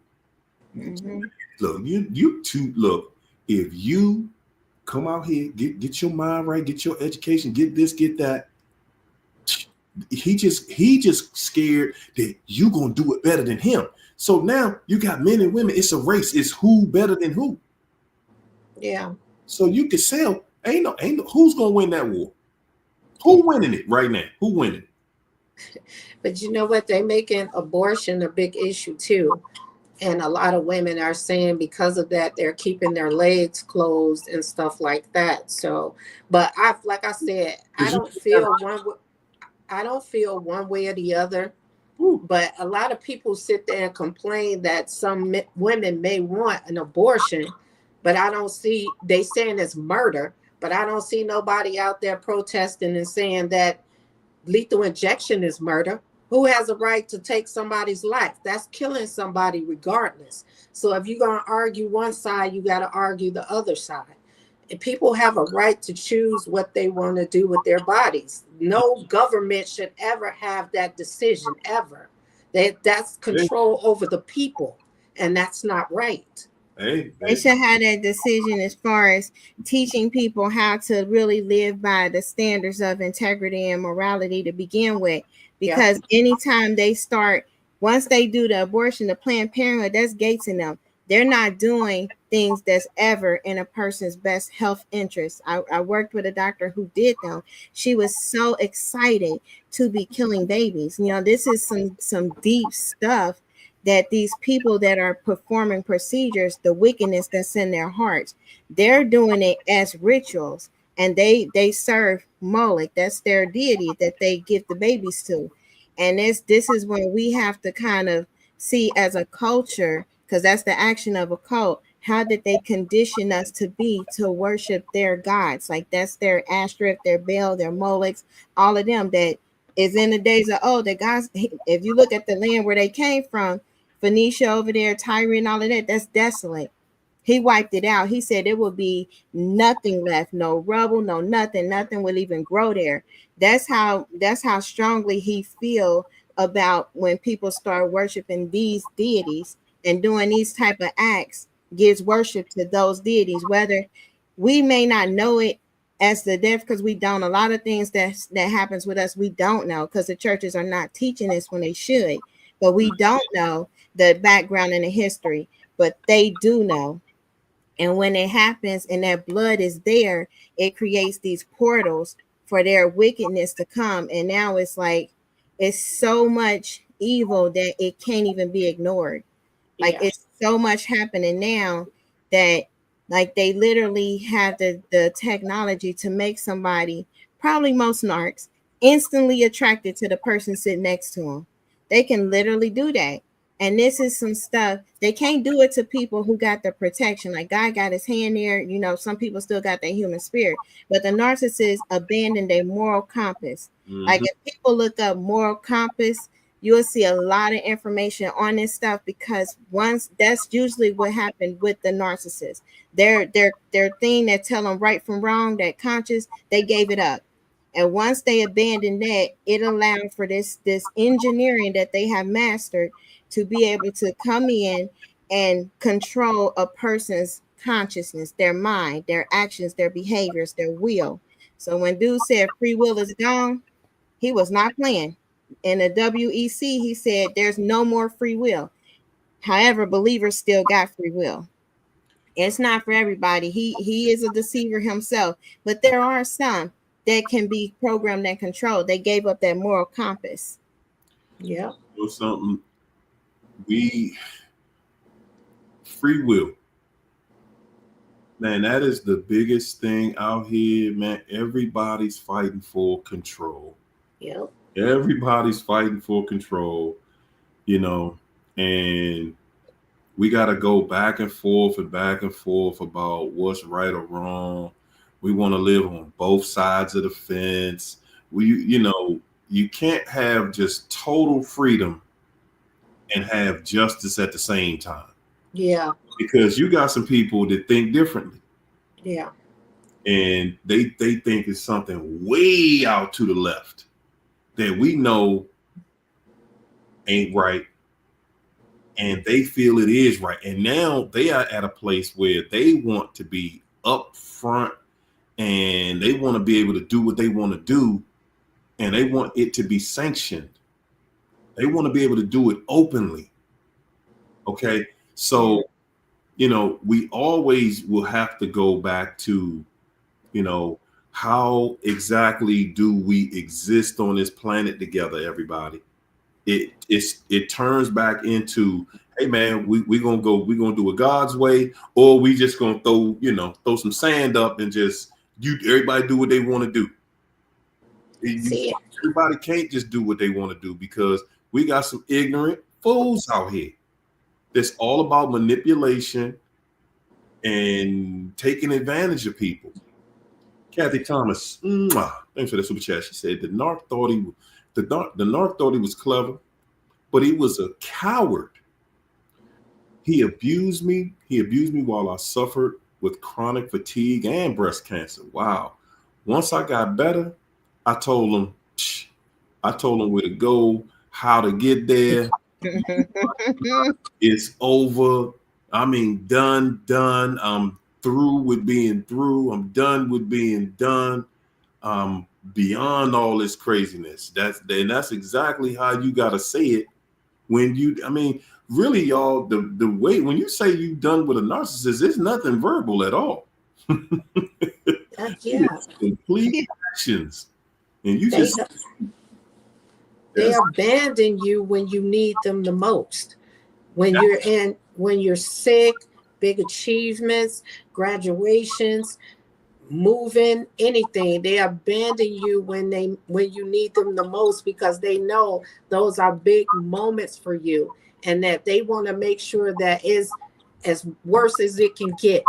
Mhm. Look, you two look, if you come out here, get your mind right, get your education, get this, get that. He just scared that you gonna do it better than him. So now you got men and women. It's a race. It's who better than who. Yeah. So you can sell. Ain't no who's gonna win that war. Who winning it right now? Who winning? But you know what? They're making abortion a big issue too. And a lot of women are saying because of that, they're keeping their legs closed and stuff like that. So, but like I said, I Because you don't feel I don't feel one way or the other. whew, But a lot of people sit there and complain that some women may want an abortion, but I don't see they saying it's murder. But I don't see nobody out there protesting and saying that lethal injection is murder. Who has a right to take somebody's life? That's killing somebody regardless. So if you're going to argue one side, you got to argue the other side. And people have a right to choose what they want to do with their bodies. No government should ever have that decision ever. That's hey, control over the people, and that's not right. hey, They hey, should have that decision as far as teaching people how to really live by the standards of integrity and morality to begin with. Yeah. Because anytime they start, once they do the abortion, the Planned Parenthood, that's gates in them. They're not doing things that's ever in a person's best health interest. I worked with a doctor who did them. She was so excited to be killing babies. This is some deep stuff that these people that are performing procedures, the wickedness that's in their hearts, they're doing it as rituals, and they serve Moloch. That's their deity that they give the babies to. And this is when we have to kind of see as a culture, because that's the action of a cult. How did they condition us to worship their gods? Like that's their Ashtoreth, their Baal, their Molochs, all of them that is in the days of old. The guys, if you look at the land where they came from, Phoenicia over there, Tyre and all of that, that's desolate. He wiped it out. He said it would be nothing left, no rubble, no nothing, nothing will even grow there. That's how strongly he feel about when people start worshiping these deities and doing these type of acts, gives worship to those deities, whether we may not know it as the deaf, because we don't. A lot of things that happens with us we don't know, because the churches are not teaching us when they should, but we don't know the background and the history, but they do know. And when it happens and that blood is there, it creates these portals for their wickedness to come. And now it's like it's so much evil that it can't even be ignored. Like Yeah. it's so much happening now that like they literally have the technology to make somebody, probably most narcs, instantly attracted to the person sitting next to them. They can literally do that. And this is some stuff they can't do it to people who got the protection. Like God got his hand there. Some people still got their human spirit, but the narcissists abandon their moral compass. Like mhm. if people look up moral compass, you will see a lot of information on this stuff, because once that's usually what happened with the narcissist. Their thing that tell them right from wrong, that conscious, they gave it up. And once they abandoned that, it allowed for this engineering that they have mastered to be able to come in and control a person's consciousness, their mind, their actions, their behaviors, their will. So when dude said free will is gone, he was not playing. In the WEC, he said there's no more free will. However, believers still got free will. It's not for everybody. He is a deceiver himself, but there are some that can be programmed and controlled. They gave up that moral compass. Yeah. Or something. We free will. Man, that is the biggest thing out here, man. Everybody's fighting for control. Yep. Everybody's fighting for control, you know, and we got to go back and forth about what's right or wrong. We want to live on both sides of the fence. You can't have just total freedom and have justice at the same time. Yeah. Because you got some people that think differently. Yeah. And they think it's something way out to the left that we know ain't right. And they feel it is right. And now they are at a place where they want to be up front and they want to be able to do what they want to do. And they want it to be sanctioned. They want to be able to do it openly. Okay. So, we always will have to go back to, how exactly do we exist on this planet together, everybody? It turns back into, hey man, we're gonna do it God's way, or we just gonna throw some sand up and just everybody do what they want to do. Everybody can't just do what they want to do, because we got some ignorant fools out here that's all about manipulation and taking advantage of people. Kathy Thomas, thanks for the super chat. She said the narc thought he was clever, but he was a coward. He abused me. He abused me while I suffered with chronic fatigue and breast cancer. Wow. Once I got better, I told him where to go, how to get there. It's over. I mean, done. I'm through with being through. I'm done with being done. Beyond all this craziness. That's exactly how you got to say it. Really, y'all, the way when you say you done with a narcissist, it's nothing verbal at all. Yeah. Complete actions. And they abandon you when you need them the most. When you're sick, big achievements, graduations, moving, anything, they abandon you when you need them the most, because they know those are big moments for you, and that they want to make sure that is as worse as it can get.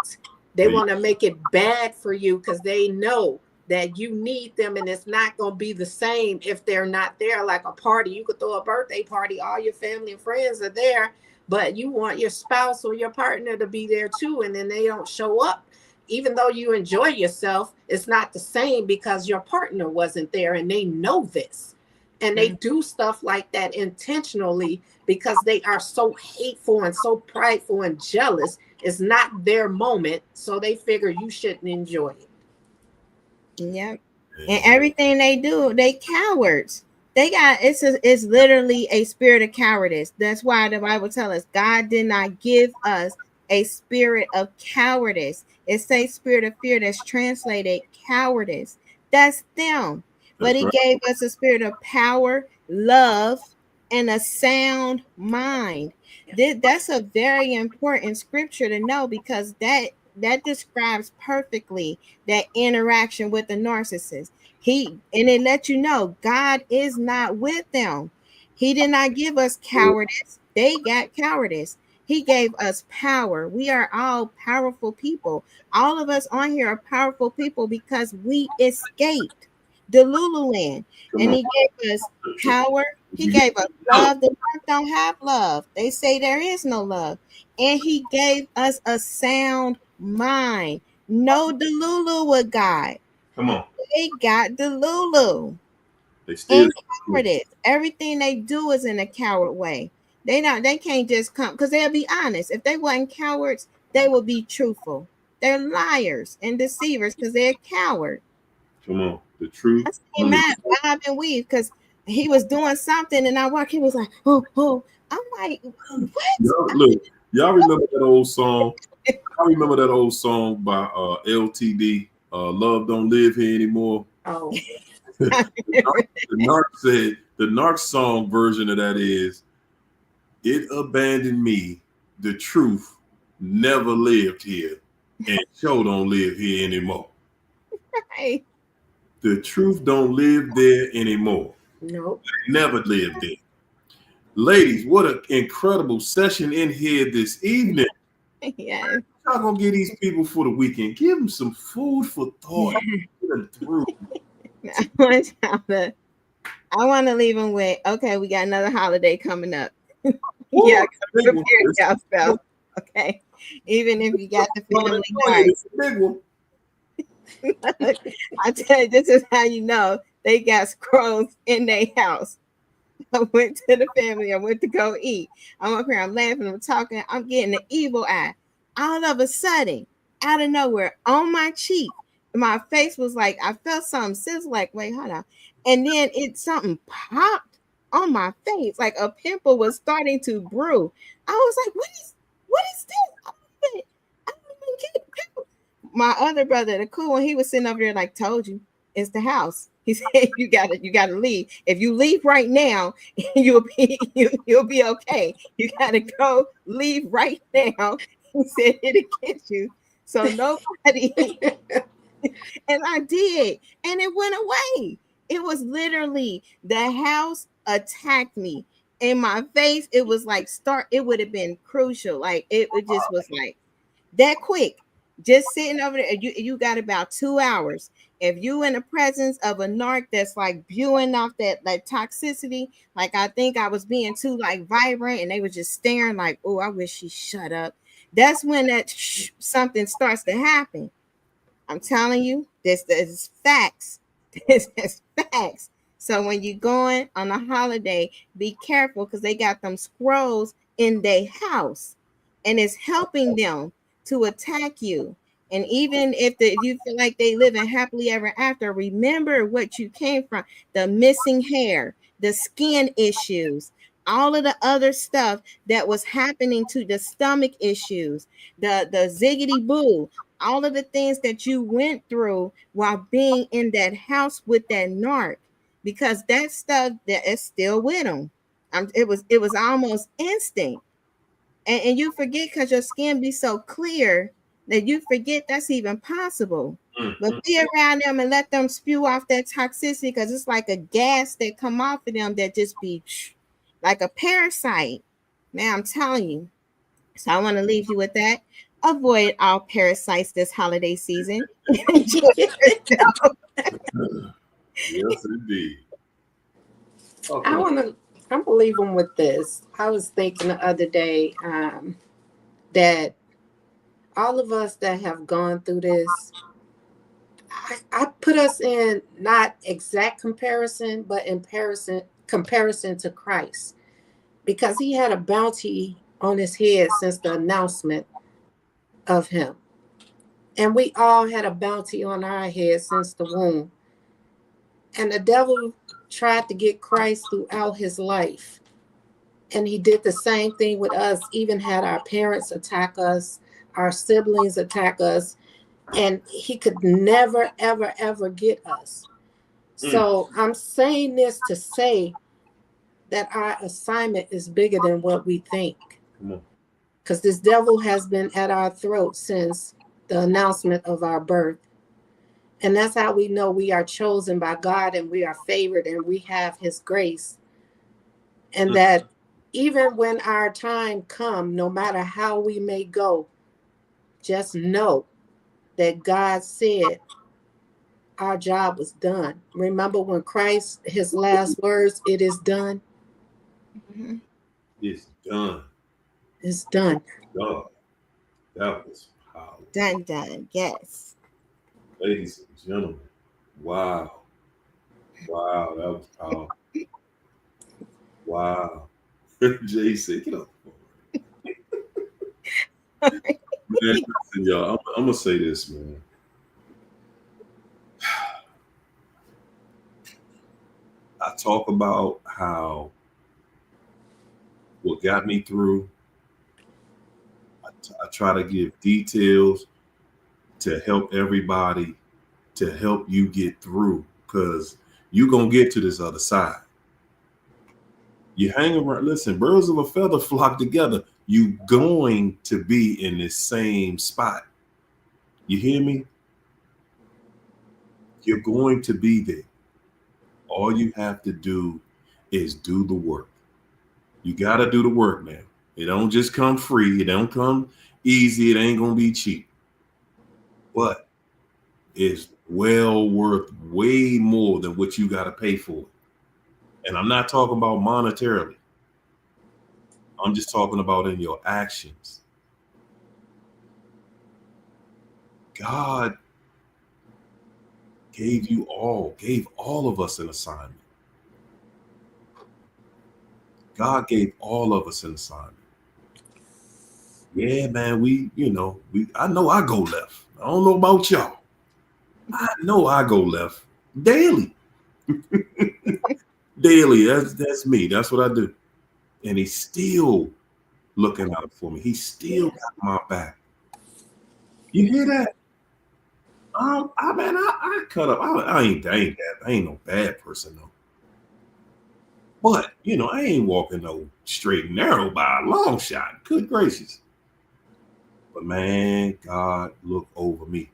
They want to make it bad for you, because they know that you need them, and it's not going to be the same if they're not there. Like a party, you could throw a birthday party, all your family and friends are there, but you want your spouse or your partner to be there too, and then they don't show up. Even though you enjoy yourself, it's not the same because your partner wasn't there, and they know this. And they do stuff like that intentionally because they are so hateful and so prideful and jealous. It's not their moment, so they figure you shouldn't enjoy it. Yep. And everything they do, they cowards. They got it's literally a spirit of cowardice. That's why the Bible tells us God did not give us a spirit of cowardice. It says spirit of fear, that's translated cowardice. That's them. But he gave us a spirit of power, love, and a sound mind. That's a very important scripture to know, because that describes perfectly that interaction with the narcissist. And it lets you know God is not with them. He did not give us cowardice. They got cowardice. He gave us power. We are all powerful people. All of us on here are powerful people because we escaped the Lululand. And he gave us power, He gave us love. The Narc don't have love. They say there is no love. And he gave us a sound mind. No Delulu with God. Come on. They got Delulu. They still And cowardice. Everything they do is in a coward way. They can't just come because they'll be honest. If they weren't cowards, they would be truthful. They're liars and deceivers because they're coward. come on. The truth. I seen Matt Bob and Weave because he was doing something and I walked, he was like, oh. I'm like, what? Look, y'all remember that old song? I remember that old song by LTD, Love Don't Live Here Anymore. Oh, The Narc song version of that is, it abandoned me, the truth never lived here, and show don't live here anymore. Right. The truth don't live there anymore. no. Never lived there. Ladies, what an incredible session in here this evening. Yes. Y'all gonna give these people for the weekend. Give them some food for thought. Get them through. I want to leave them with, okay, we got another holiday coming up. Woo, Yeah, big one. prepare yourself. Okay. Even if you got the family It's a big one. I tell you, this is how you know they got scrolls in their house. I went to the family. I went to go eat. I'm up here. I'm laughing. I'm talking. I'm getting the evil eye. All of a sudden, out of nowhere, on my cheek, my face was like, I felt something sizzle. Like, wait, hold on. And then something popped on my face. Like a pimple was starting to brew. I was like, what is this? I don't even get pimples. My other brother, the cool one, he was sitting over there like, told you, it's the house. He said, you gotta leave. If you leave right now, you'll be okay. You gotta go leave right now. He said it'll get you. So nobody and I did, and it went away. It was literally the house attacked me in my face. It was like it would have been crucial. Like it just was like that quick. Just sitting over there, you got about 2 hours. If you in the presence of a narc that's like spewing off that toxicity, like I think I was being too like vibrant, and they were just staring like, oh, I wish she shut up. That's when something starts to happen. I'm telling you, this is facts. This is facts. So when you're going on a holiday, be careful because they got them scrolls in their house, and it's helping them to attack you. And even if you feel like they living happily ever after, remember what you came from: the missing hair, the skin issues, all of the other stuff that was happening to the stomach issues, the ziggity boo, all of the things that you went through while being in that house with that narc, because that stuff that is still with them. It was almost instinct. And you forget because your skin be so clear that you forget that's even possible. But be around them and let them spew off that toxicity, because it's like a gas that come off of them that just be like a parasite. Man, I'm telling you. So I want to leave you with that. Avoid all parasites this holiday season. Enjoy yourself. Yes, indeed. Okay. I'm gonna leave them with this. I was thinking the other day that all of us that have gone through this, I put us in not exact comparison, but in comparison to Christ, because he had a bounty on his head since the announcement of him. And we all had a bounty on our head since the womb. And the devil tried to get Christ throughout his life. And he did the same thing with us, even had our parents attack us, our siblings attack us, and he could never, ever, ever get us. So I'm saying this to say that our assignment is bigger than what we think. Because this devil has been at our throat since the announcement of our birth. And that's how we know we are chosen by God, and we are favored, and we have his grace. And that even when our time comes, no matter how we may go, just know that God said our job was done. Remember when Christ, his last words, it is done. Mhm. It's done. It's done. God, that was powerful. Done. Yes. Ladies and gentlemen, wow. Wow, that was powerful. Wow. Jay said, get up. Man, listen, y'all, I'm gonna say this, man. I talk about how what got me through. I try to give details to help everybody, to help you get through, because you're gonna get to this other side. You hang around, listen, birds of a feather flock together. You going to be in this same spot. You hear me? You're going to be there. All you have to do is do the work. You got to do the work, man. It don't just come free. It don't come easy. It ain't gonna be cheap. But it's well worth way more than what you got to pay for. And I'm not talking about monetarily. I'm just talking about in your actions. God gave all of us an assignment. God gave all of us an assignment. Yeah, man, I know I go left. I don't know about y'all. I know I go left daily. Daily. That's me. That's what I do. And he's still looking out for me. He still got my back. You hear that? I cut up. I ain't no bad person though. But I ain't walking no straight and narrow by a long shot. Good gracious. But man, God look over me.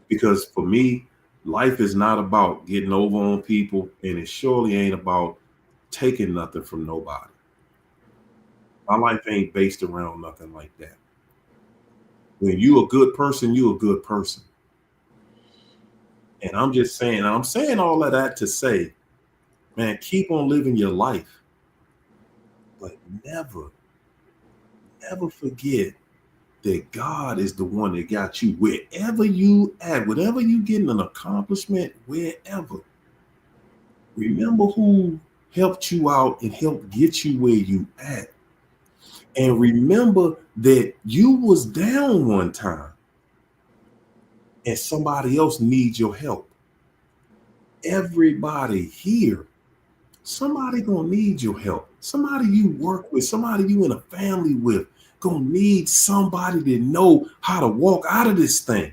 Because for me, life is not about getting over on people, and it surely ain't about taking nothing from nobody. My life ain't based around nothing like that. When you a good person, you a good person. And I'm saying all of that to say, man, keep on living your life. But never, never forget that God is the one that got you wherever you at, whatever you getting an accomplishment, wherever. Remember who helped you out and helped get you where you at. And remember that you was down one time and somebody else needs your help. Everybody here, somebody gonna need your help. Somebody you work with, somebody you in a family with, gonna need somebody to know how to walk out of this thing.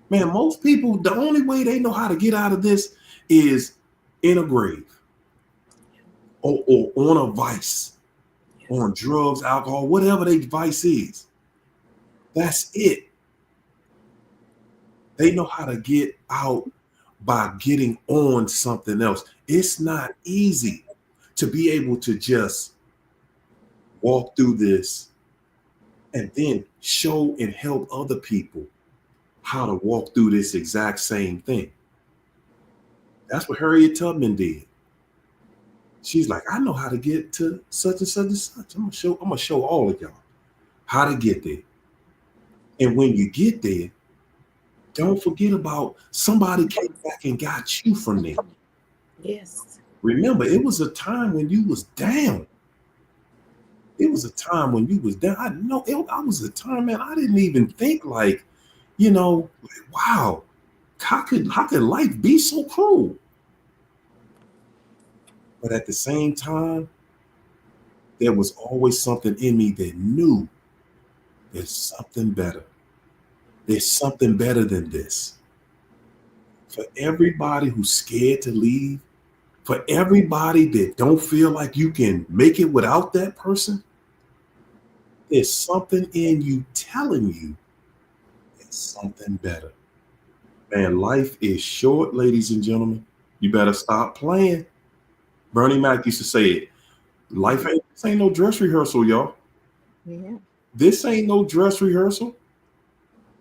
Man, most people, the only way they know how to get out of this is in a grave or on a vice, on drugs, alcohol, whatever their vice is. That's it. They know how to get out by getting on something else. It's not easy to be able to just walk through this and then show and help other people how to walk through this exact same thing. That's what Harriet Tubman did. She's like, I know how to get to such and such and such. I'm gonna show all of y'all how to get there. And when you get there, don't forget about somebody came back and got you from there. Yes. Remember, it was a time when you was down. It was a time when you was down. I was a time, man, I didn't even think like, wow, how could life be so cruel? But at the same time, there was always something in me that knew there's something better. There's something better than this. For everybody who's scared to leave, for everybody that don't feel like you can make it without that person, there's something in you telling you there's something better. Man, life is short, ladies and gentlemen. You better stop playing. Bernie Mac used to say it. This ain't no dress rehearsal, y'all. Yeah. This ain't no dress rehearsal.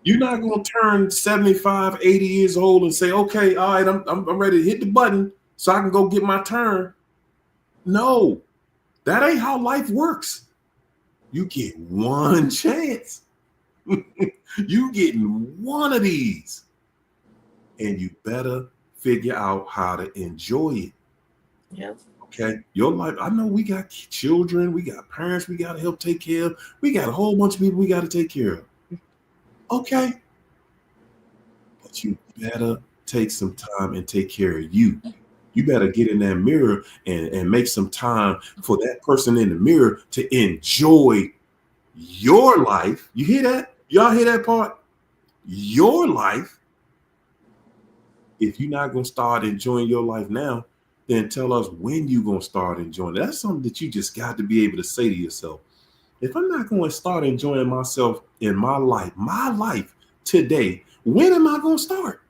You're not going to turn 75, 80 years old and say, okay, all right, I'm ready to hit the button so I can go get my turn. No, That ain't how life works. You get one chance. You getting one of these. And you better figure out how to enjoy it. Yep. Okay. Your life, I know we got children, we got parents we got to help take care of. We got a whole bunch of people we got to take care of. Okay. But you better take some time and take care of you. You better get in that mirror and make some time for that person in the mirror to enjoy your life. You hear that? Y'all hear that part? Your life. If you're not going to start enjoying your life now, then tell us when you're going to start enjoying it. That's something that you just got to be able to say to yourself. If I'm not going to start enjoying myself in my life today, when am I going to start?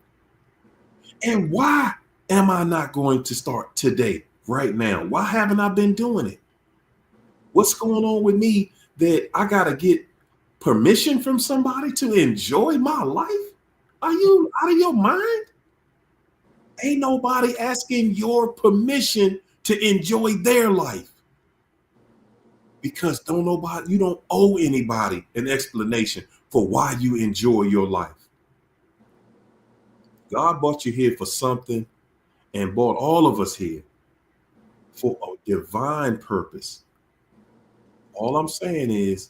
And why am I not going to start today, right now? Why haven't I been doing it? What's going on with me that I got to get permission from somebody to enjoy my life? Are you out of your mind? Ain't nobody asking your permission to enjoy their life. Because you don't owe anybody an explanation for why you enjoy your life. God brought you here for something and brought all of us here for a divine purpose. All I'm saying is,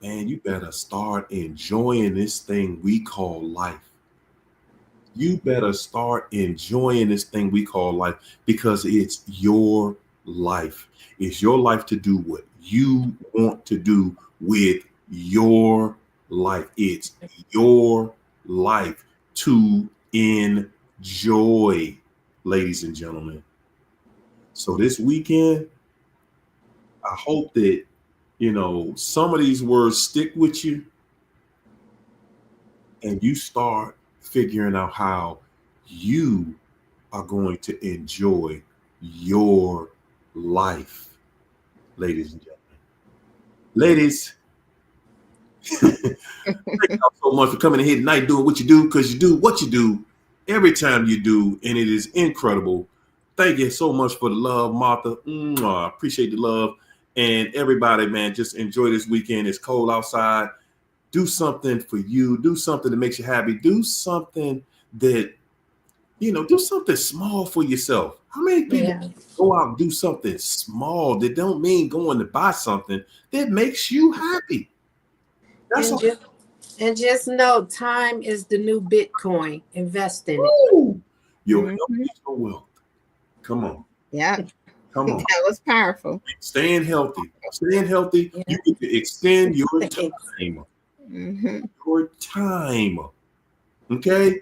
man, you better start enjoying this thing we call life. You better start enjoying this thing we call life because it's your life. It's your life to do what you want to do with your life. It's your life to enjoy, ladies and gentlemen. So this weekend, I hope that, some of these words stick with you and you start figuring out how you are going to enjoy your life, ladies and gentlemen. Ladies, thank y'all so much for coming in here tonight doing what you do, because you do what you do every time you do, and it is incredible. Thank you so much for the love, Martha. I appreciate the love. And everybody, man, just enjoy this weekend. It's cold outside. Do something for you. Do something that makes you happy. Do something that, do something small for yourself. How many people go out and do something small that don't mean going to buy something that makes you happy? That's all. And just know, time is the new Bitcoin. Invest in it. Your health is your wealth. Come on. Yeah. Come on. That was powerful. Staying healthy. Staying healthy. Yeah. You get to extend your time. Your time. Okay?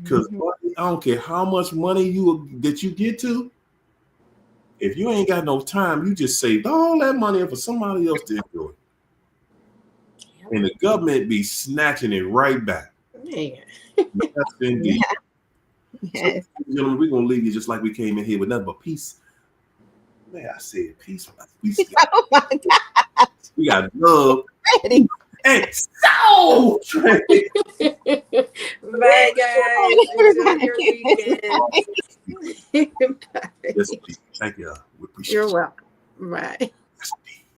Because I don't care how much money that you get to. If you ain't got no time, you just saved all that money for somebody else to enjoy. And the government be snatching it right back. Yeah. Yes, indeed. Yeah. Yes. So, gentlemen, we're going to leave you just like we came in here with nothing but peace. Man, I said peace. Oh my God. We got love. Ready. And so Bye, guys. Enjoy your weekend. Yes, thank you. We appreciate You're welcome. Bye. Yes,